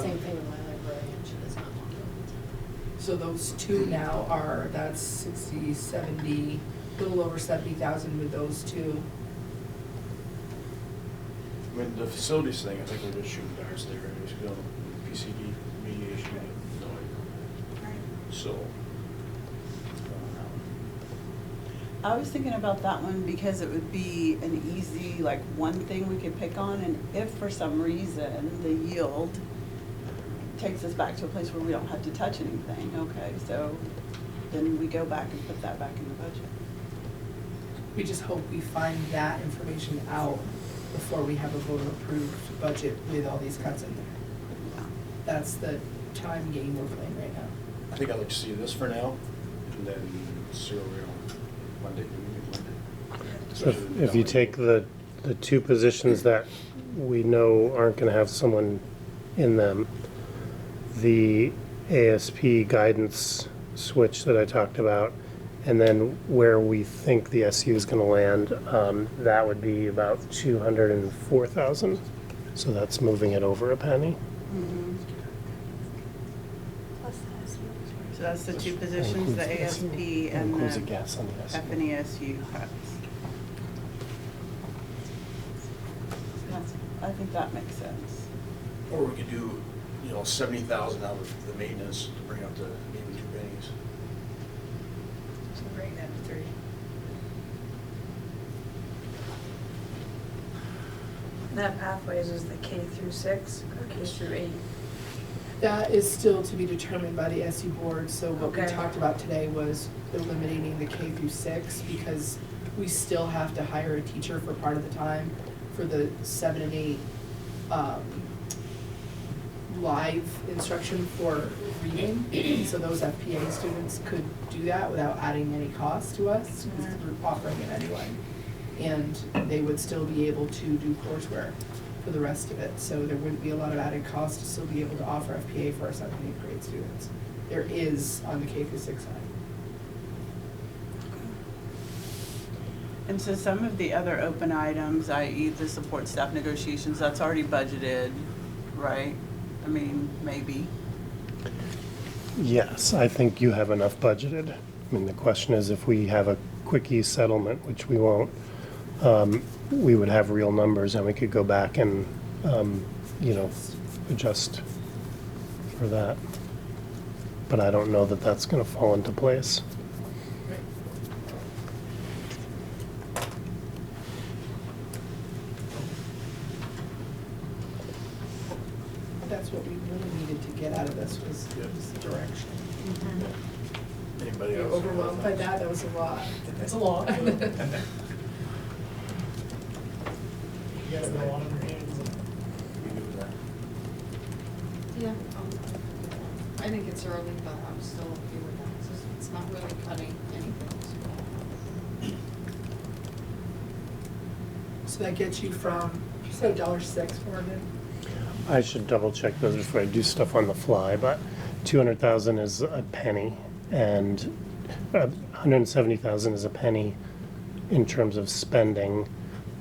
Speaker 4: Same thing with my librarian, she does not want to.
Speaker 1: So those two now are, that's 60, 70, a little over 70,000 with those two.
Speaker 11: I mean, the facilities thing, I think we're just shooting darts there, right? Just go PCD, mediation, no idea. So.
Speaker 10: I was thinking about that one because it would be an easy, like, one thing we could pick on, and if for some reason the yield takes us back to a place where we don't have to touch anything, okay, so then we go back and put that back in the budget.
Speaker 1: We just hope we find that information out before we have a voter-approved budget with all these cuts in there. That's the time game we're playing right now.
Speaker 11: I think I'd like to see this for now, and then see where we are Monday.
Speaker 9: So if you take the two positions that we know aren't going to have someone in them, the ASP guidance switch that I talked about, And then where we think the SU is going to land, that would be about 204,000. So that's moving it over a penny.
Speaker 8: Plus the SU.
Speaker 10: So that's the two positions, the ASP and
Speaker 9: Includes a
Speaker 10: the
Speaker 9: guess on the SU.
Speaker 10: FNESU cuts. I think that makes sense.
Speaker 11: Or we could do, 70,000 out of the maintenance to bring up to maybe 2 pennies.
Speaker 4: So bring that to 3.
Speaker 14: That pathways is the K through 6 or K through 8?
Speaker 1: That is still to be determined by the SU board, so what we
Speaker 14: Okay.
Speaker 1: talked about today was eliminating the K through 6 because we still have to hire a teacher for part of the time for the 7 and 8 live instruction for reading. So those FPA students could do that without adding any cost to us because we're offering it anyway. And they would still be able to do courseware for the rest of it. So there wouldn't be a lot of added cost to still be able to offer FPA for our 7th and 8th grade students. There is on the K through 6 side.
Speaker 10: And so some of the other open items, i.e. the support staff negotiations, that's already budgeted, right? I mean, maybe.
Speaker 9: Yes, I think you have enough budgeted. I mean, the question is if we have a quickie settlement, which we won't, we would have real numbers and we could go back and, adjust for that. But I don't know that that's going to fall into place.
Speaker 1: That's what we really needed to get out of this was direction.
Speaker 11: Anybody
Speaker 1: You're
Speaker 11: else?
Speaker 1: overwhelmed by that? That was a lot.
Speaker 3: That's a lot. You guys got a lot on your hands.
Speaker 11: You good with that?
Speaker 4: Yeah. I think it's early, but I'm still okay with that. It's not really cutting anything.
Speaker 1: So that gets you from, you said $1.06, Morgan?
Speaker 9: I should double check those before I do stuff on the fly, but 200,000 is a penny and 170,000 is a penny in terms of spending.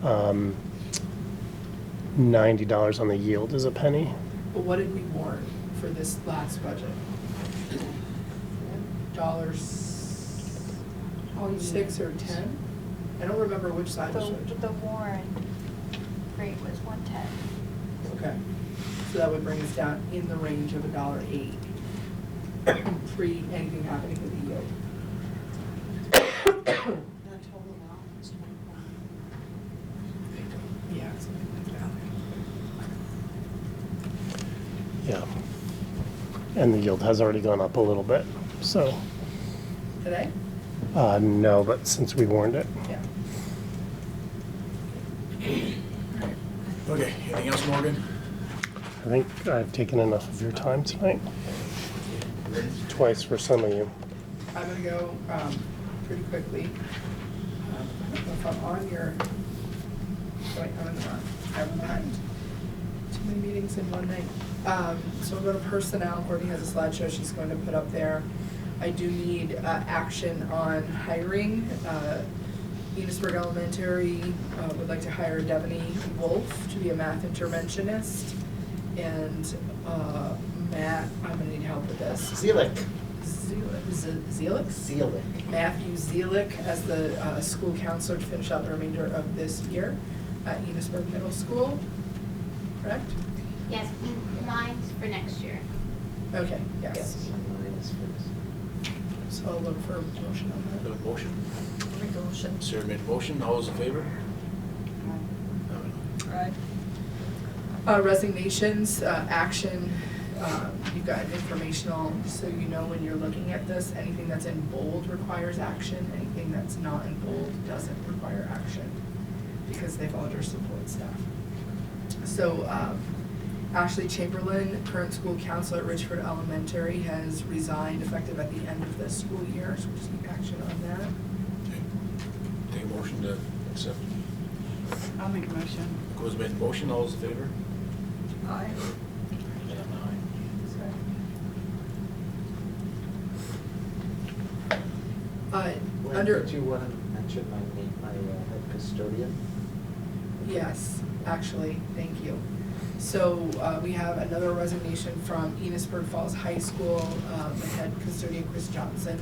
Speaker 9: $90 on the yield is a penny.
Speaker 1: But what did we warn for this last budget? $6 or 10? I don't remember which side was which.
Speaker 8: The Warren rate was 110.
Speaker 1: Okay, so that would bring us down in the range of $1.08, pre anything happening with the yield.
Speaker 4: The total amount was 24.
Speaker 1: Yeah, something like that.
Speaker 9: Yeah. And the yield has already gone up a little bit, so.
Speaker 1: Today?
Speaker 9: No, but since we warned it.
Speaker 1: Yeah.
Speaker 11: Okay, anything else, Morgan?
Speaker 9: I think I've taken enough of your time tonight. Twice for some of you.
Speaker 1: I'm gonna go pretty quickly. I don't know if I'm on your, wait, I'm in the wrong, never mind. Too many meetings in one night. So we'll go to personnel. Courtney has a slideshow she's going to put up there. I do need action on hiring. Enosburg Elementary would like to hire Devaney Wolf to be a math interventionist. And Matt, I'm gonna need help with this.
Speaker 6: Zelik.
Speaker 1: Zelik?
Speaker 6: Zelik.
Speaker 1: Matthew Zelik as the school counselor to finish out the remainder of this year at Enosburg Middle School, correct?
Speaker 5: Yes, mine's for next year.
Speaker 1: Okay, yes. So I'll look for a motion on
Speaker 11: No motion.
Speaker 14: Make a motion.
Speaker 11: Sarah made a motion, all those in favor?
Speaker 14: Right.
Speaker 1: that. Resignations, action, you've got informational, so you know when you're looking at this, anything that's in bold requires action, anything that's not in bold doesn't require action, because they fall under support staff. So, Ashley Chamberlain, current school counselor at Richford Elementary, has resigned effective at the end of this school year, so we just need action on that.
Speaker 11: Okay. Take a motion to accept.
Speaker 10: I'll make a motion.
Speaker 11: Nicole's made a motion, all those in favor?
Speaker 14: Aye.
Speaker 11: And I'm an aye.
Speaker 1: Under-
Speaker 6: Did you want to mention my head custodian?
Speaker 1: Yes, actually, thank you. So we have another resignation from Enosburg Falls High School. The head custodian, Chris Johnson,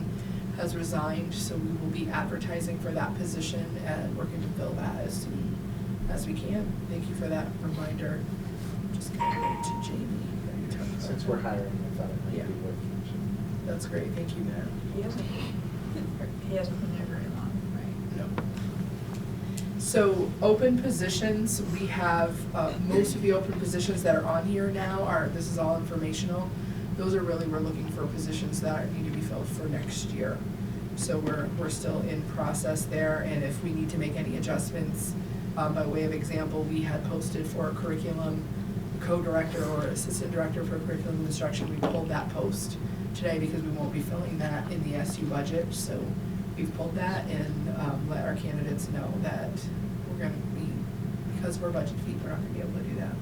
Speaker 1: has resigned, so we will be advertising for that position and working to fill that as soon as we can. Thank you for that reminder. Just gonna go to Jamie.
Speaker 6: Since we're hiring, I thought it might
Speaker 1: Yeah.
Speaker 6: be worth mentioning.
Speaker 1: That's great, thank you, Matt.
Speaker 14: He hasn't been there very long, right?
Speaker 1: No. So, open positions, we have, most of the open positions that are on here now are, this is all informational. Those are really, we're looking for positions that need to be filled for next year. So we're still in process there, and if we need to make any adjustments, by way of example, we had posted for a curriculum co-director or assistant director for curriculum instruction. We pulled that post today because we won't be filling that in the SU budget, so we've pulled that and let our candidates know that we're gonna be, because we're budget feet, we're not gonna be able to do that.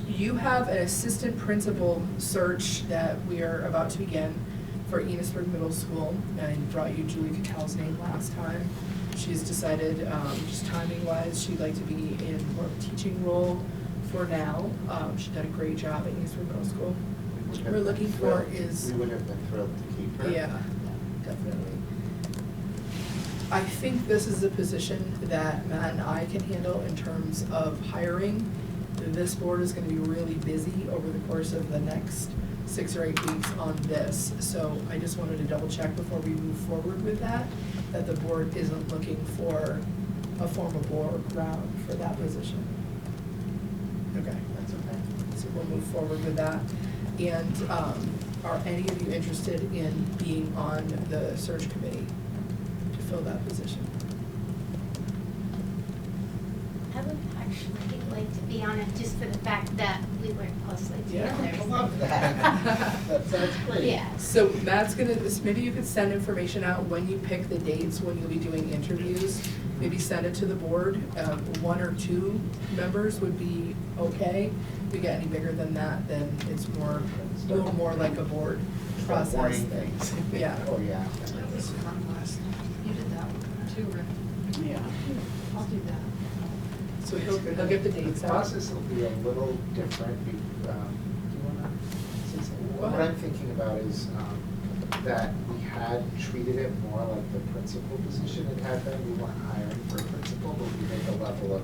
Speaker 1: You have an assistant principal search that we are about to begin for Enosburg Middle School. I brought you Julie Cacal's name last time. She's decided, just timing wise, she'd like to be in more of a teaching role for now. She's done a great job at Enosburg Middle School. What we're looking for is.
Speaker 6: We would have been thrilled to keep her.
Speaker 1: Yeah, definitely. I think this is a position that Matt and I can handle in terms of hiring. This board is gonna be really busy over the course of the next 6 or 8 weeks on this. So I just wanted to double check before we move forward with that the board isn't looking for a formal board round for that position. Okay.
Speaker 6: That's okay.
Speaker 1: So we'll move forward with that. And are any of you interested in being on the search committee to fill that position?
Speaker 5: I would actually like to be on it just for the fact that we work closely together.
Speaker 1: Yeah,
Speaker 6: I love that. That sounds great.
Speaker 5: Yeah.
Speaker 1: So Matt's gonna, maybe you could send information out when you pick the dates, when you'll be doing interviews. Maybe send it to the board. 1 or 2 members would be okay. If we get any bigger than that, then it's more, a little more like a board process
Speaker 6: Warning
Speaker 1: thing.
Speaker 6: things.
Speaker 1: Yeah.
Speaker 6: Oh, yeah.
Speaker 4: You did that one too, Rick.
Speaker 10: Yeah.
Speaker 4: I'll do that.
Speaker 1: So he'll get the dates
Speaker 6: The
Speaker 1: out.
Speaker 6: process will be a little different. Do you wanna say something?
Speaker 1: Go
Speaker 6: What
Speaker 1: ahead.
Speaker 6: I'm thinking about is that we had treated it more like the principal position it had been. We weren't hiring for a principal, but we made a level of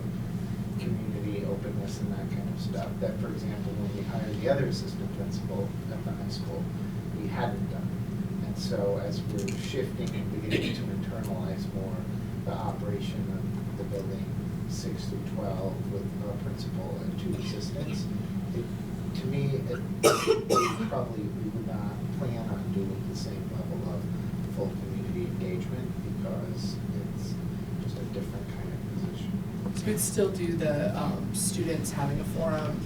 Speaker 6: community openness and that kind of stuff. That, for example, when we hired the other assistant principal at the high school, we hadn't done. And so as we're shifting and beginning to internalize more the operation of the building 6 through 12 with a principal and 2 assistants, to me, we would not plan on doing the same level of full community engagement because it's just a different kind of position.
Speaker 1: So we'd still do the students having a forum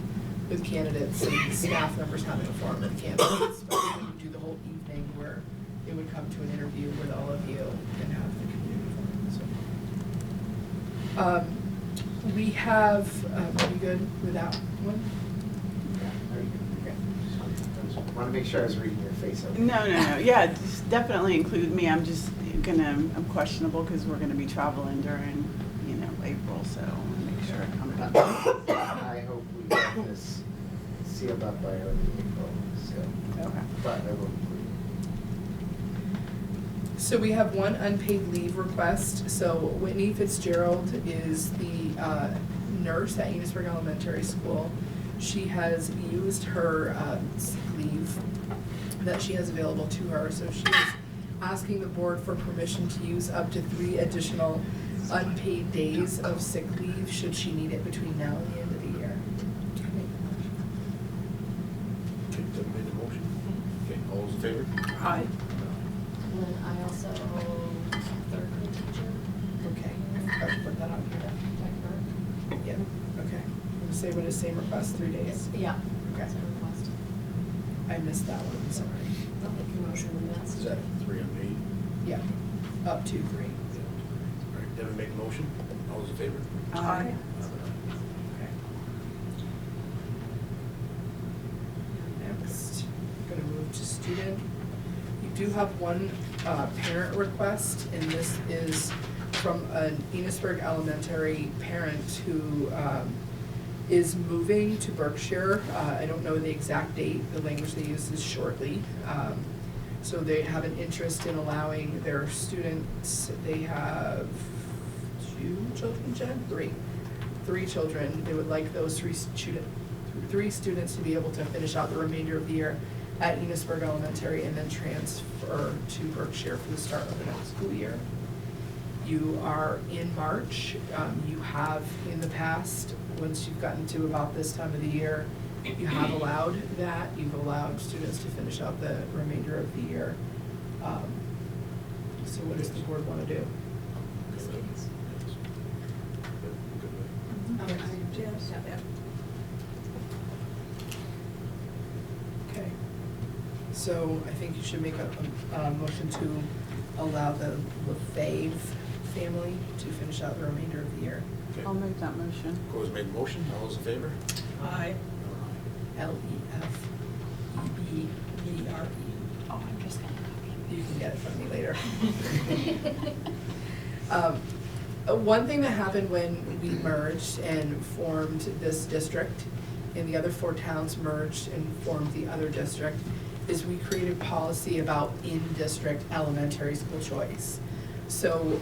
Speaker 1: with candidates and staff members having a forum with candidates, but we would do the whole evening where it would come to an interview with all of you and have the community forum. So. We have, are we good with that one?
Speaker 6: Yeah, there you go. Okay. I want to make sure I was reading your face over.
Speaker 10: No, yeah, just definitely include me. I'm just I'm questionable because we're gonna be traveling during, April, so I want to make sure I come back.
Speaker 6: I hope we get this sealed up by early April, so.
Speaker 10: Okay.
Speaker 6: But I will include
Speaker 1: So we have one unpaid leave request. So Whitney Fitzgerald is the nurse at Enosburg Elementary School. She has used her sick leave that she has available to her. So she is asking the board for permission to use up to 3 additional unpaid days of sick leave should she need it between now and the end of the year.
Speaker 7: Okay, Doug made the motion. Okay, all those in favor?
Speaker 10: Aye.
Speaker 4: And then I also, third grade teacher,
Speaker 1: Okay, I should put that on here.
Speaker 4: Becker.
Speaker 1: Yeah, okay. I'm say what is same request, 3 days?
Speaker 4: Yeah.
Speaker 1: Okay.
Speaker 4: That's a request.
Speaker 1: I missed that one, sorry.
Speaker 4: I'll make a motion on that.
Speaker 7: Is that 3 unpaid?
Speaker 1: Yeah, up to 3.
Speaker 7: All right, Devin make the motion. All those in favor?
Speaker 10: Aye.
Speaker 1: Okay. Next, gonna move to student do have one parent request, and this is from an Enosburg Elementary parent who is moving to Berkshire. I don't know the exact date, the language they use is shortly. So they have an interest in allowing their students, they have 2 children, Jen? 3. 3 children. They would like those 3 students to be able to finish out the remainder of the year at Enosburg Elementary and then transfer to Berkshire for the start of the next school year. You are in March. You have in the past, once you've gotten to about this time of the year, you have allowed that. You've allowed students to finish out the remainder of the year. So what does the board want to do?
Speaker 14: Yes.
Speaker 1: Okay. So I think you should make a motion to allow the LaFave family to finish out the remainder of the year.
Speaker 10: I'll make that motion.
Speaker 7: Cole's made the motion, all those in favor?
Speaker 14: Aye.
Speaker 1: LEFEBRE.
Speaker 8: Oh, I'm just gonna copy.
Speaker 1: You can get it from me later. One thing that happened when we merged and formed this district, and the other 4 towns merged and formed the other district, is we created policy about in-district elementary school choice. So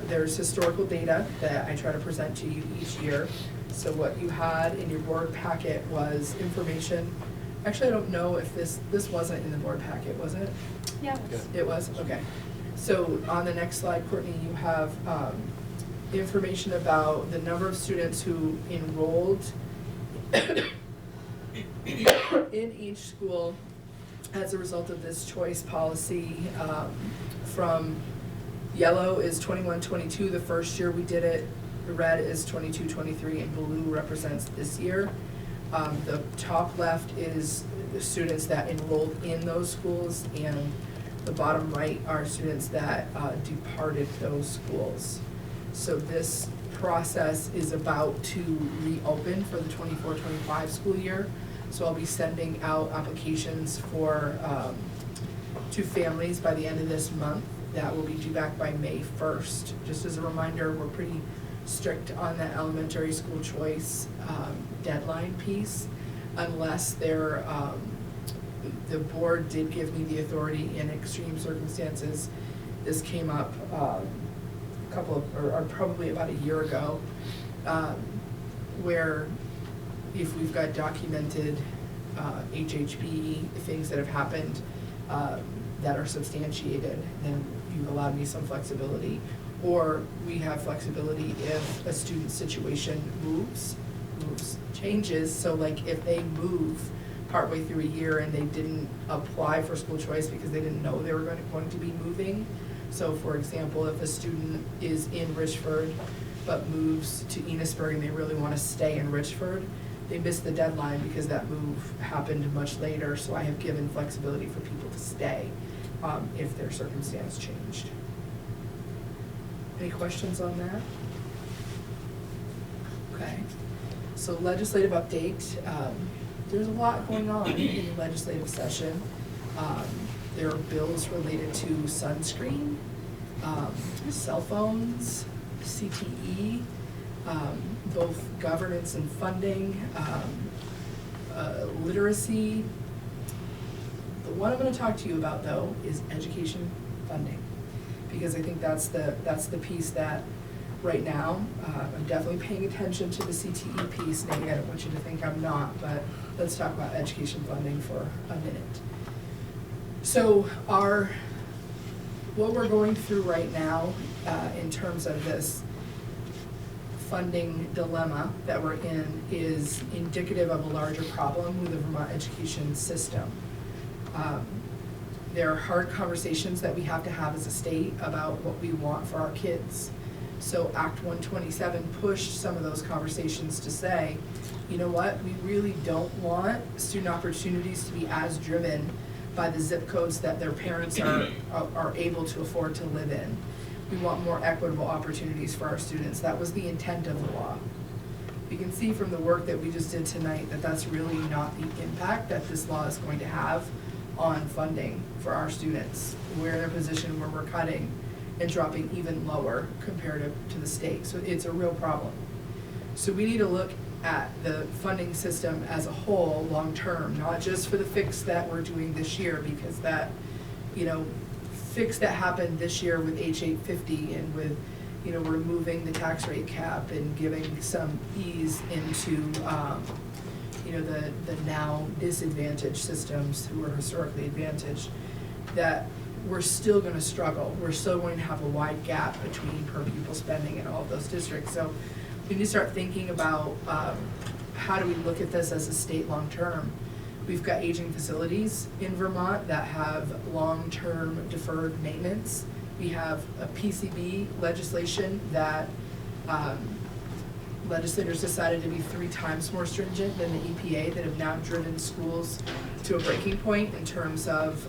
Speaker 1: there's historical data that I try to present to you each year. So what you had in your board packet was information. Actually, I don't know if this wasn't in the board packet, was it?
Speaker 8: Yeah.
Speaker 1: It was, okay. So on the next slide, Courtney, you have information about the number of students who enrolled in each school as a result of this choice policy. From yellow is 21-22, the first year we did it. The red is 22-23, and blue represents this year. The top left is the students that enrolled in those schools, and the bottom right are students that departed those schools. So this process is about to reopen for the 24-25 school year. So I'll be sending out applications for to families by the end of this month. That will be due back by May 1st. Just as a reminder, we're pretty strict on that elementary school choice deadline piece, unless they're the board did give me the authority in extreme circumstances. This came up probably about a year ago, where if we've got documented HHB things that have happened that are substantiated, then you've allowed me some flexibility. Or we have flexibility if a student's situation changes. So like if they move partway through a year and they didn't apply for school choice because they didn't know they were going to be moving. So for example, if a student is in Richford but moves to Enosburg and they really want to stay in Richford, they missed the deadline because that move happened much later. So I have given flexibility for people to stay if their circumstance changed. Any questions on that? Okay. So legislative update. There's a lot going on in the legislative session. There are bills related to sunscreen, cell phones, CTE, both governance and funding, literacy. The one I'm going to talk to you about, though, is education funding, because I think that's the piece that right now I'm definitely paying attention to the CTE piece. Maybe I don't want you to think I'm not, but let's talk about education funding for a minute. So what we're going through right now in terms of this funding dilemma that we're in is indicative of a larger problem with the Vermont education system. There are hard conversations that we have to have as a state about what we want for our kids. So Act 127 pushed some of those conversations to say, you know what, we really don't want student opportunities to be as driven by the zip codes that their parents are able to afford to live in. We want more equitable opportunities for our students. That was the intent of the law. You can see from the work that we just did tonight that that's really not the impact that this law is going to have on funding for our students. We're in a position where we're cutting and dropping even lower compared to the state. So it's a real problem. So we need to look at the funding system as a whole, long-term, not just for the fix that we're doing this year, because that, fix that happened this year with H850 and with, removing the tax rate cap and giving some ease into, the now disadvantaged systems who are historically advantaged, that we're still gonna struggle. We're still going to have a wide gap between per pupil spending in all of those districts. So we need to start thinking about how do we look at this as a state long-term. We've got aging facilities in Vermont that have long-term deferred maintenance. We have a PCB legislation that legislators decided to be 3 times more stringent than the EPA, that have now driven schools to a breaking point in terms of,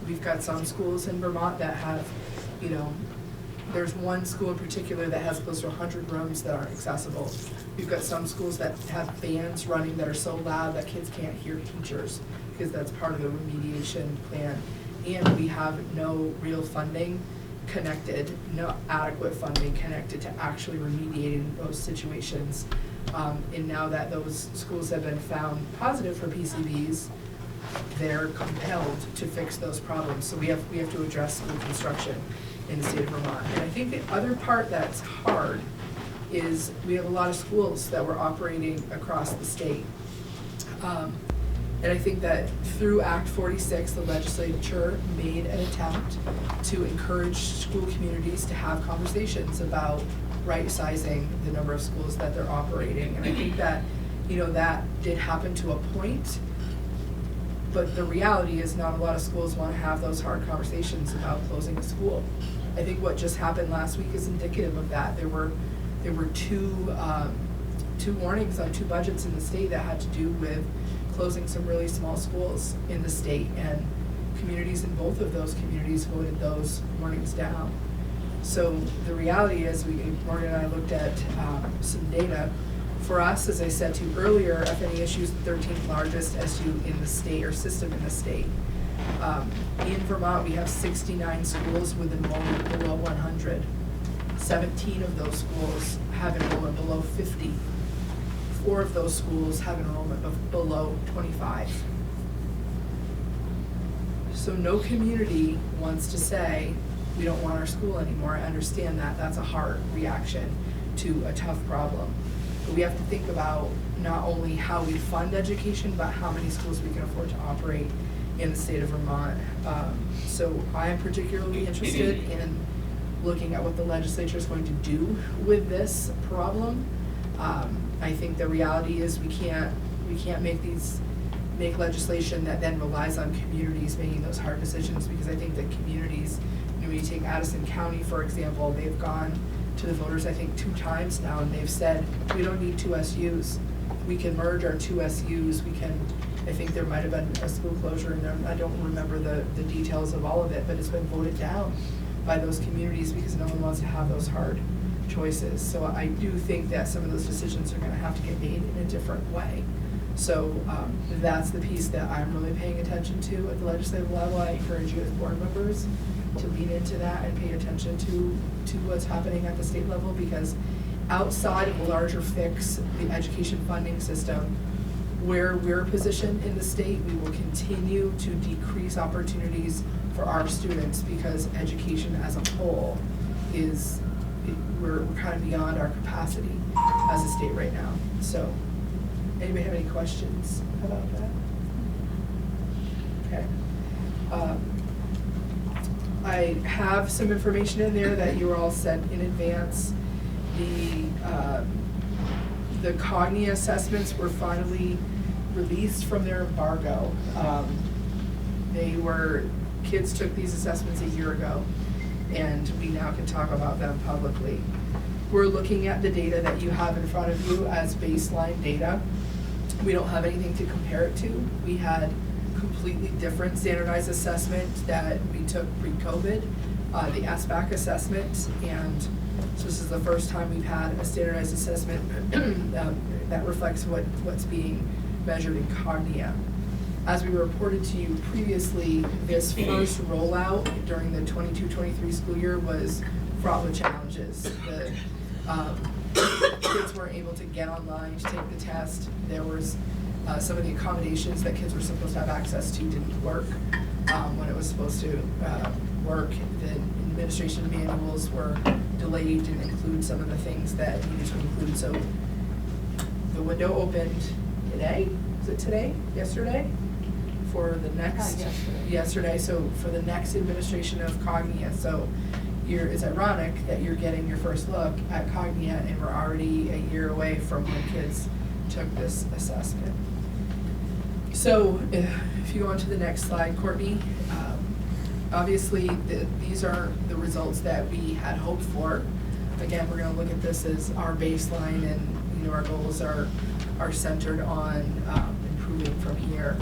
Speaker 1: we've got some schools in Vermont that have, there's one school in particular that has close to 100 rooms that aren't accessible. We've got some schools that have bands running that are so loud that kids can't hear teachers, because that's part of the remediation plan. And we have no real funding connected, no adequate funding connected to actually remediating those situations. And now that those schools have been found positive for PCBs, they're compelled to fix those problems. So we have to address school construction in the state of Vermont. And I think the other part that's hard is we have a lot of schools that were operating across the state. And I think that through Act 46, the legislature made an attempt to encourage school communities to have conversations about right-sizing the number of schools that they're operating. And I think that, that did happen to a point, but the reality is not a lot of schools want to have those hard conversations about closing a school. I think what just happened last week is indicative of that. There were two warnings on 2 budgets in the state that had to do with closing some really small schools in the state, and communities in both of those communities voted those warnings down. So the reality is, Morgan and I looked at some data. For us, as I said to you earlier, FNESU is the 13th largest SU in the state, or system in the state. In Vermont, we have 69 schools with enrollment below 100. 17 of those schools have enrollment below 50. 4 of those schools have enrollment of below 25. So no community wants to say, we don't want our school anymore. I understand that. That's a hard reaction to a tough problem. But we have to think about not only how we fund education, but how many schools we can afford to operate in the state of Vermont. So I am particularly interested in looking at what the legislature is going to do with this problem. I think the reality is we can't make legislation that then relies on communities making those hard decisions, because I think that communities, when you take Addison County, for example, they've gone to the voters, I think 2 times now, and they've said, we don't need 2 SUs. We can merge our 2 SUs. I think there might have been a school closure in there. I don't remember the details of all of it, but it's been voted down by those communities because no one wants to have those hard choices. So I do think that some of those decisions are gonna have to get made in a different way. So that's the piece that I'm really paying attention to at the legislative level. I encourage you as board members to lean into that and pay attention to what's happening at the state level, because outside of a larger fix, the education funding system, where we're positioned in the state, we will continue to decrease opportunities for our students, because education as a whole we're kind of beyond our capacity as a state right now. So, anybody have any questions about that? Okay. I have some information in there that you were all sent in advance. The Cognia assessments were finally released from their embargo. Kids took these assessments a year ago, and we now can talk about them publicly. We're looking at the data that you have in front of you as baseline data. We don't have anything to compare it to. We had completely different standardized assessment that we took pre-COVID, the SBAC assessment, and so this is the first time we've had a standardized assessment that reflects what's being measured in Cognia. As we reported to you previously, this first rollout during the 22-23 school year was fraught with challenges. The kids weren't able to get online to take the test. There was some of the accommodations that kids were supposed to have access to didn't work when it was supposed to work. The administration manuals were delayed, didn't include some of the things that needed to include. So the window opened today. Is it today? Yesterday? For the next yesterday. So for the next administration of Cognia. So it's ironic that you're getting your first look at Cognia, and we're already a year away from when kids took this assessment. So if you go on to the next slide, Courtney, obviously these are the results that we had hoped for. Again, we're going to look at this as our baseline, and our goals are centered on improving from here.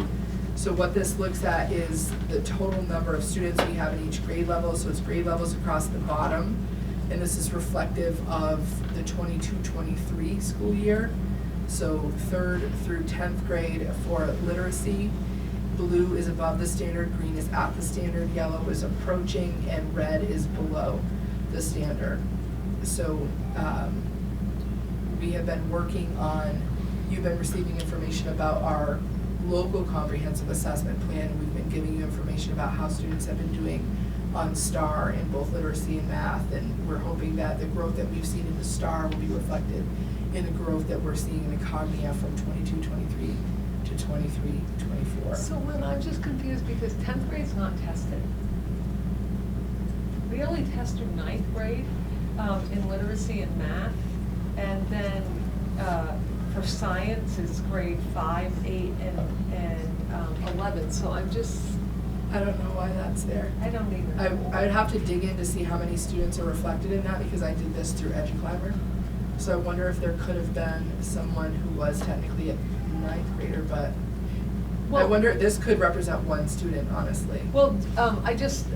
Speaker 1: So what this looks at is the total number of students we have in each grade level. So it's grade levels across the bottom, and this is reflective of the 22-23 school year. So 3rd through 10th grade for literacy. Blue is above the standard, green is at the standard, yellow is approaching, and red is below the standard. So we have been working on, you've been receiving information about our local comprehensive assessment plan, and we've been giving you information about how students have been doing on STAR in both literacy and math, and we're hoping that the growth that we've seen in the STAR will be reflected in the growth that we're seeing in the Cognia from 22-23 to 23-24.
Speaker 12: So Lynn, I'm just confused because 10th grade's not tested. We only test through 9th grade in literacy and math, and then for science it's grade 5, 8, and 11. So I'm just,
Speaker 1: I don't know why that's there.
Speaker 12: I don't either.
Speaker 1: I'd have to dig in to see how many students are reflected in that, because I did this through EduClimber. So I wonder if there could have been someone who was technically a 9th grader, but I wonder, this could represent one student, honestly.
Speaker 12: Well, I just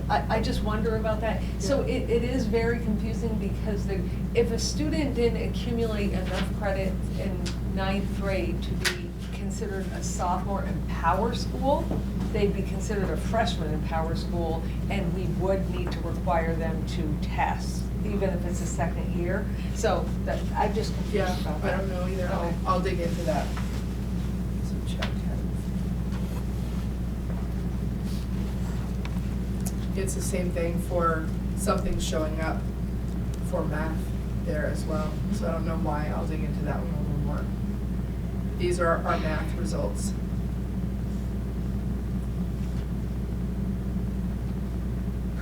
Speaker 12: wonder about that. So it is very confusing because if a student didn't accumulate enough credit in 9th grade to be considered a sophomore in Power School, they'd be considered a freshman in Power School, and we would need to require them to test, even if it's a second year. So that, I'm just confused about that.
Speaker 1: I don't know either.
Speaker 12: Okay.
Speaker 1: I'll dig into that. So check. It's the same thing for something showing up for math there as well. So I don't know why. I'll dig into that one a little more. These are our math results.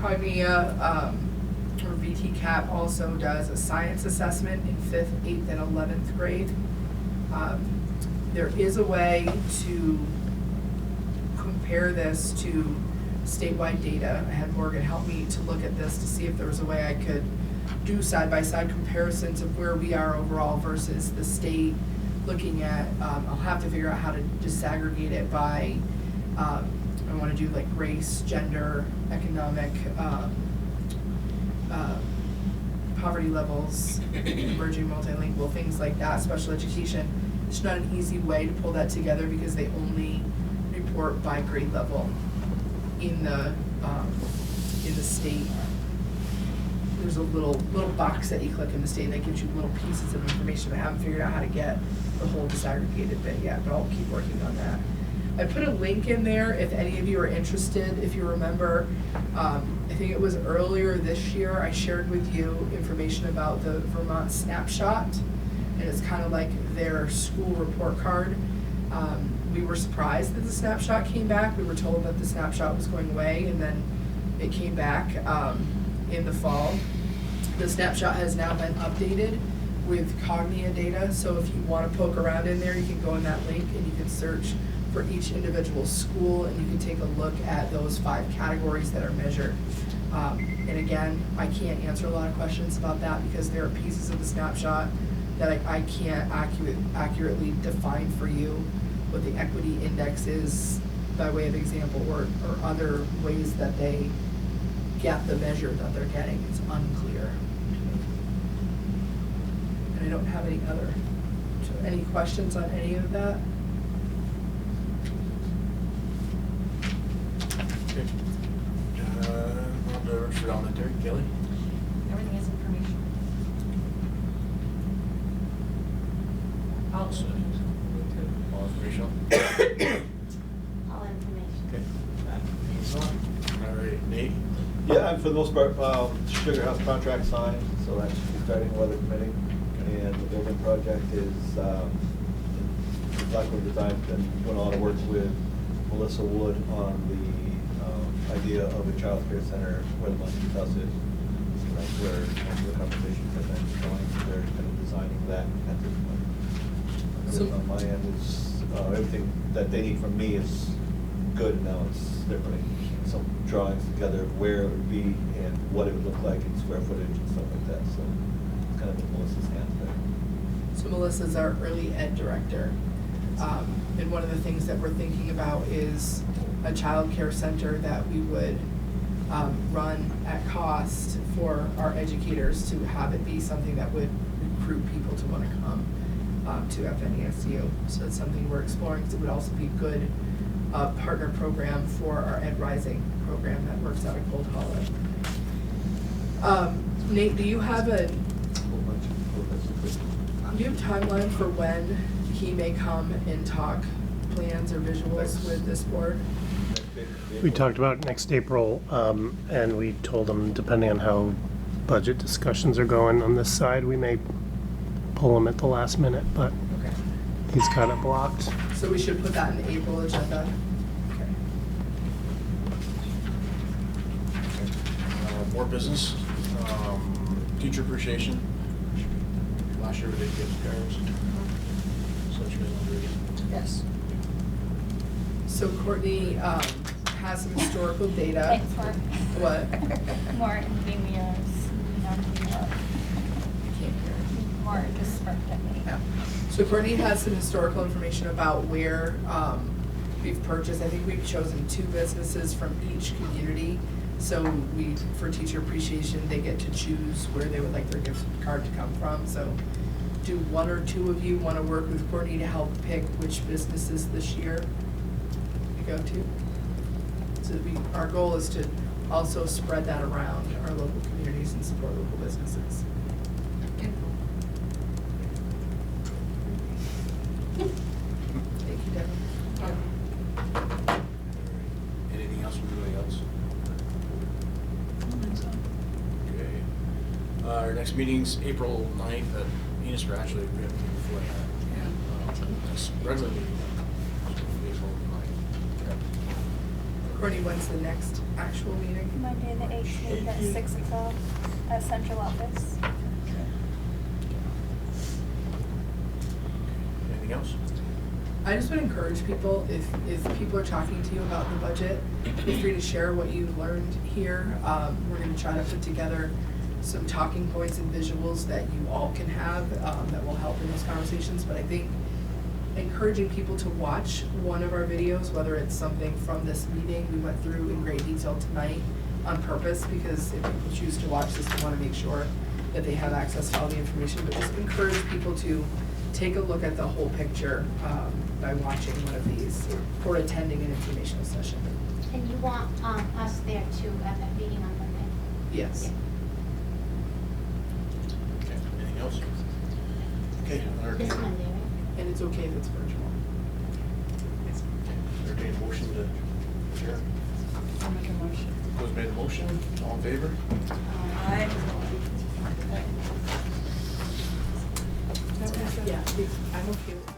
Speaker 1: Cognia, or VTCAP, also does a science assessment in 5th, 8th, and 11th grade. There is a way to compare this to statewide data. I had Morgan help me to look at this to see if there was a way I could do side-by-side comparisons of where we are overall versus the state, looking at, I'll have to figure out how to disaggregate it by, I want to do like race, gender, economic, poverty levels, emerging multilingual, things like that, special education. It's not an easy way to pull that together because they only report by grade level in the state. There's a little box that you click in the state that gives you little pieces of information. I haven't figured out how to get the whole disaggregated bit yet, but I'll keep working on that. I put a link in there if any of you are interested. If you remember, I think it was earlier this year, I shared with you information about the Vermont Snapshot, and it's kind of like their school report card. We were surprised that the snapshot came back. We were told that the snapshot was going away, and then it came back in the fall. The snapshot has now been updated with Cognia data, so if you want to poke around in there, you can go in that link and you can search for each individual school, and you can take a look at those 5 categories that are measured. And again, I can't answer a lot of questions about that because there are pieces of the snapshot that I can't accurately define for you what the equity index is by way of example, or other ways that they get the measure that they're getting. It's unclear. And I don't have any questions on any of that?
Speaker 7: Okay. On to Richford Elementary, Kelly?
Speaker 4: Everything is information.
Speaker 7: All set. All informational?
Speaker 5: All information.
Speaker 7: Okay. All right, Nate?
Speaker 15: Yeah, and for the most part, Sugar House contract signed, so that should be starting weather permitting. And the building project is, Blackwood Design, been doing a lot of work with Melissa Wood on the idea of a child care center where the Muncie House is. So that's where most of the conversations have been going. They're kind of designing that at this point.
Speaker 1: So-
Speaker 15: On my end is, everything that they need from me is good. Now they're putting some drawings together of where it would be and what it would look like in square footage and stuff like that. So it's kind of in Melissa's hands there.
Speaker 1: So Melissa's our early ed director. And one of the things that we're thinking about is a child care center that we would run at cost for our educators to have it be something that would recruit people to want to come to FNESU. So it's something we're exploring. So it would also be a good partner program for our Ed Rising program that works out of Cold Hollow. Nate, do you have a timeline for when he may come and talk plans or visuals with this board?
Speaker 9: We talked about next April, and we told him, depending on how budget discussions are going on this side, we may pull him at the last minute, but
Speaker 1: Okay.
Speaker 9: he's kind of blocked.
Speaker 1: So we should put that in the April agenda. Okay.
Speaker 7: More business, teacher appreciation. Last year we did gift cards. So you guys want to do it again?
Speaker 1: Yes. So Courtney has some historical data.
Speaker 8: Thanks, Mark.
Speaker 1: What?
Speaker 8: Martin gave me a,
Speaker 1: I can't hear.
Speaker 8: Mark just sparked at me.
Speaker 1: Yeah. So Courtney has some historical information about where we've purchased. I think we've chosen 2 businesses from each community. So we, for teacher appreciation, they get to choose where they would like their gift card to come from. So do 1 or 2 of you want to work with Courtney to help pick which businesses this year you go to? So our goal is to also spread that around our local communities and support local businesses. Thank you, Devin.
Speaker 7: Anything else from anybody else? Okay. Our next meeting's April 9th at Enosburg. Actually, we have to before that. That's regular meeting. April 9th.
Speaker 1: Courtney, when's the next actual meeting?
Speaker 8: Monday the 18th at 6 o'clock at central office.
Speaker 7: Anything else?
Speaker 1: I just would encourage people, if people are talking to you about the budget, feel free to share what you've learned here. We're gonna try to put together some talking points and visuals that you all can have that will help in those conversations. But I think encouraging people to watch one of our videos, whether it's something from this meeting we went through in great detail tonight on purpose, because if people choose to watch this, we want to make sure that they have access to all the information. But just encourage people to take a look at the whole picture by watching one of these or attending an informational session.
Speaker 5: And you want us there too at that meeting on Monday?
Speaker 1: Yes.
Speaker 7: Okay. Anything else? Okay.
Speaker 5: This Monday, right?
Speaker 1: And it's okay if it's virtual.
Speaker 7: Entertain a motion to adjourn.
Speaker 10: I'll make a motion.
Speaker 7: Who's made the motion? All in favor?
Speaker 10: Aye.
Speaker 1: Yeah, I'm okay with